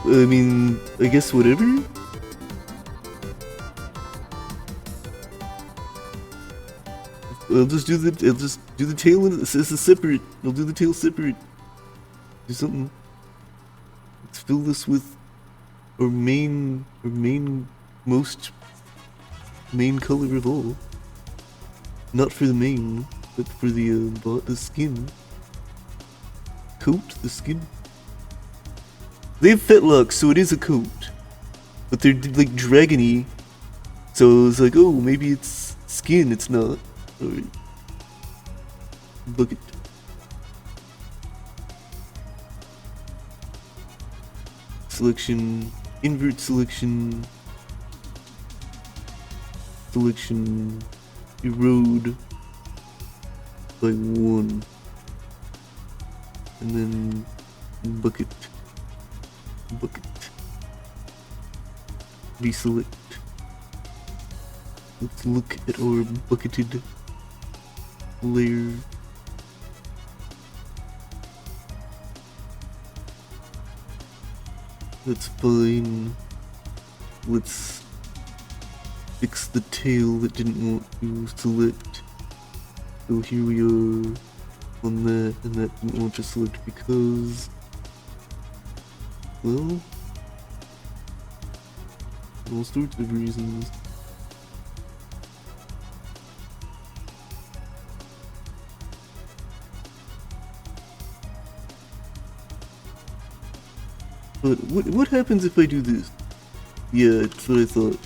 I mean, I guess whatever? I'll just do the tail in this is separate. I'll do the tail separate. Do something. Let's fill this with our main color of all. Not for the main, but for the skin. Coat, the skin. They have fetlocks, so it is a coat. But they're like dragony. So it's like, oh, maybe it's skin, it's not. Alright. Bucket. Selection, invert selection, erode by 1, and then bucket, deselect. Let's look at our bucketed layer. That's fine. Let's fix the tail that didn't want to select. So here we are on that, and that didn't want to select because, well, all sorts of reasons. But what happens if I do this? Yeah, that's what I thought.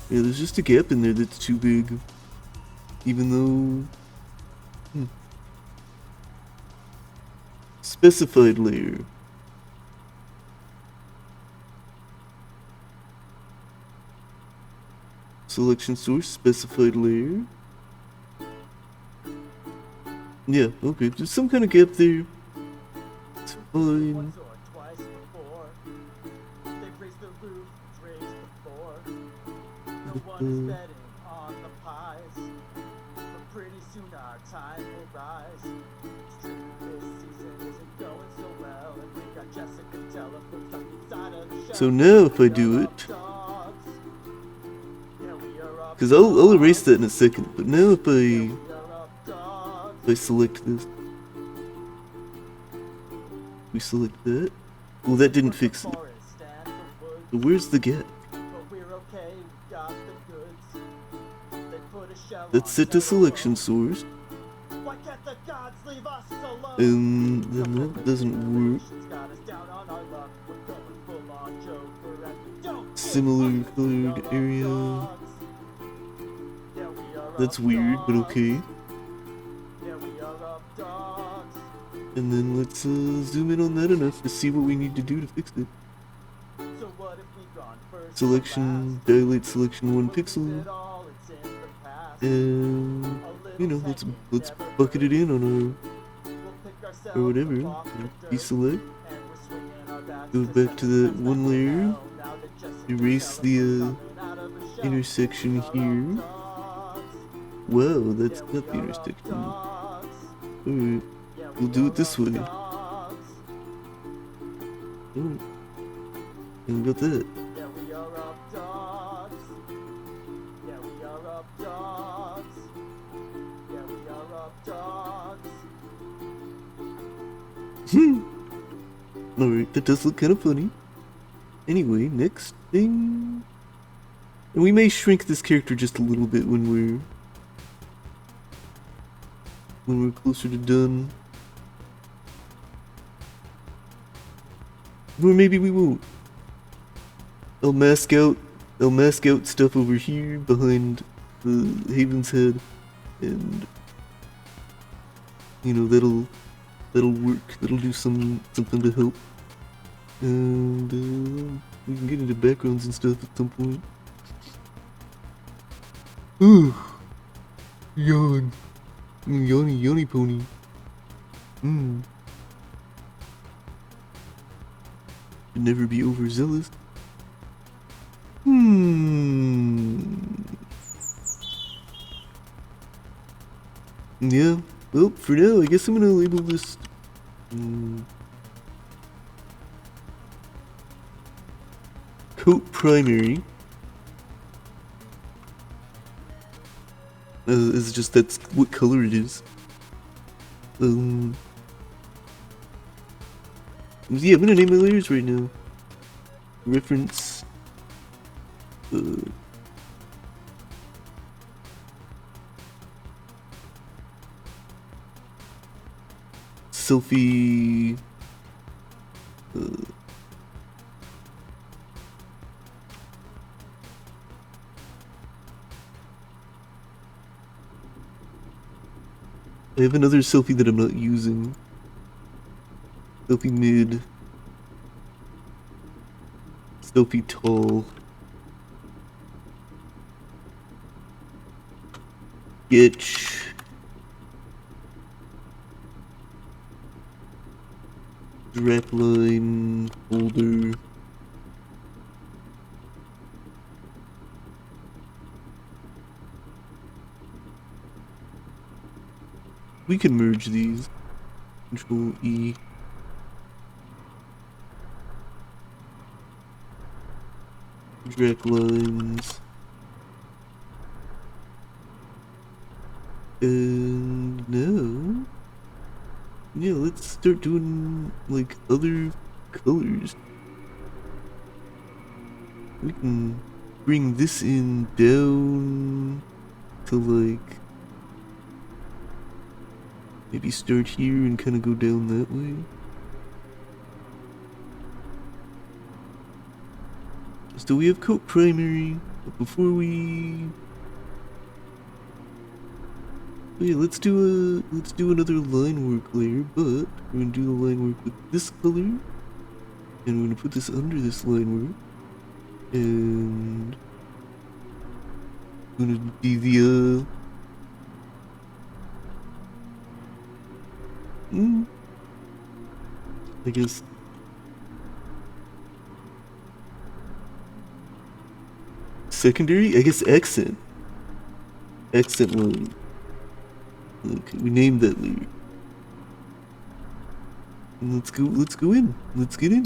Yeah, there's just a gap in there that's too big. Even though... Specified layer. Selection source, specified layer. Yeah, okay, there's some kind of gap there. It's fine. Once or twice before, they've raised the roof, raised the floor. No one is betting on the pies, but pretty soon our time will rise. It's true, this season isn't going so well, and we got Jessica Telephones stuck inside of the shell. So now if I do it, Dogs. Yeah, we are up because I'll erase that in a second, but now if we are up dogs. I select this, we select that. Well, that didn't fix it. Forest and the woods. So where's the gap? But we're okay, we got the goods. They put a shell That's on set to telephone. selection source, Why can't the gods leave us alone? and then that doesn't work. Generations got us down on our luck. We're going full on Joker and we don't give Similar a fuck. We colored are area. dogs. Yeah, we are That's up weird, but dogs. okay. Yeah, we are up dogs. And then let's zoom in on that enough to see what we need to do to fix it. So what if we've gone first Selection, dilate selection 1 pixel, all it's in the past. and you know, let's bucket it in on We'll pick our ourselves or whatever. up off the dirt, Deselect, and we're swinging our bats go to back to that sunsets one like layer, hell. Now that Jessica erase the Telephone's coming out of the shell. intersection We are here. up dogs. Wow, that's Yeah, not we the are up intersection. dogs. Alright, Yeah, we'll we do are it this up way. dogs. Alright. And we got that. Yeah, we are up dogs. Yeah, we are up dogs. Yeah, we are up dogs. Alright, that does look kind of funny. Anyway, next thing... And we may shrink this character just a little bit when we're closer to done. Or maybe we won't. I'll mask out stuff over here behind the Haven's head, and you know, that'll work. That'll do something to help. And we can get into backgrounds and stuff at some point. Ooh, yawn, yawny pony. Should never be overzealous. Yeah. Well, for now, I guess I'm gonna label this. Coat primary. It's just that's what color it is. Yeah, I'm gonna name my layers right now. Reference. Selfie. I have another selfie that I'm not using. Selfie mid. Selfie tall. Sketch. Direct line folder. We can merge these. Control E. Drag lines. And now, yeah, let's start doing like other colors. We can bring this in down to like maybe start here and kind of go down that way. So we have coat primary. before we... Wait, let's do another line work layer, but we're gonna do the line work with this color, and we're gonna put this under this line work, and gonna be the I guess secondary? I guess accent line. Okay, we named that layer. And let's go in. Let's get in.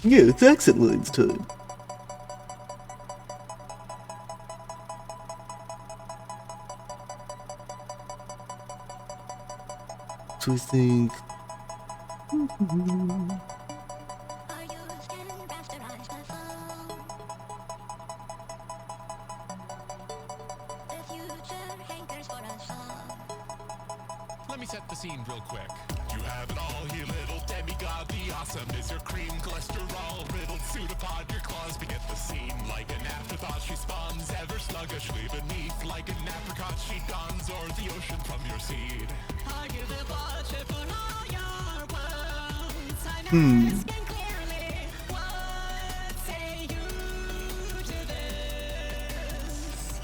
Yeah, it's accent lines time. So I think... Are you scanning restaurants before? The future hankers for a song. Let me set the scene real quick. You have it all here, little demigod. The awesome is your cream, cholesterol riddled pseudopod. Your claws beget the scene like an afterthought. She spawns ever sluggishly beneath, like an apricot she dawns, or the ocean from your seed. I give a budget for all your wounds. I know this can clearly. What say you to this?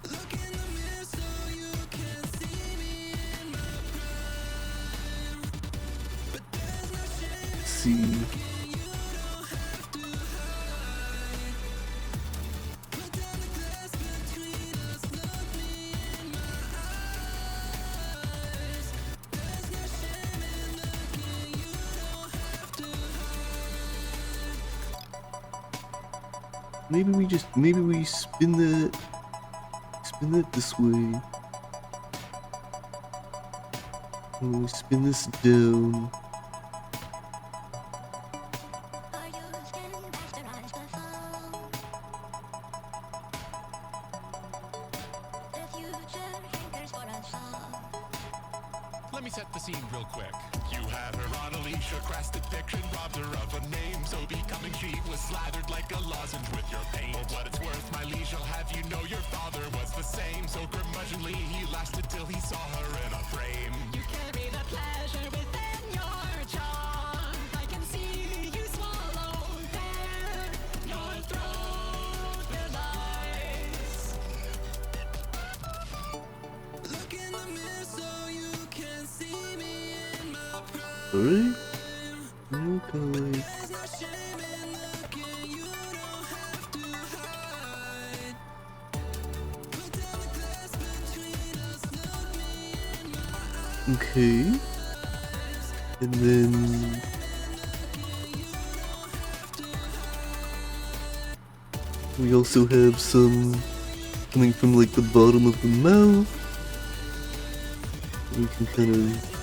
Look in the mirror so you can see me in my prime. But there's no shame See. in you don't have to hide. Put down the glass between us, look me in my eyes. There's no shame in looking, you don't have to hide. Maybe we spin that this way. And we spin this down. Are you scanning restaurants before? The future hankers for a song. Let me set the scene real quick. You had her on Alicia, crass addiction, robbed her of a name. So becoming she was slathered like a lozenge with your paint. For what it's worth, my liege, I'll have you know your father was the same. So curmudgeonly he lasted till he saw her in a frame. You carry the pleasure within your charm. I can see you swallow there. Your throat belies. Look in the mirror so you can see me in my prime. Alright? Okay. There's no shame in looking, you don't have to hide. Put down the glass between us, look me in my eyes. Okay. And then we also have some coming from like the bottom of the mouth. We can kind of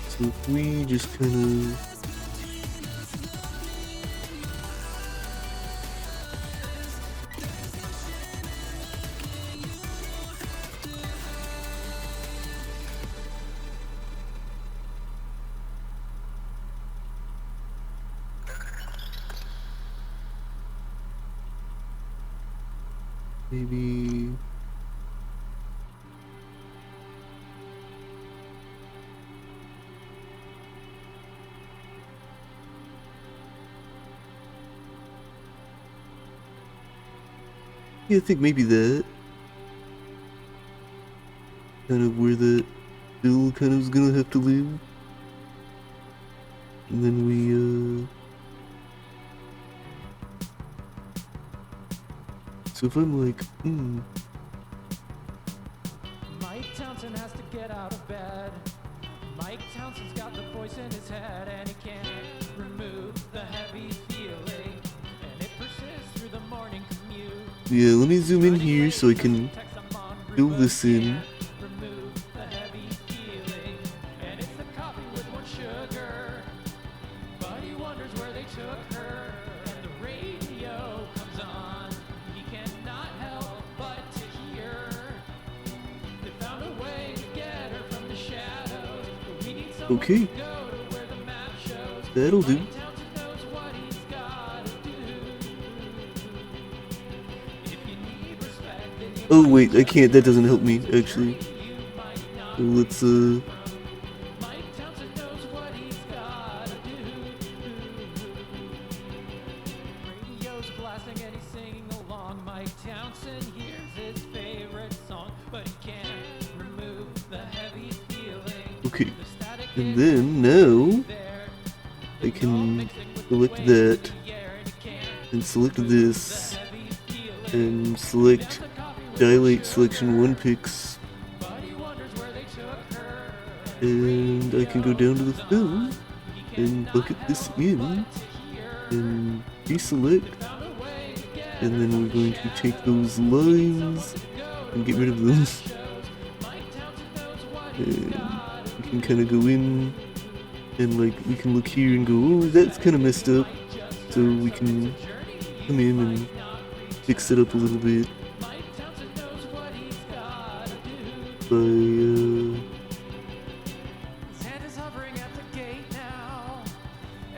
so if we just kind of maybe yeah, I think maybe that kind of where that Bill kind of is gonna have to live, and then we so if I'm like Mike Townsend has to get out of bed. Mike Townsend's got the voice in his head and he can't remove the heavy feeling. And it persists through the morning commute. yeah, let me zoom in here so I can fill this in. Remove the heavy feeling. And it's the coffee with more sugar. But he wonders where they took her. And the radio Okay. That'll do. Oh wait, I can't. That doesn't help me actually. So let's Radio's blasting and he's singing along. Mike Townsend hears his favorite song, but he can't remove the heavy feeling. okay. The static And then now there. I can select that and select this and select dilate selection 1 pix, and I can go down to the film and bucket this in and deselect, and then we're going to take those lines and get rid of them, and we can kind of go in and like we can look here and go, oh, that's kind of messed up, so we can come in and fix it up a little bit by His hand is hovering at the gate now,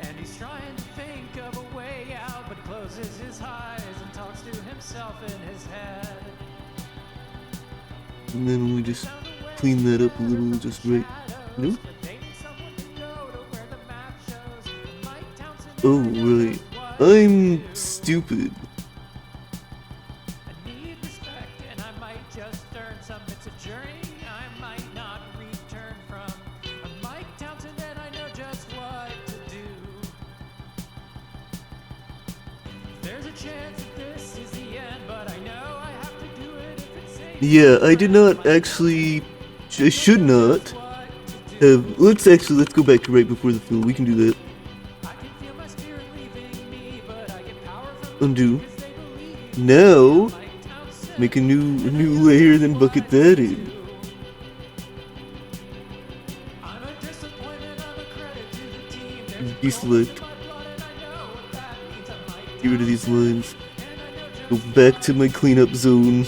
and he's trying to think of a way out, but he closes his eyes and talks to himself in his head. and then we just clean that up a little, just right. Nope. Oh right, I'm stupid. I need respect, and I might just earn some. It's a journey I might not return from. I'm Mike Townsend, and I know just what to do. There's a chance that this is the end, but I know I have to do it if it's safe. Yeah, I did not actually. I should not have. Let's go back to right before the fill. We can do that. I can feel my spirit leaving me, but I get power from Undo. because they believe Now, Mike Townsend. make a new layer, then bucket that in. I'm a disappointment, I'm a credit to the team. There's a Deselect. blood, and I know what that means. I'm Mike Get rid of these lines. and I know just Go back to my cleanup zone.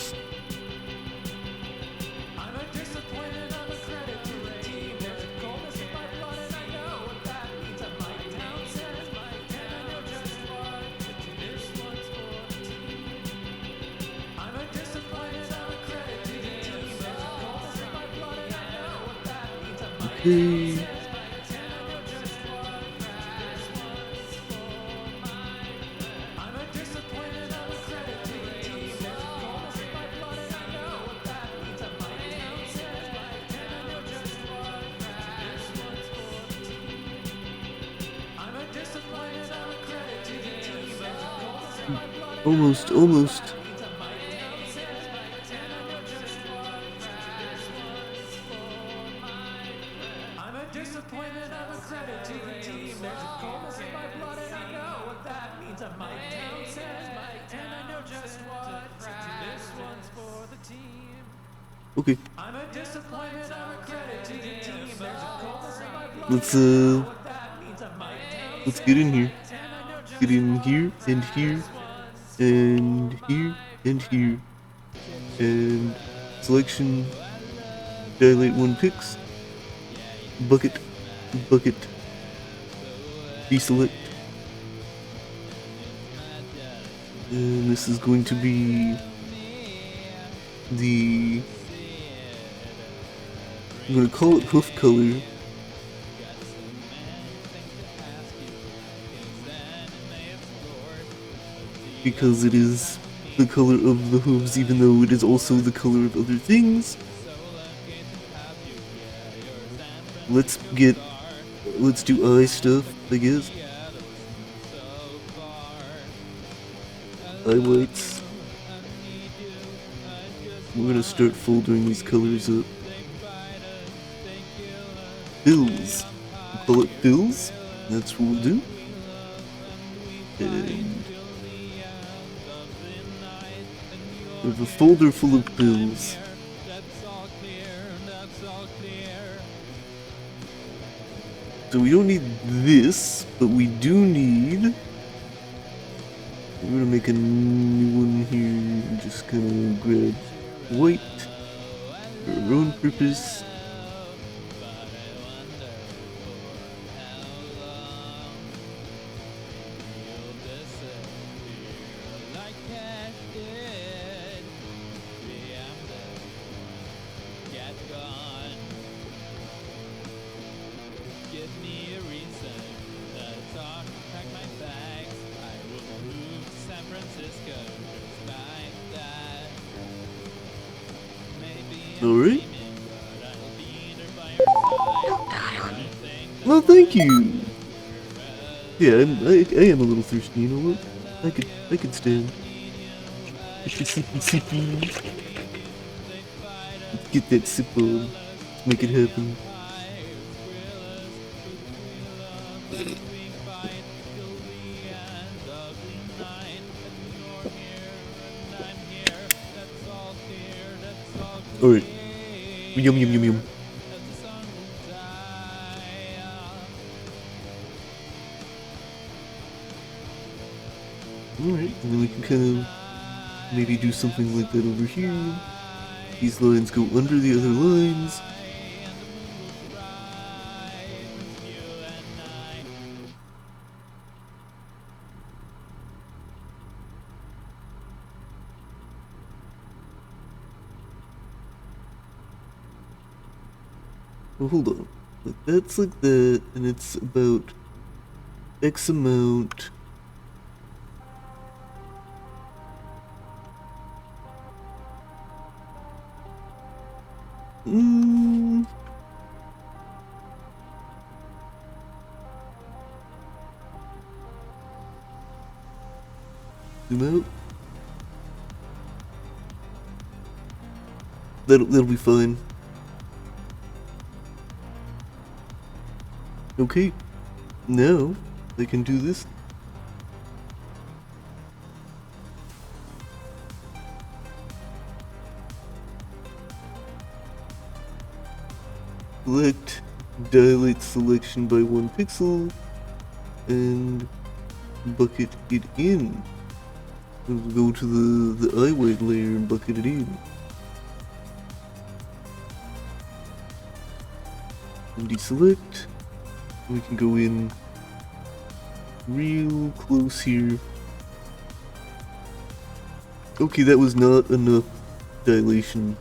I'm a disappointment, I'm a credit to the team. There's a coldness in my blood, and I know what that means. I'm Mike Townsend, and I know just what to do. This one's for the team. I'm a disappointment, I'm a credit to the team. There's a coldness in my blood, and I know what that means. I'm Mike Okay. and I know just what to do. This one's for mine. I'm a disappointment, I'm a credit to the team. There's a coldness in my blood, and I know what that means. I'm Mike Townsend, and I know just what to do. This one's for the team. I'm a disappointment, I'm a credit to the team. There's a coldness in my blood, and Almost. I know what that means. I'm Mike Townsend, and I know just what to do. This one's for mine. I'm a disappointment, I'm a credit to the team. There's a coldness in my blood, and I know what that means. I'm Mike Townsend, and I know just what to do. This one's for the team. Okay. I'm a disappointment, I'm a credit to the team. There's a coldness in my blood, Let's what that means. I'm Mike Townsend, let's get in here. and I know just Get in here and here and here and here. And selection dilate 1 pix. Bucket. Deselect. And this is going to be the. I'm gonna call it hoof color. Because it is the color of the hooves, even though it is also the color of other things. Let's do eye stuff, I guess. Eye whites. We're gonna start foldering these colors up. Fills. We'll call it fills. That's what we'll do. And we have a folder full of pills. So we don't need this, but we do need. We're gonna make a new one here. And just kind of grab white for our own purpose. Alright. Don't die on me. Well, thank you. Yeah, I am a little thirsty, you know what? I could stand. I could sippy. Let's get that sip on. Let's make it happen. Alright. Yum yum yum yum. Alright, and then we can kind of maybe do something like that over here. These lines go under the other lines. Well, hold on. Like that's like that, and it's about X amount. Zoom out. That'll be fine. Okay. Now I can do this. Select dilate selection by 1 pixel and bucket it in. We'll go to the eye wide layer and bucket it in. And deselect. We can go in real close here. Okay, that was not enough dilation.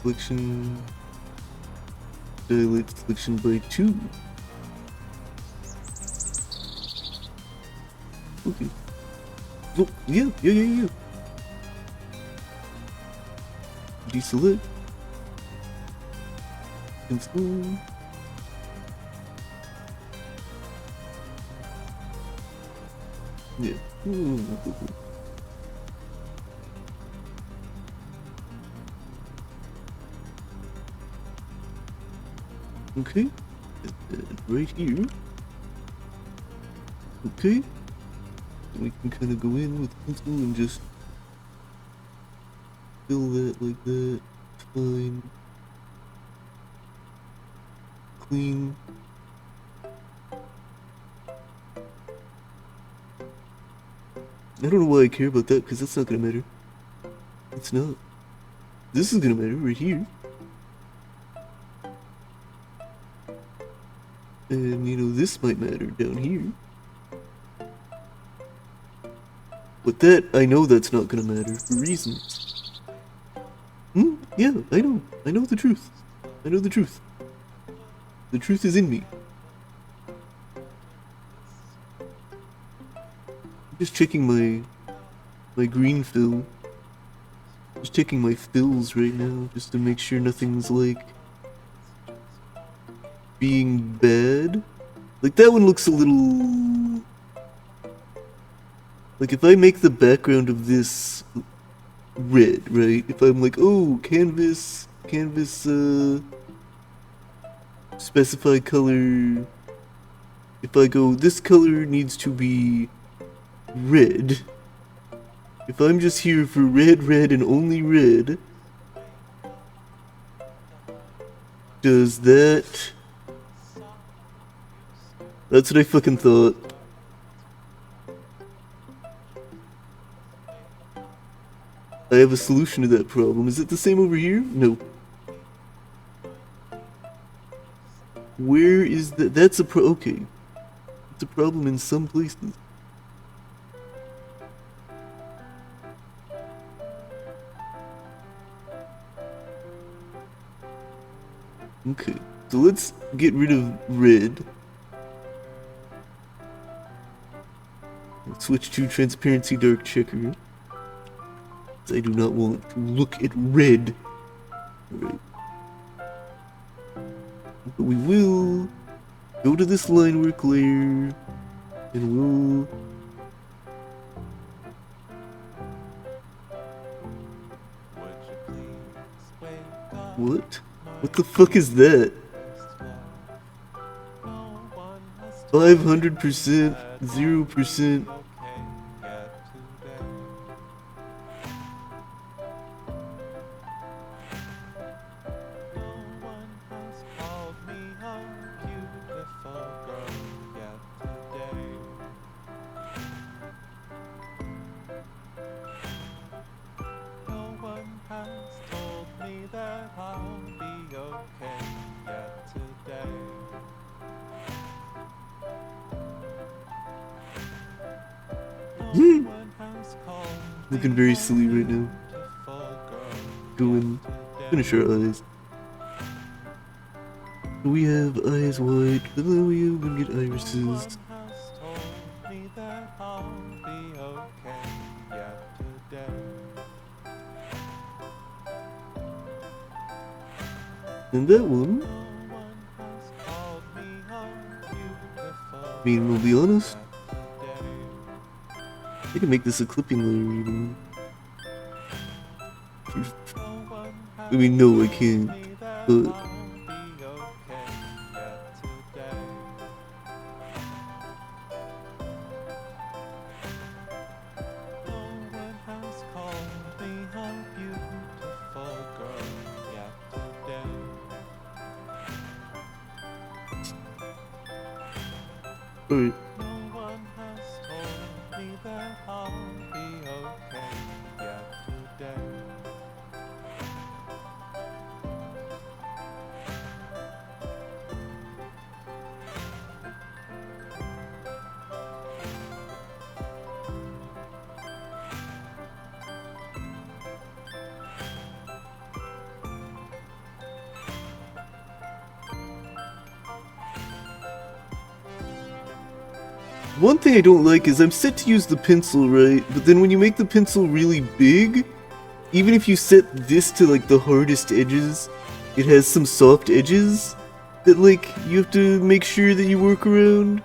Selection, dilate selection by 2. Okay. Oh, yeah. Deselect. Install. Yeah. Okay, right here. Okay, we can kind of go in with pencil and just fill that like that. Fine. Clean. I don't know why I care about that, because that's not gonna matter. It's not. This is gonna matter right here. And, you know, this might matter down here. But that, I know that's not gonna matter for reasons. Yeah, I know. I know the truth. I know the truth. The truth is in me. I'm just checking my green fill. Just checking my fills right now, just to make sure nothing's like being bad. Like that one looks a little... Like if I make the background of this red, right? If I'm like, oh, canvas, specify color. If I go, this color needs to be red. If I'm just here for red, and only red, does that... That's what I fucking thought. I have a solution to that problem. Is it the same over here? No. Where is that? That's a okay. It's a problem in some places. Okay, so let's get rid of red. switch to transparency dark checker. I do not want to look at red. Alright. But we will go to this line work layer and we'll what? What the fuck is that? 500%, 0%. Looking very silly right now. Go and finish our eyes. We have eyes wide, but then we even get irises. And that one, I mean, we'll be honest, I can make this a clipping layer even. I mean, no, I can't, but alright. One thing I don't like is I'm set to use the pencil, right? But then when you make the pencil really big, even if you set this to like the hardest edges, it has some soft edges that like you have to make sure that you work around.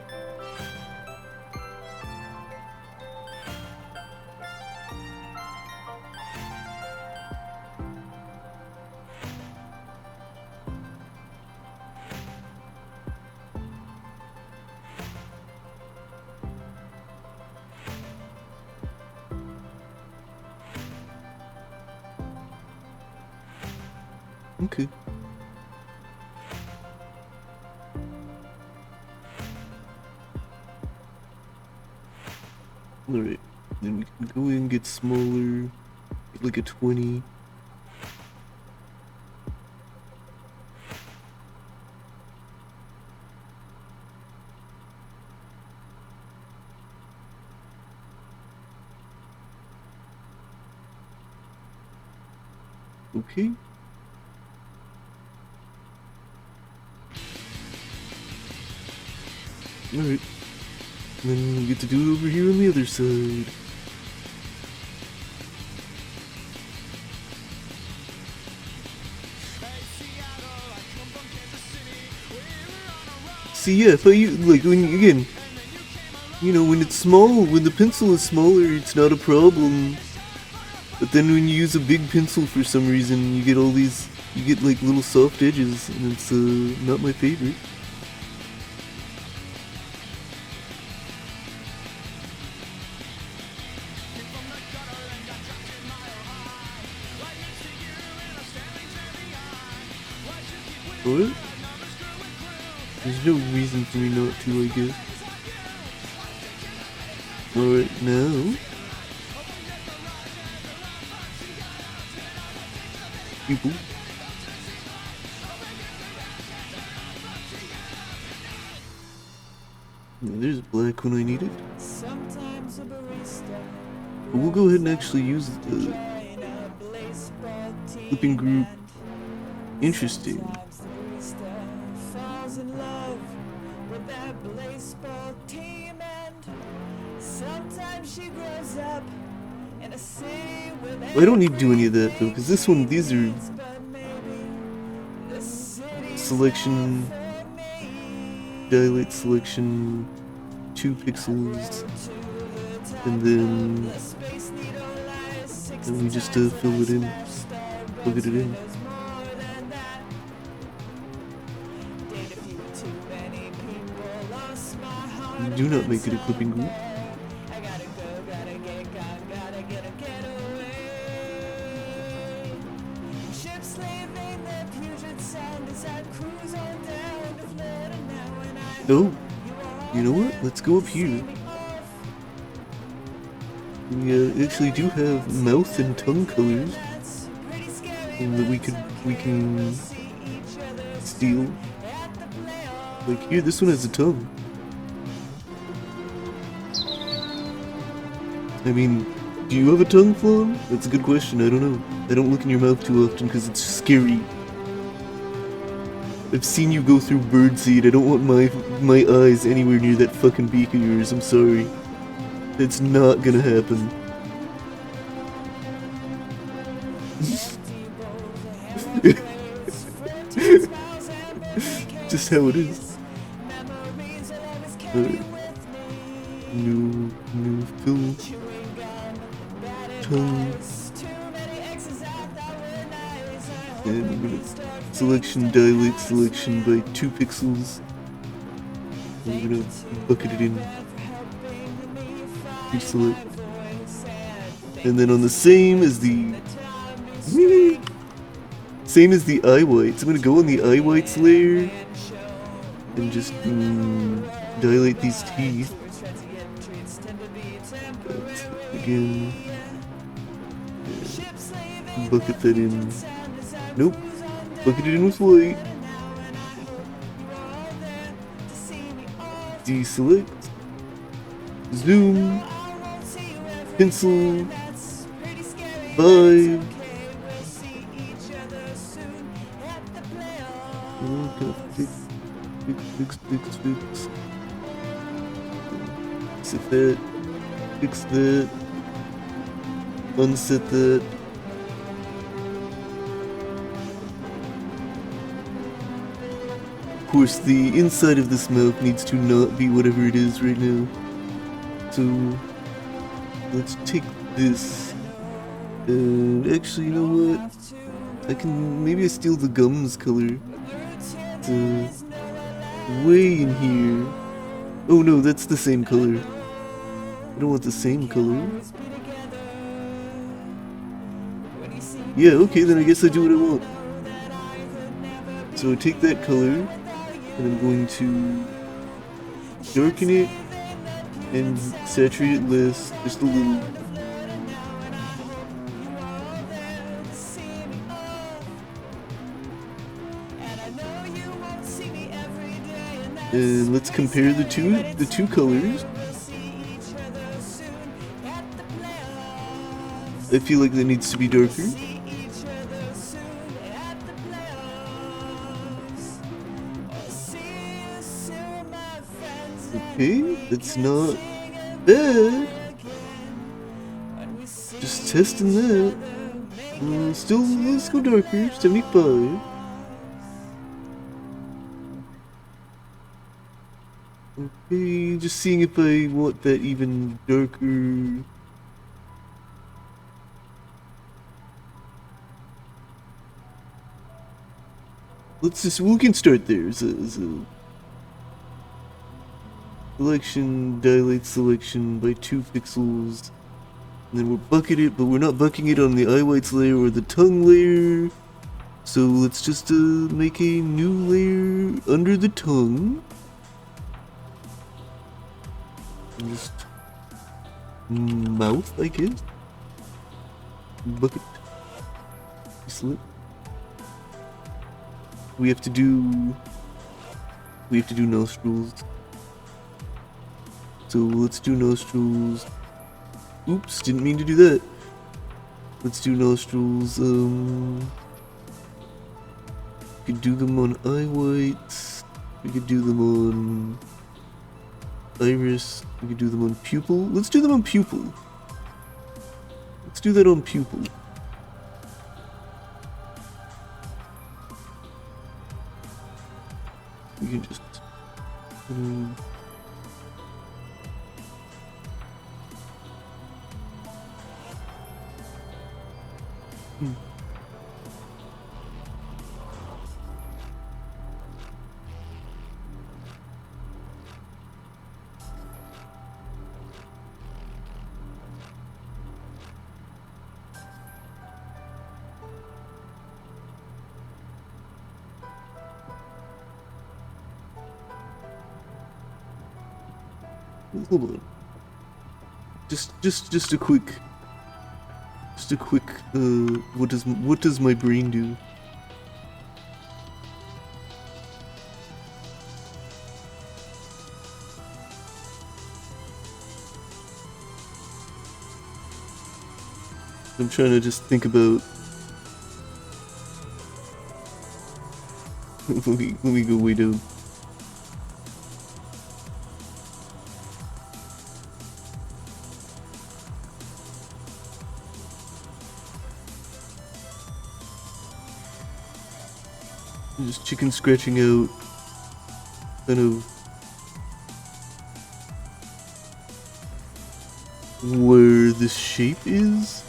Okay. Alright, then we can go in and get smaller, get like a 20. Okay. Alright. Then we get to do it over here on the other side. See, yeah, if I use, like, when, again, you know, when it's small, when the pencil is smaller, it's not a problem. But then when you use a big pencil for some reason, you get all these, you get like little soft edges, and it's not my favorite. What? There's no reason for me not to, I guess. Alright, now... People. There's black when I need it. But we'll go ahead and actually use the flipping group. Interesting. Falls in love with that baseball team and I don't need to do any of that though, because this one, these are selection, dilate selection, 2 pixels, and then we just fill it in, plug it in. Do not make it a clipping group. No, you know what? Let's go up here. We actually do have mouth and tongue colors that we can steal. Like here, this one has a tongue. I mean, do you have a tongue, Flan? That's a good question, I don't know. I don't look in your mouth too often because it's scary. I've seen you go through birdseed. I don't want my eyes anywhere near that fucking beak of yours, I'm sorry. It's not gonna happen. Just how it is. New fill. Tongue. And I'm gonna selection, dilate selection by 2 pixels. I'm gonna bucket it in. Select. And then on the same as the eye whites, I'm gonna go on the eye whites layer and just dilate these teeth. Again, bucket that in. Nope, bucket it in with white. Deselect. Zoom. Pencil. Vibe. Fix. Set that. Fix that. Unset that. Of course, the inside of this mouth needs to not be whatever it is right now. So, let's take this. And actually, you know what? Maybe I steal the gums color. It's way in here. Oh no, that's the same color. I don't want the same color. Yeah, okay, then I guess I do what I want. So I take that color, and I'm going to darken it and saturate it less, just a little. And let's compare the two colors. I feel like that needs to be darker. Okay, that's not bad. Just testing that. Still, let's go darker. 75. Okay, just seeing if I want that even darker. We can start there. Selection, dilate selection by 2 pixels. And then we'll bucket it, but we're not bucking it on the eye whites layer or the tongue layer. So let's just make a new layer under the tongue. And just mouth, I guess. Bucket. Slip. We have to do nostrils. So let's do nostrils. Oops, didn't mean to do that. Let's do nostrils. We could do them on eye whites. We could do them on iris. We can do them on pupil. Let's do them on pupil. Let's do that on pupil. We can just... Hold on. Just a quick. What does my brain do? I'm trying to just think about. let me go way down. Just chicken scratching out kind of where this shape is.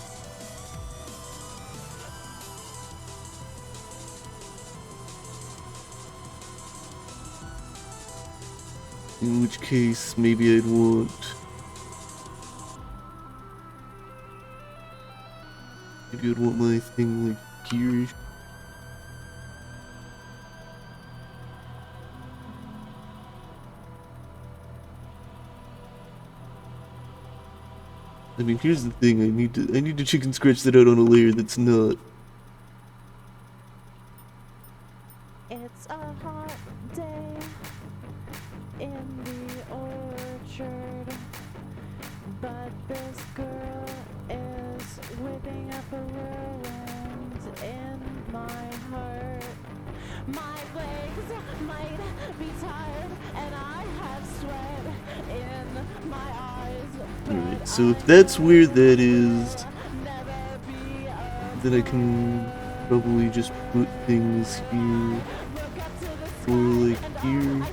In which case, maybe I'd want... Maybe I'd want my thing like here. I mean, here's the thing, I need to chicken scratch that out on a layer that's not. It's a hot day in the orchard, but this girl is whipping up a whirlwind in my heart. My legs might be tired, and I have sweat in my eyes. Alright, so if that's where that is, then I can probably just put things here, or like here.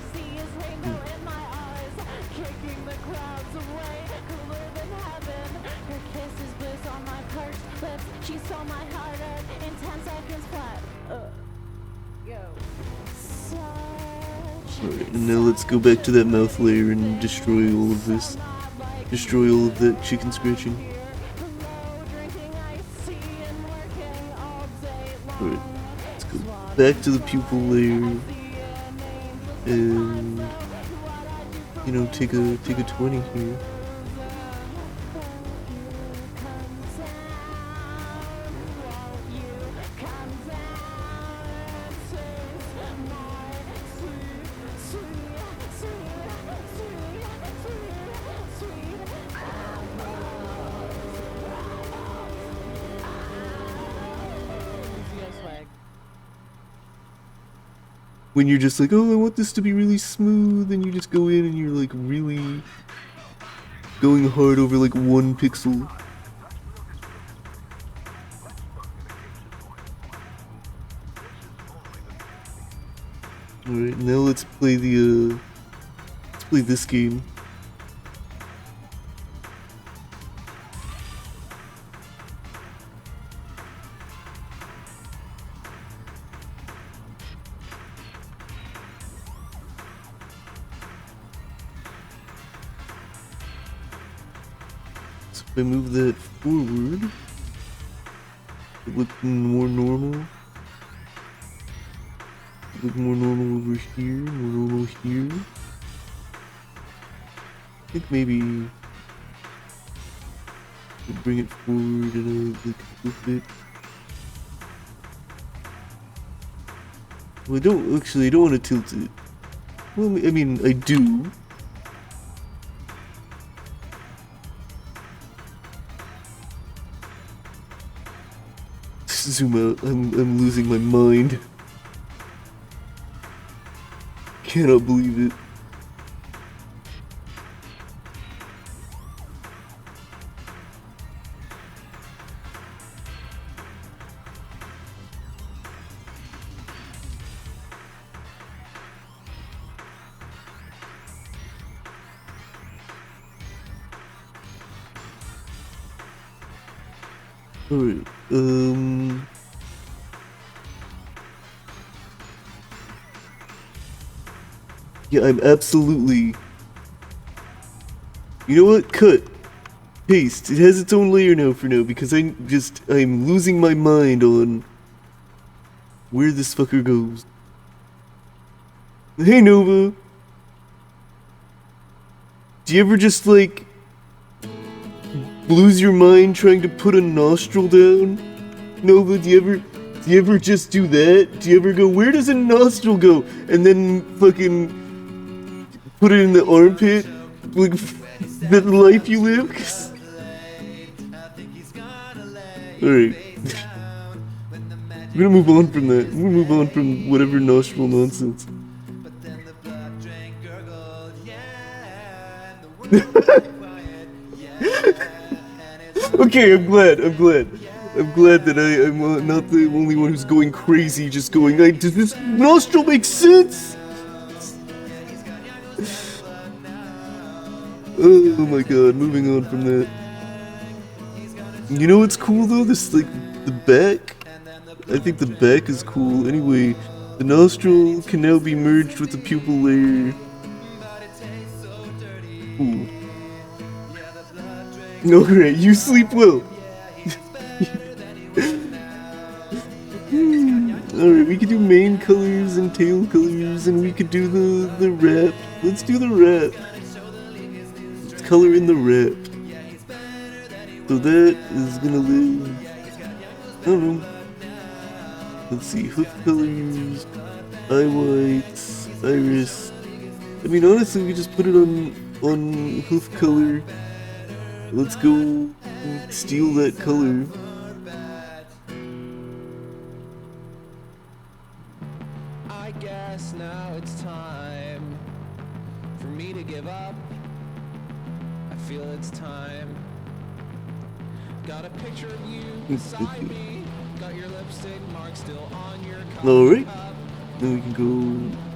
Alright, and now let's go back to that mouth layer and destroy all of this. Destroy all of that chicken scratching. Alright, let's go back to the pupil layer and, you know, take a 20 here. When you're just like, oh, I want this to be really smooth, and you just go in and you're like really going hard over like 1 pixel. Alright, now let's play this game. If I move that forward, it looks more normal. It looks more normal over here, more normal here. I think maybe we'll bring it forward and like flip it. Well, I don't want to tilt it. Well, I mean, I do. Zoom out. I'm losing my mind. Cannot believe it. Alright, yeah, I'm absolutely... You know what? Cut. Paste. It has its own layer now for now, because I'm losing my mind on where this fucker goes. Hey, Nova! Do you ever just, like, lose your mind trying to put a nostril down? Nova, do you ever just do that? Do you ever go, where does a nostril go? And then fucking put it in the armpit? Like, the life you live? Alright. I'm gonna move on from that. I'm gonna move on from whatever nostril nonsense. Okay, I'm glad that I'm not the only one who's going crazy, just going, does this nostril make sense? Oh my god, moving on from that. You know what's cool though? This, like, the back? I think the back is cool. Anyway, the nostril can now be merged with the pupil layer. Ooh. No, great, you sleep well. Alright, we could do mane colors and tail colors, and we could do the wrap. Let's do the wrap. Let's color in the wrap. So that is gonna live... I don't know. Let's see, hoof colors, eye whites, iris. I mean, honestly, we just put it on hoof color. Let's go steal that color. I guess now it's time for me to give up. I feel it's time. Got a picture of you beside me. Got your lipstick mark still on your cup. Alright. Then we can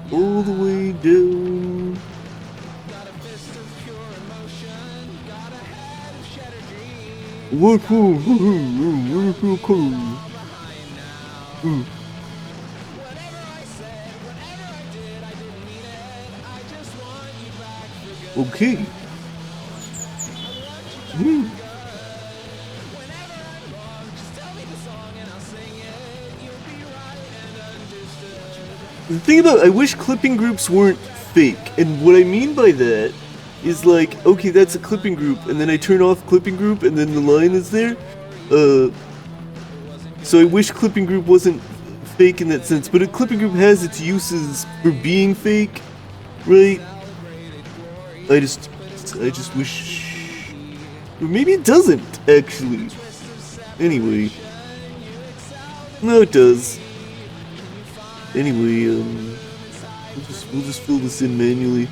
go all the way down. Got a fist of pure emotion. Got a head of shattered dreams. What cool. Whatever I said, whatever I did, I didn't mean it. I just want you back for good. Okay. Whenever I'm wrong, just tell me the song and I'll sing it. You'll be right and understood. The thing about, I wish clipping groups weren't fake, and what I mean by that is like, okay, that's a clipping group, and then I turn off clipping group, and then the line is there. So I wish clipping group wasn't fake in that sense, but a clipping group has its uses for being fake, right? I just wish, or maybe it doesn't actually. Anyway, no, it does. Anyway, we'll just fill this in manually.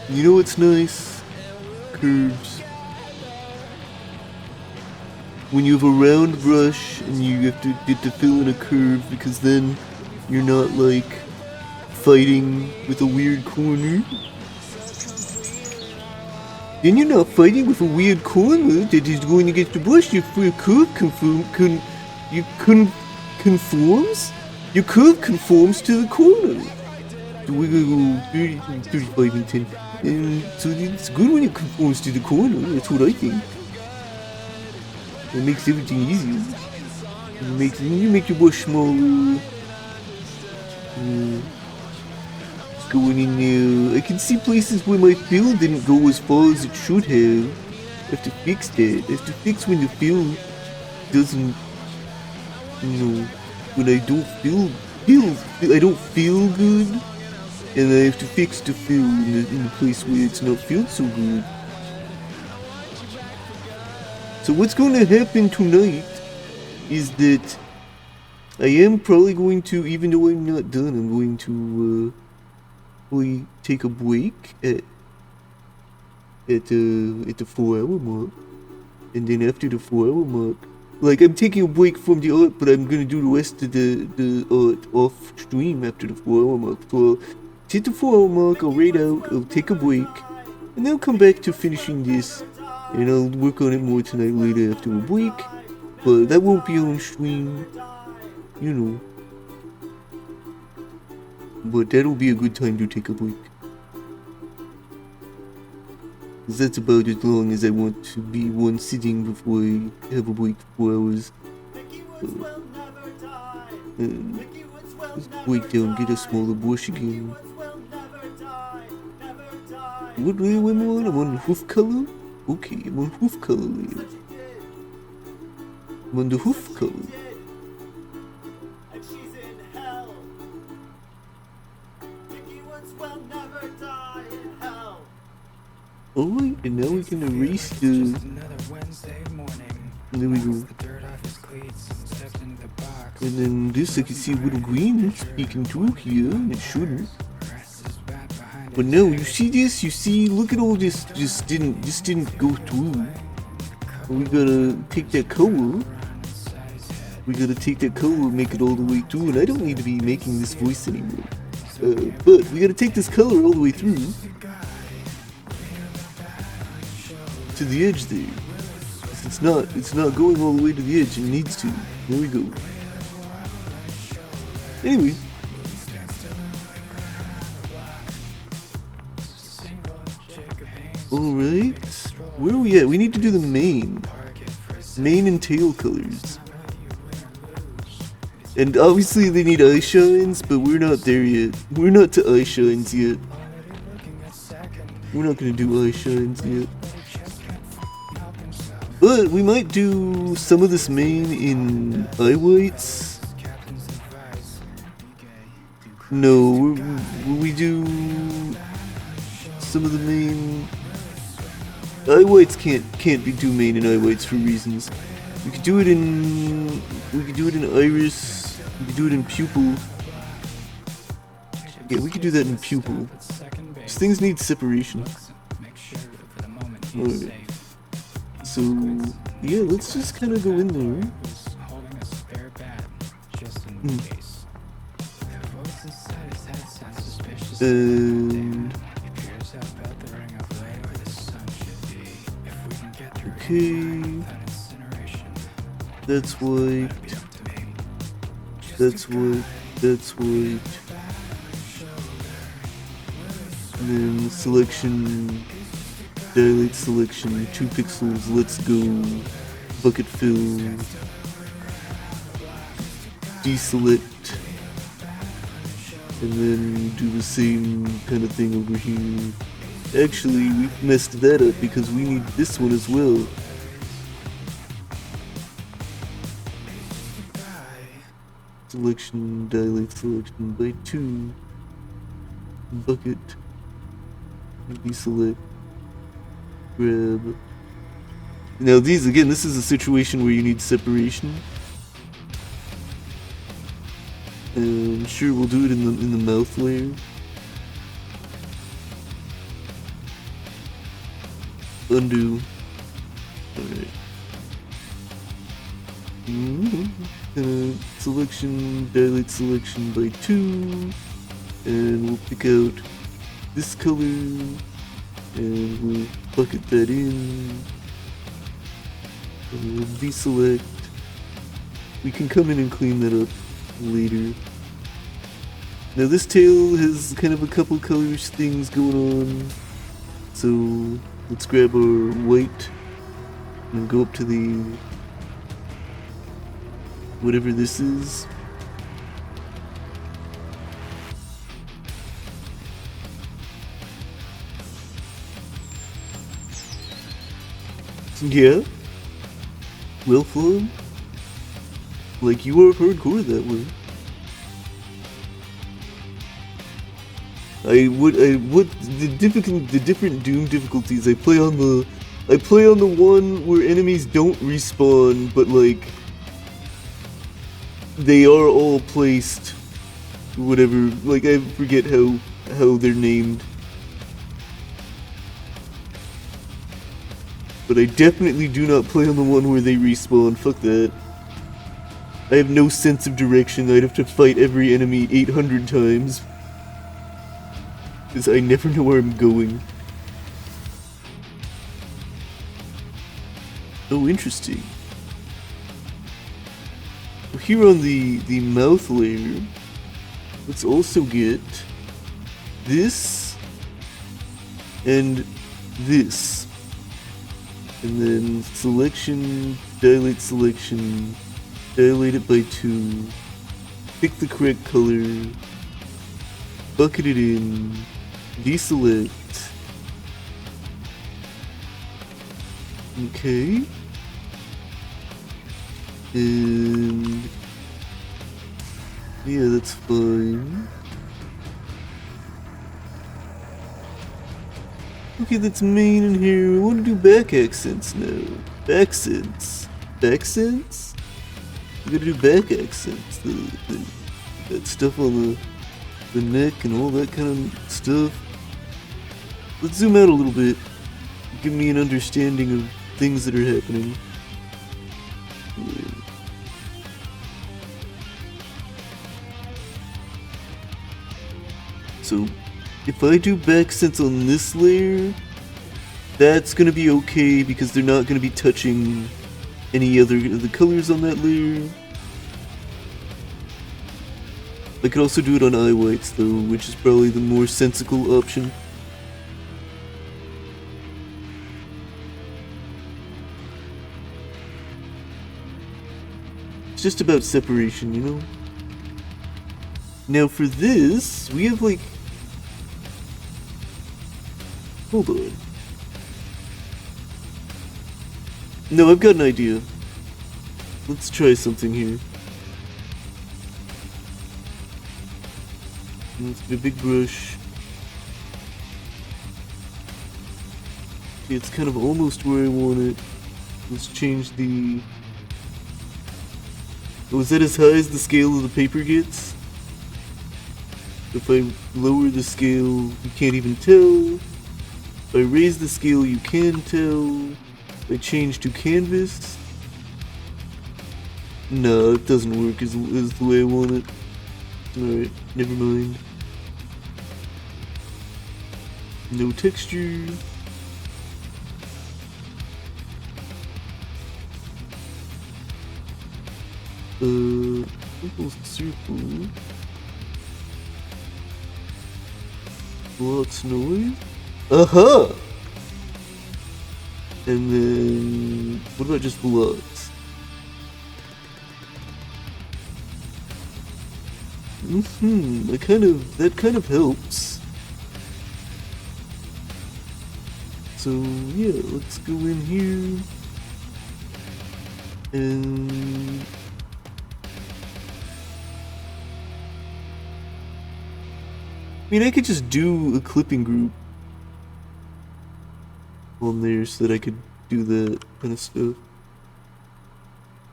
You know what's nice? Curves. When you have a round brush and you have to get to fill in a curve, because then you're not like fighting with a weird corner. Then you're not fighting with a weird corner that is going against the brush. Your curve conforms. Your curve conforms to the corner. So we're gonna go 35 and 10. And so it's good when it conforms to the corner. That's what I think. It makes everything easier. You make your brush smaller. Going in there. I can see places where my fill didn't go as far as it should have. I have to fix that. I have to fix when the fill doesn't, when I don't I don't feel good. And I have to fix the fill in the place where it's not filled so good. So what's going to happen tonight is that I am probably going to, even though I'm not done, I'm going to probably take a break at at the 4-hour mark, and then after the 4-hour mark, like I'm taking a break from the art, but I'm gonna do the rest of the art off stream after the 4-hour mark. So I'll hit the 4-hour mark, I'll raid out, I'll take a break, and then I'll come back to finishing this, and I'll work on it more tonight later after a break. But that won't be on stream, you know. But that'll be a good time to take a break. 'Cause that's about as long as I want to be one sitting before I have a break for 4 hours. Let's break down, get a smaller brush again. What layer am I on? I'm on hoof color? Okay, I'm on hoof color layer. I'm on the hoof color. Alright, and now we can erase the... There we go. And then this I can see a little green speaking through here, and it shouldn't. But no, you see this? You see, look at all this, this didn't go through. We gotta take that color. We gotta take that color and make it all the way through, and I don't need to be making this voice anymore. But we gotta take this color all the way through. To the edge there. It's not going all the way to the edge, it needs to. There we go. Anyway. Alright. Where are we at? We need to do the mane. Mane and tail colors. And obviously they need eye shines, but we're not there yet. We're not to eye shines yet. We're not gonna do eye shines yet. But we might do some of this mane in eye whites. No, we do some of the mane. Eye whites can't be do mane in eye whites for reasons. We could do it in iris. We could do it in pupil. Yeah, we could do that in pupil. These things need separation. Alright. So, yeah, let's just kind of go in there. And... okay... That's white. That's white. That's white. And then selection... Dilate selection, 2 pixels, let's go, bucket fill, deselect, and then do the same kind of thing over here. Actually, we messed that up because we need this one as well. Selection, dilate selection by 2, bucket, deselect. Grab. Now these, again, this is a situation where you need separation. And sure, we'll do it in the mouth layer. Undo. Alright. Selection, dilate selection by 2. And we'll pick out this color. And we'll bucket that in, and we'll deselect. We can come in and clean that up later. Now this tail has kind of a couple colors things going on, so let's grab our white and go up to the whatever this is. Yeah? Well flown? Like you are hardcore that way. The different Doom difficulties, I play on the one where enemies don't respawn, but like they are all placed whatever, like I forget how they're named. but I definitely do not play on the one where they respawn. Fuck that. I have no sense of direction. I'd have to fight every enemy 800 times. Because I never know where I'm going. Oh, interesting. Well, here on the mouth layer, let's also get this and this. And then selection, dilate selection, dilate it by 2, pick the correct color, bucket it in, deselect. Okay. And yeah, that's fine. Okay, that's main in here. I want to do back accents now. Accents. Accents? We gotta do back accents. That stuff on the neck and all that kind of stuff. Let's zoom out a little bit. Give me an understanding of things that are happening. So, if I do back accents on this layer, that's gonna be okay because they're not gonna be touching any other of the colors on that layer. I could also do it on eye whites though, which is probably the more sensical option. It's just about separation, you know? Now for this, we have like... Hold on. No, I've got an idea. Let's try something here. Let's get a big brush. Okay, it's kind of almost where I want it. Let's change the... Oh, is that as high as the scale of the paper gets? If I lower the scale, you can't even tell. If I raise the scale, you can tell. If I change to canvas. No, it doesn't work as the way I want it. Alright, never mind. No texture. Simple circle. Blocks noise. Aha! And then what about just blocks? That kind of helps. So yeah, let's go in here and I mean, I could just do a clipping group on there so that I could do that kind of stuff.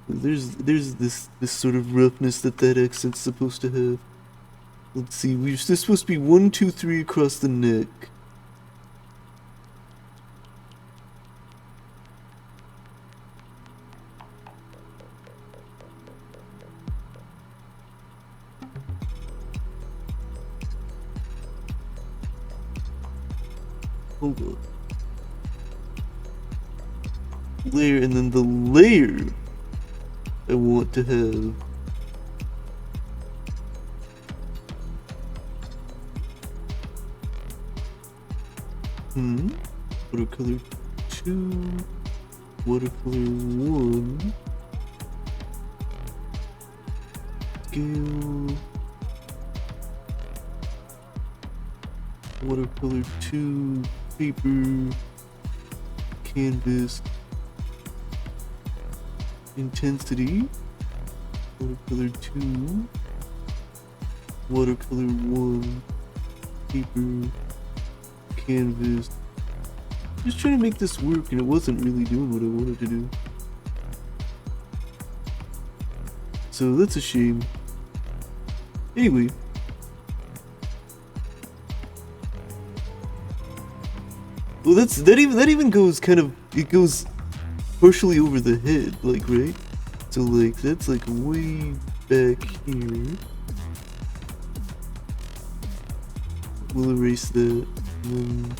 There's this sort of roughness that accent's supposed to have. Let's see, there's supposed to be 1, 2, 3 across the neck. Hold on. Layer, and then the layer I want to have. Watercolor 2, watercolor 1, scale, watercolor 2, paper, canvas, intensity, watercolor 2, watercolor 1, paper, canvas. Just trying to make this work, and it wasn't really doing what I wanted to do. So that's a shame. Anyway. Well, that even goes kind of, it goes partially over the head, like, right? So like that's like way back here. We'll erase that. And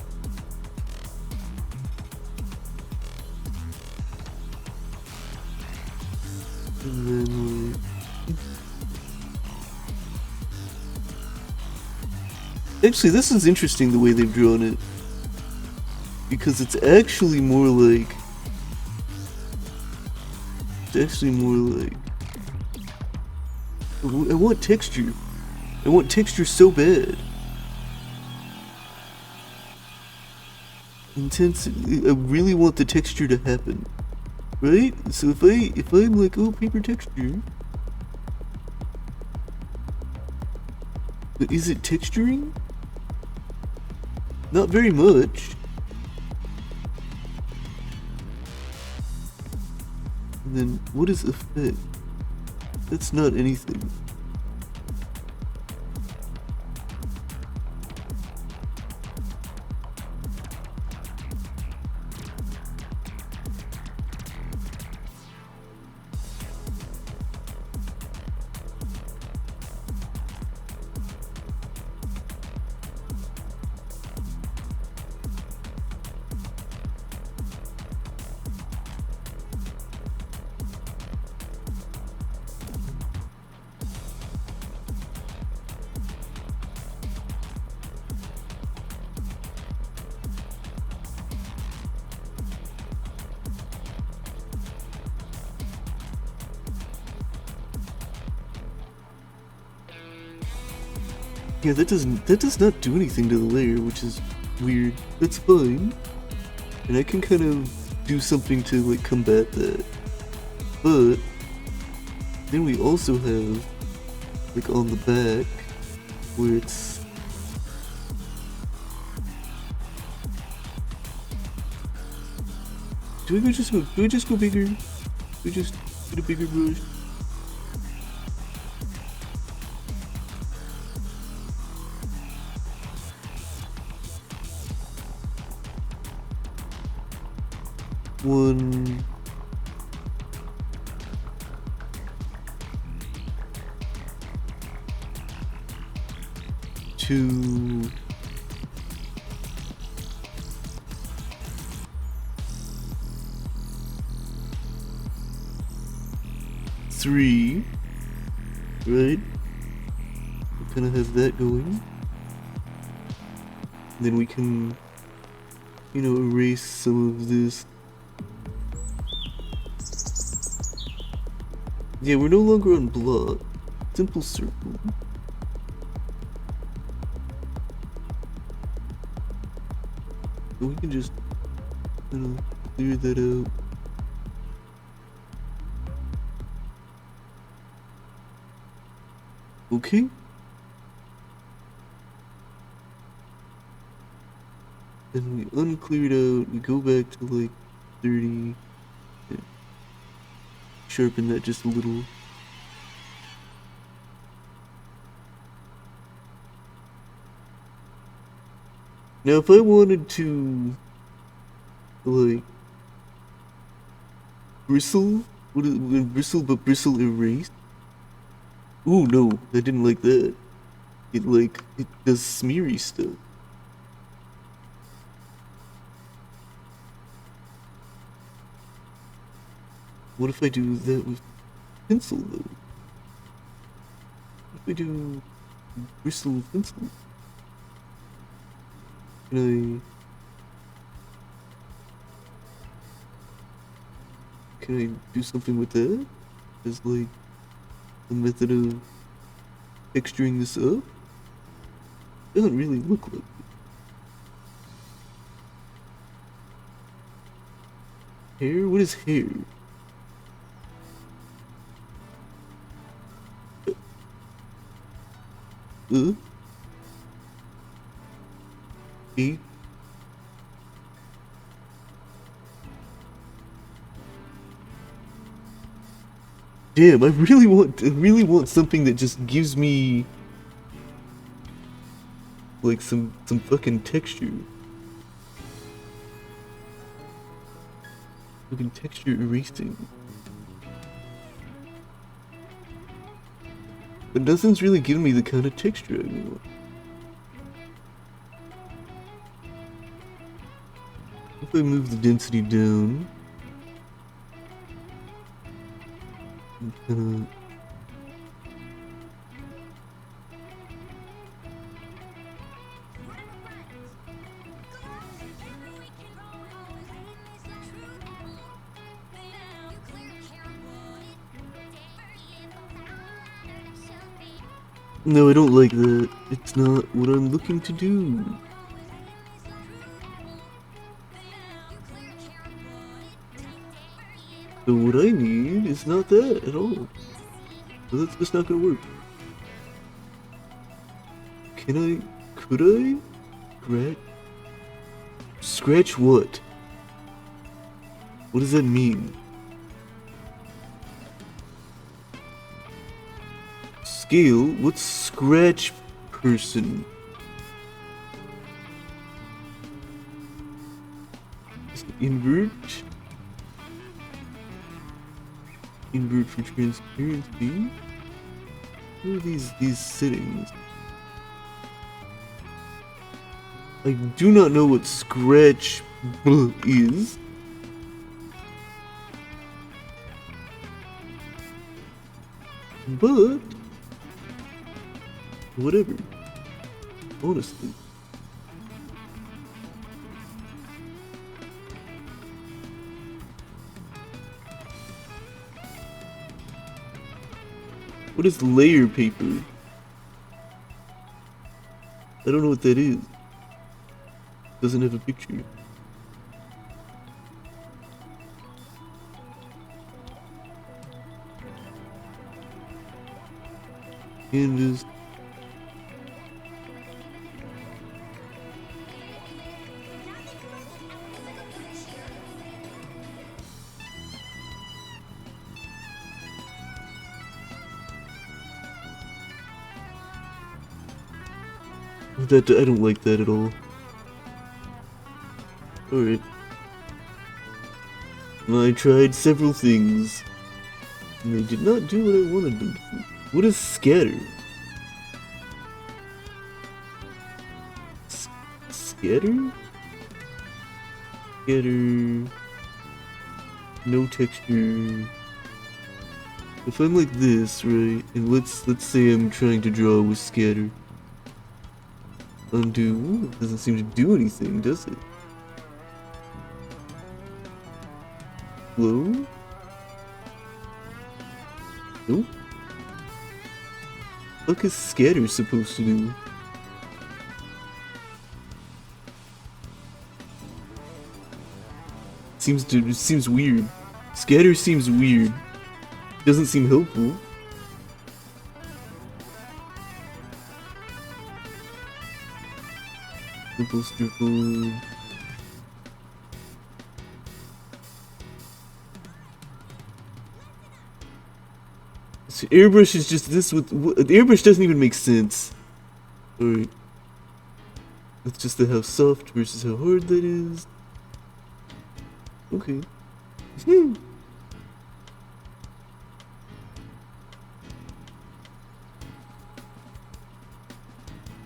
then like, actually, this is interesting the way they've drawn it, because it's actually more like, I want texture. I want texture so bad. Intensity. I really want the texture to happen, right? So if I'm like, oh, paper texture, but is it texturing? Not very much. And then what is effect? That's not anything. Yeah, that does not do anything to the layer, which is weird. That's fine. And I can kind of do something to like combat that. But then we also have like on the back where it's do I just go bigger? Do we just get a bigger brush? One, two, three, right? We kind of have that going. Then we can, you know, erase some of this. Yeah, we're no longer on block. Simple circle. So we can just, you know, clear that out. Okay. Then we unclear it out, we go back to like 30. Yeah. Sharpen that just a little. Now if I wanted to like bristle, what is bristle but bristle erase? Ooh no, I didn't like that. It does smeary stuff. What if I do that with pencil though? What if I do bristle pencil? Can I do something with that? As like a method of texturing this up? Doesn't really look like it. Hair? What is hair? E? Damn, I really want something that just gives me like some fucking texture. Fucking texture erasing. But nothing's really giving me the kind of texture I want. If I move the density down, I'm kinda... No, I don't like that. It's not what I'm looking to do. So what I need is not that at all. So that's just not gonna work. Could I? Scratch what? What does that mean? Scale? What's scratch person? Invert? Invert for transparency? What are these settings? I do not know what scratch is. But whatever. Honestly. What is layer paper? I don't know what that is. Doesn't have a picture. Canvas. That I don't like that at all. Alright. I tried several things, and they did not do what I wanted them to do. What is scatter? Scatter? Scatter... No texture... If I'm like this, right, and let's say I'm trying to draw with scatter. Undo. Ooh, it doesn't seem to do anything, does it? Flow? Nope. What is scatter supposed to do? Seems weird. Scatter seems weird. Doesn't seem helpful. Simple circle. So airbrush is just this with airbrush doesn't even make sense. Alright. It's just how soft versus how hard that is. Okay.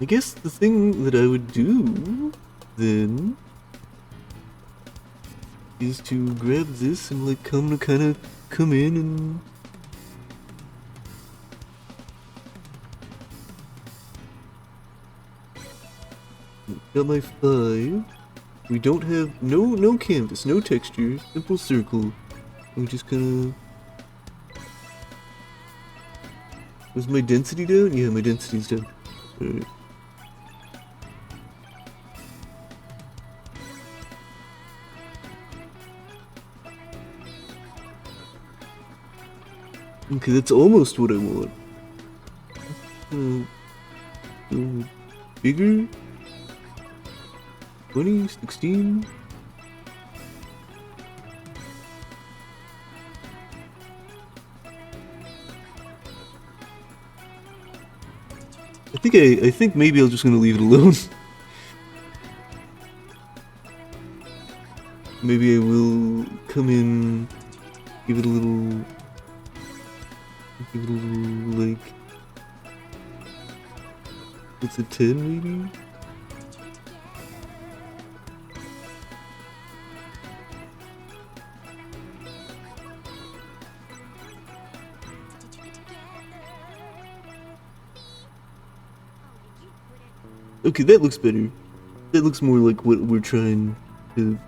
I guess the thing that I would do then is to grab this and like come in and got my 5. We don't have no canvas, no texture, simple circle. We just kinda. Was my density down? Yeah, my density's down. Alright. Okay, that's almost what I want. Bigger? 20, 16? I think maybe I'm just gonna leave it alone. maybe I will come in, give it a little, like, it's a 10 maybe? Okay, that looks better. That looks more like what we're trying to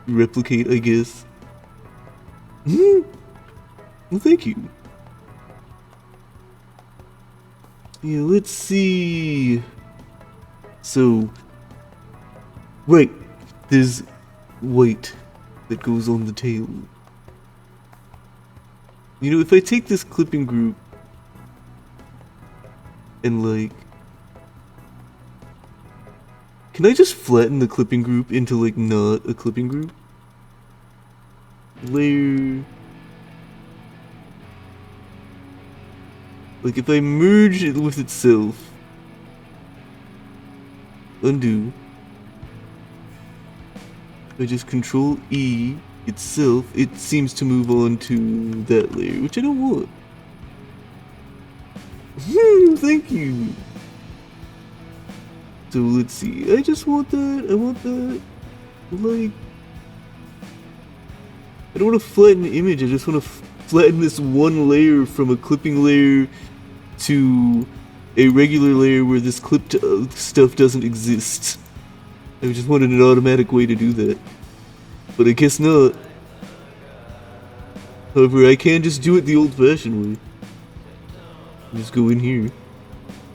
replicate, I guess. Well, thank you. Yeah, let's see. So, right, there's white that goes on the tail. You know, if I take this clipping group and like, can I just flatten the clipping group into like not a clipping group? Layer. Like if I merge it with itself, undo. If I just control E itself, it seems to move on to that layer, which I don't want. Thank you. So let's see, I just want that, I want that, like, I don't want to flatten the image, I just want to flatten this one layer from a clipping layer to a regular layer where this clipped stuff doesn't exist. I just wanted an automatic way to do that, but I guess not. However, I can just do it the old-fashioned way. Just go in here and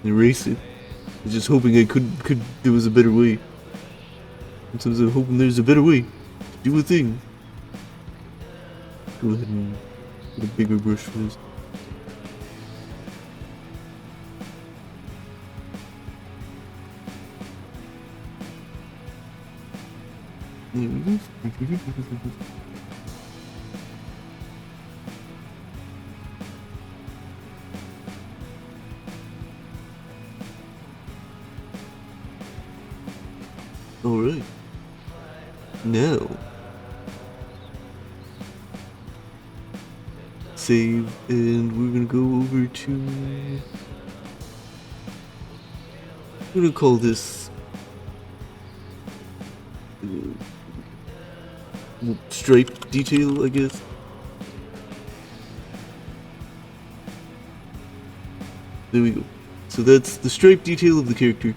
erase it. I was just hoping I could there was a better way. Sometimes I'm hoping there's a better way to do a thing. Go ahead and get a bigger brush for this. Alright. Now. Save, and we're gonna go over to... I'm gonna call this... stripe detail, I guess. There we go. So that's the stripe detail of the character.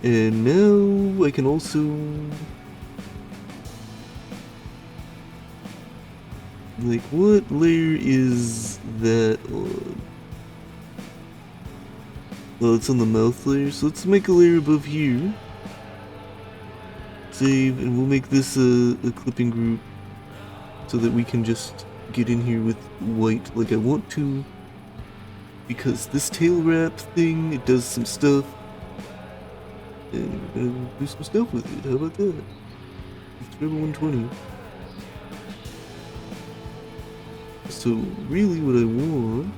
And now I can also like, what layer is that on? Oh, it's on the mouth layer, so let's make a layer above here. Save, and we'll make this a clipping group so that we can just get in here with white like I want to. Because this tail wrap thing, it does some stuff. And we're gonna do some stuff with it. How about that? Subscriber 120. So really what I want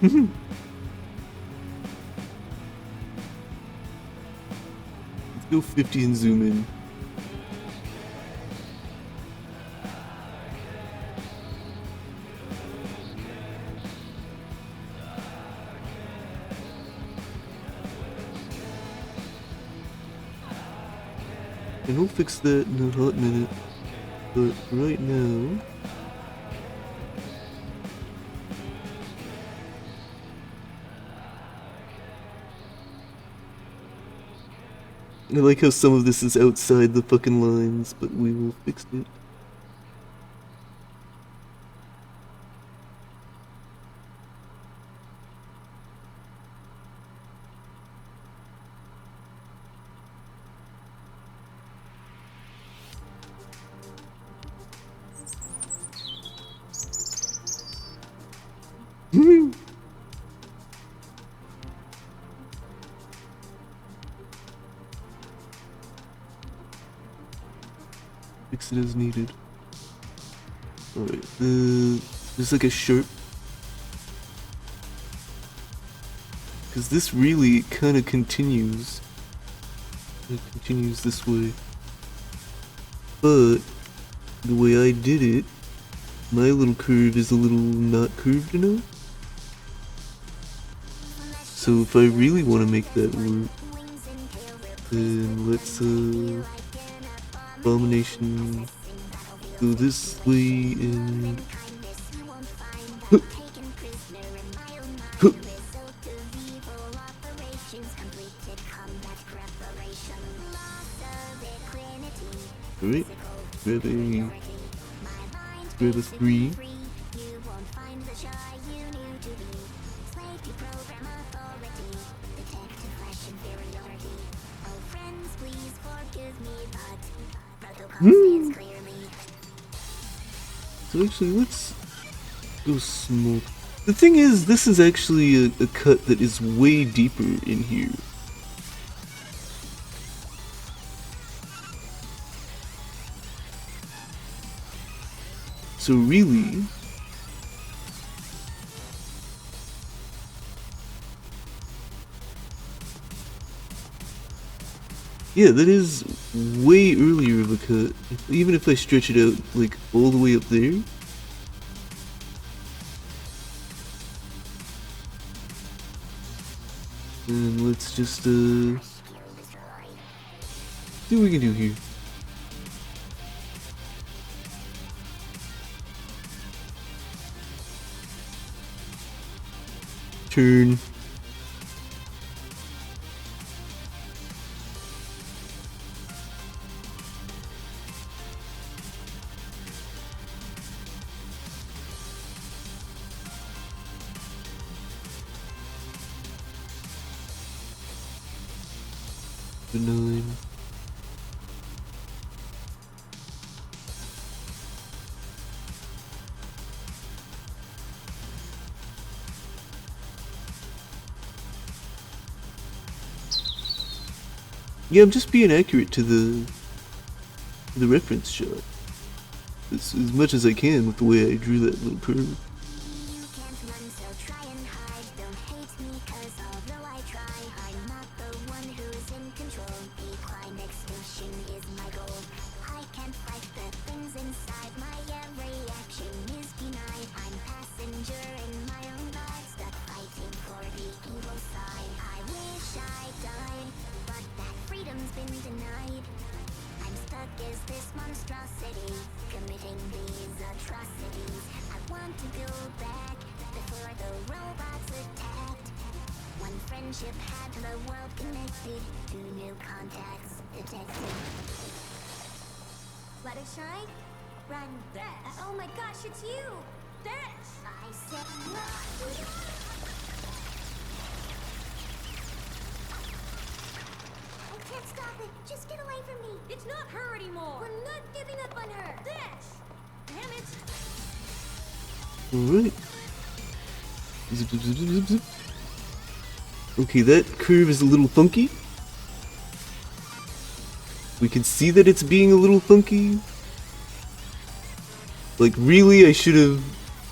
let's go 50 and zoom in. And we'll fix that in a hot minute, but right now... I like how some of this is outside the fucking lines, but we will fix it. Fix it as needed. Alright, there's like a sharp Because this really kind of continues. It continues this way. But the way I did it, my little curve is a little not curved enough. So if I really want to make that work, then let's Abomination go this way and alright, grab a 3. So actually, let's go small. The thing is, this is actually a cut that is way deeper in here. So really, yeah, that is way earlier of a cut. Even if I stretch it out, like, all the way up there. And let's just, see what we can do here. Turn. The 9. Yeah, I'm just being accurate to the reference shot. As much as I can with the way I drew that little curve. Fluttershy? Run. Oh my gosh, it's you! Dash! I said run! I can't stop it. Just get away from me. It's not her anymore. We're not giving up on her. Dash! Damn it! Alright. Zip, zip, zip, zip, zip. Okay, that curve is a little funky. We can see that it's being a little funky. Like, really, I should have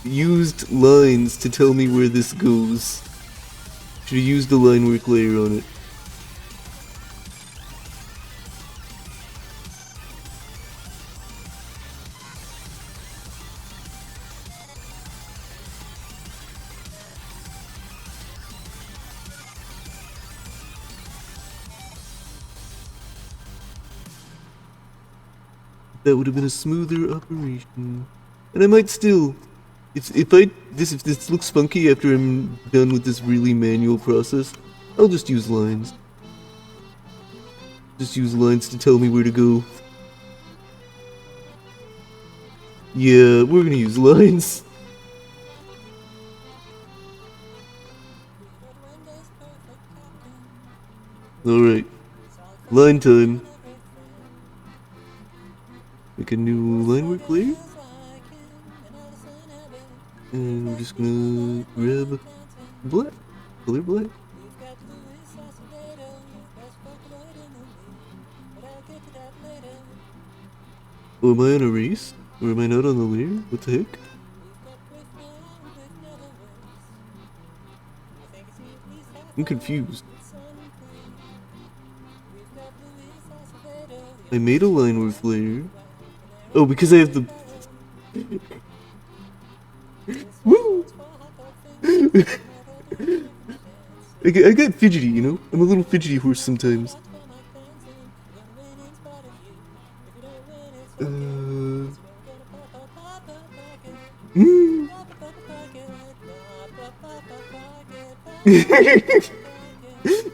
used lines to tell me where this goes. Should have used the line work layer on it. That would have been a smoother operation. And I might still, if this looks funky after I'm done with this really manual process, I'll just use lines. Just use lines to tell me where to go. Yeah, we're gonna use lines. Alright. Line time. Make a new line work layer. And we're just gonna grab black. Color black. Oh, am I on a race? Or am I not on the layer? What the heck? I'm confused. I made a line worth later. Oh, because I have the... Woo! I got fidgety, you know? I'm a little fidgety horse sometimes.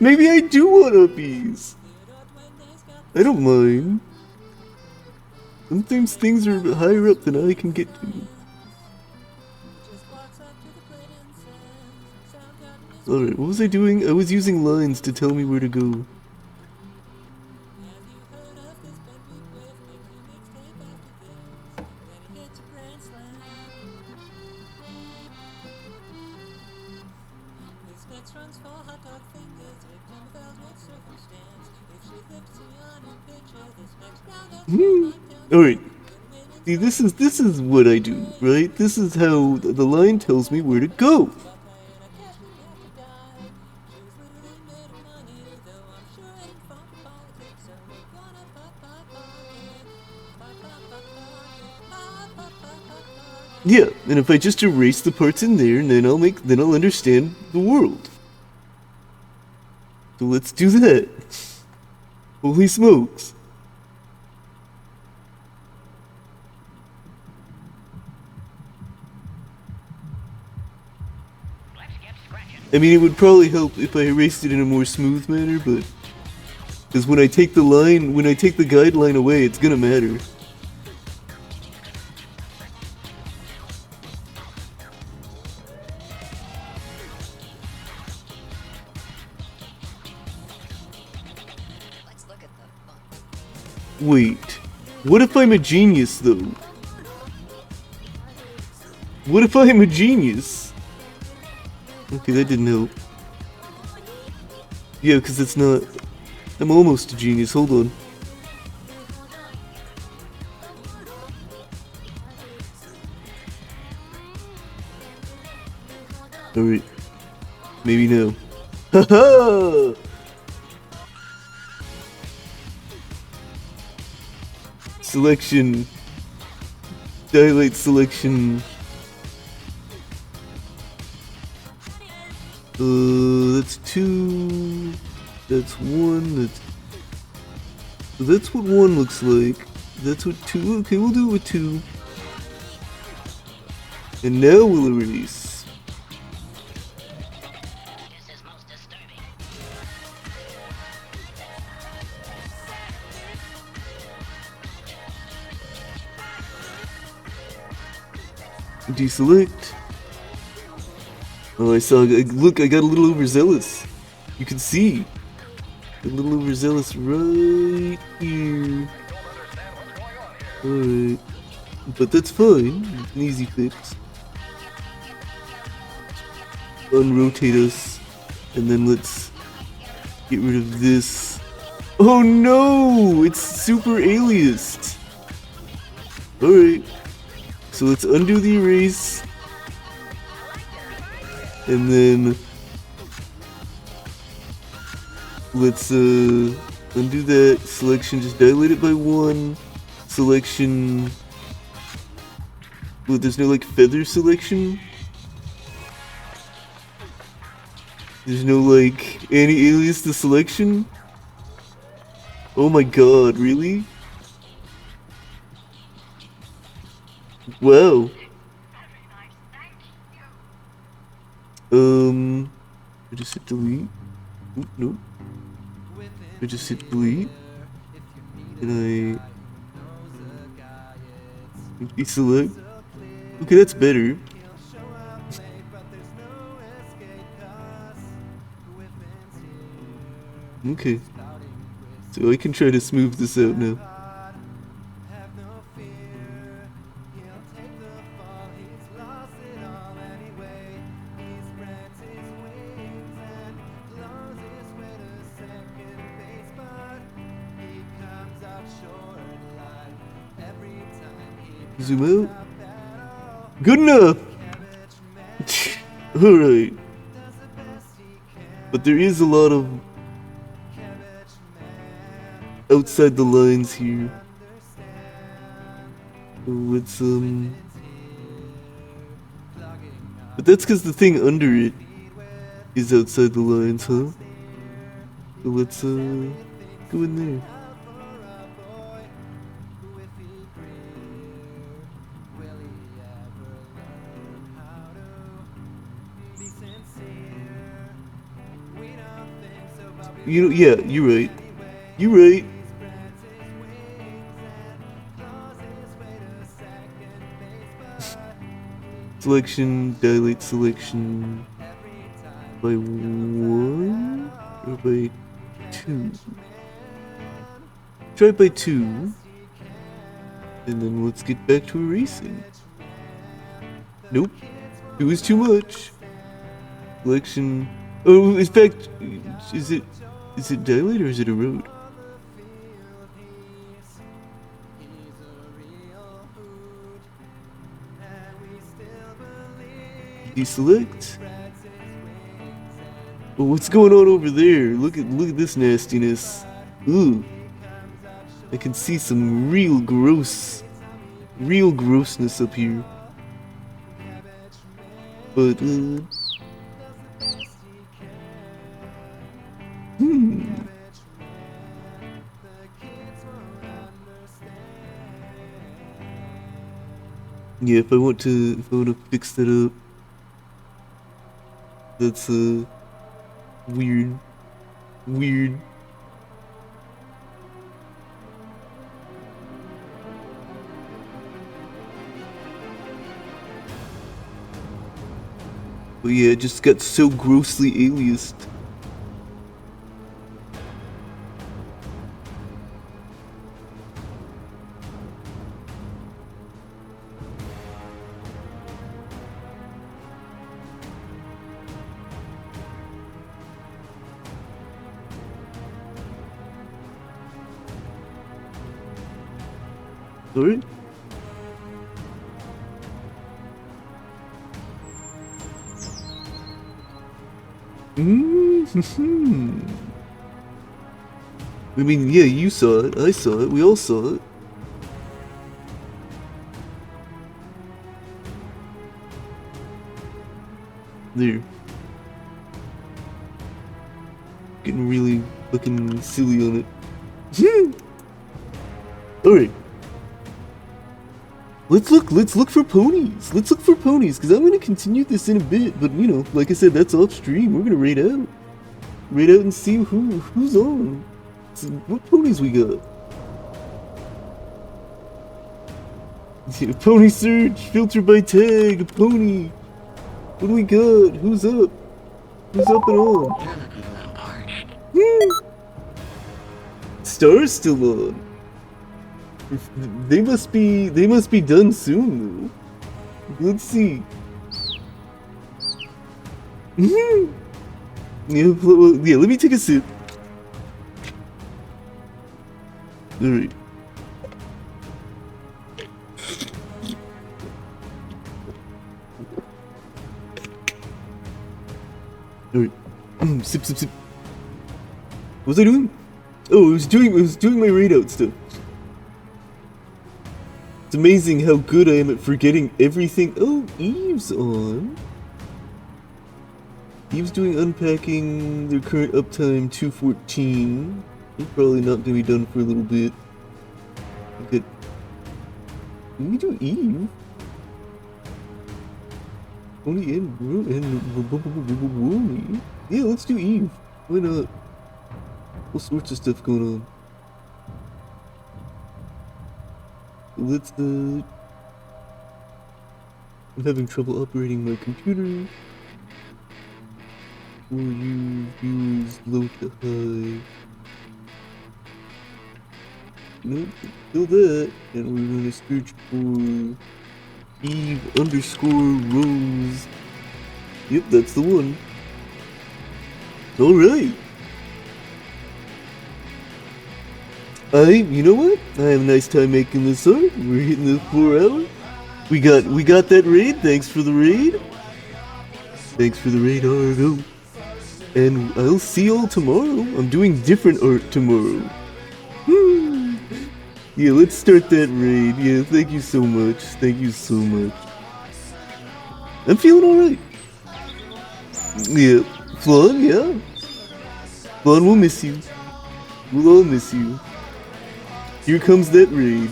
Maybe I do want uppies. I don't mind. Sometimes things are higher up than I can get to. Alright, what was I doing? I was using lines to tell me where to go. Alright. See, this is what I do, right? This is how the line tells me where to go. Yeah, and if I just erase the parts in there, and then I'll understand the world. So let's do that. Holy smokes. I mean, it would probably help if I erased it in a more smooth manner, but... Because when I take the guideline away, it's gonna matter. Wait, what if I'm a genius, though? What if I'm a genius? Okay, that didn't help. Yeah, because it's not... I'm almost a genius, hold on. Alright. Maybe no. Haha! Selection. Dilate selection. That's 2. That's 1. That's what 1 looks like. That's what 2. Okay, we'll do it with 2. And now we'll erase. Deselect. Oh, I saw. Look, I got a little overzealous. You can see. A little overzealous right here. Alright. But that's fine. It's an easy fix. Unrotate us. And then let's get rid of this. Oh no! It's super aliased. Alright. So let's undo the erase. And then let's undo that selection, just dilate it by 1. Selection. Well, there's no like feather selection. There's no like anti-alias to selection. Oh my god, really? Wow. I just hit delete. Oop, nope. I just hit delete. And I deselect. Okay, that's better. Okay. So I can try to smooth this out now. Zoom out. Good enough! Alright. But there is a lot of outside the lines here. So let's but that's because the thing under it is outside the lines, huh? So let's go in there. You know, yeah, you're right. You're right. Selection, dilate selection by 1 or by 2? Try it by 2, and then let's get back to erasing. Nope, 2 is too much. Selection. Oh, in fact, is it dilate or is it erode? Deselect. Oh, what's going on over there? Look at this nastiness. Ooh, I can see some real grossness up here. But yeah, if I want to fix that up. That's weird. But yeah, it just got so grossly aliased. Sorry? I mean, yeah, you saw it, I saw it, we all saw it. There. Getting really fucking silly on it. Alright. Let's look for ponies. Let's look for ponies, because I'm gonna continue this in a bit, but you know, like I said, that's off stream. We're gonna raid out. Raid out and see who's on. So what ponies we got? Yeah, pony search, filter by tag, pony. What do we got? Who's up? Who's up and on? Star's still on. They must be done soon though. Let's see. Yeah, let me take a sip. Alright. Alright. Sip. What was I doing? Oh, I was doing my raid out stuff. It's amazing how good I am at forgetting everything. Oh, Eve's on. Eve's doing unpacking, their current uptime 2:14. They're probably not gonna be done for a little bit. Good. Can we do Eve? Tony and Woomy. Yeah, let's do Eve. Why not? All sorts of stuff going on. Let's I'm having trouble operating my computer. Will you use low to high? Nope, kill that. And we're gonna search for Eve_Rose. Yep, that's the one. Alright. You know what? I have a nice time making this art. We're hitting the 4 hour. We got that raid. Thanks for the raid. Thanks for the raid, Argo. And I'll see y'all tomorrow. I'm doing different art tomorrow. Yeah, let's start that raid. Yeah, thank you so much. Thank you so much. I'm feeling alright. Yeah, Flan, yeah. Flan, we'll miss you. We'll all miss you. Here comes that raid.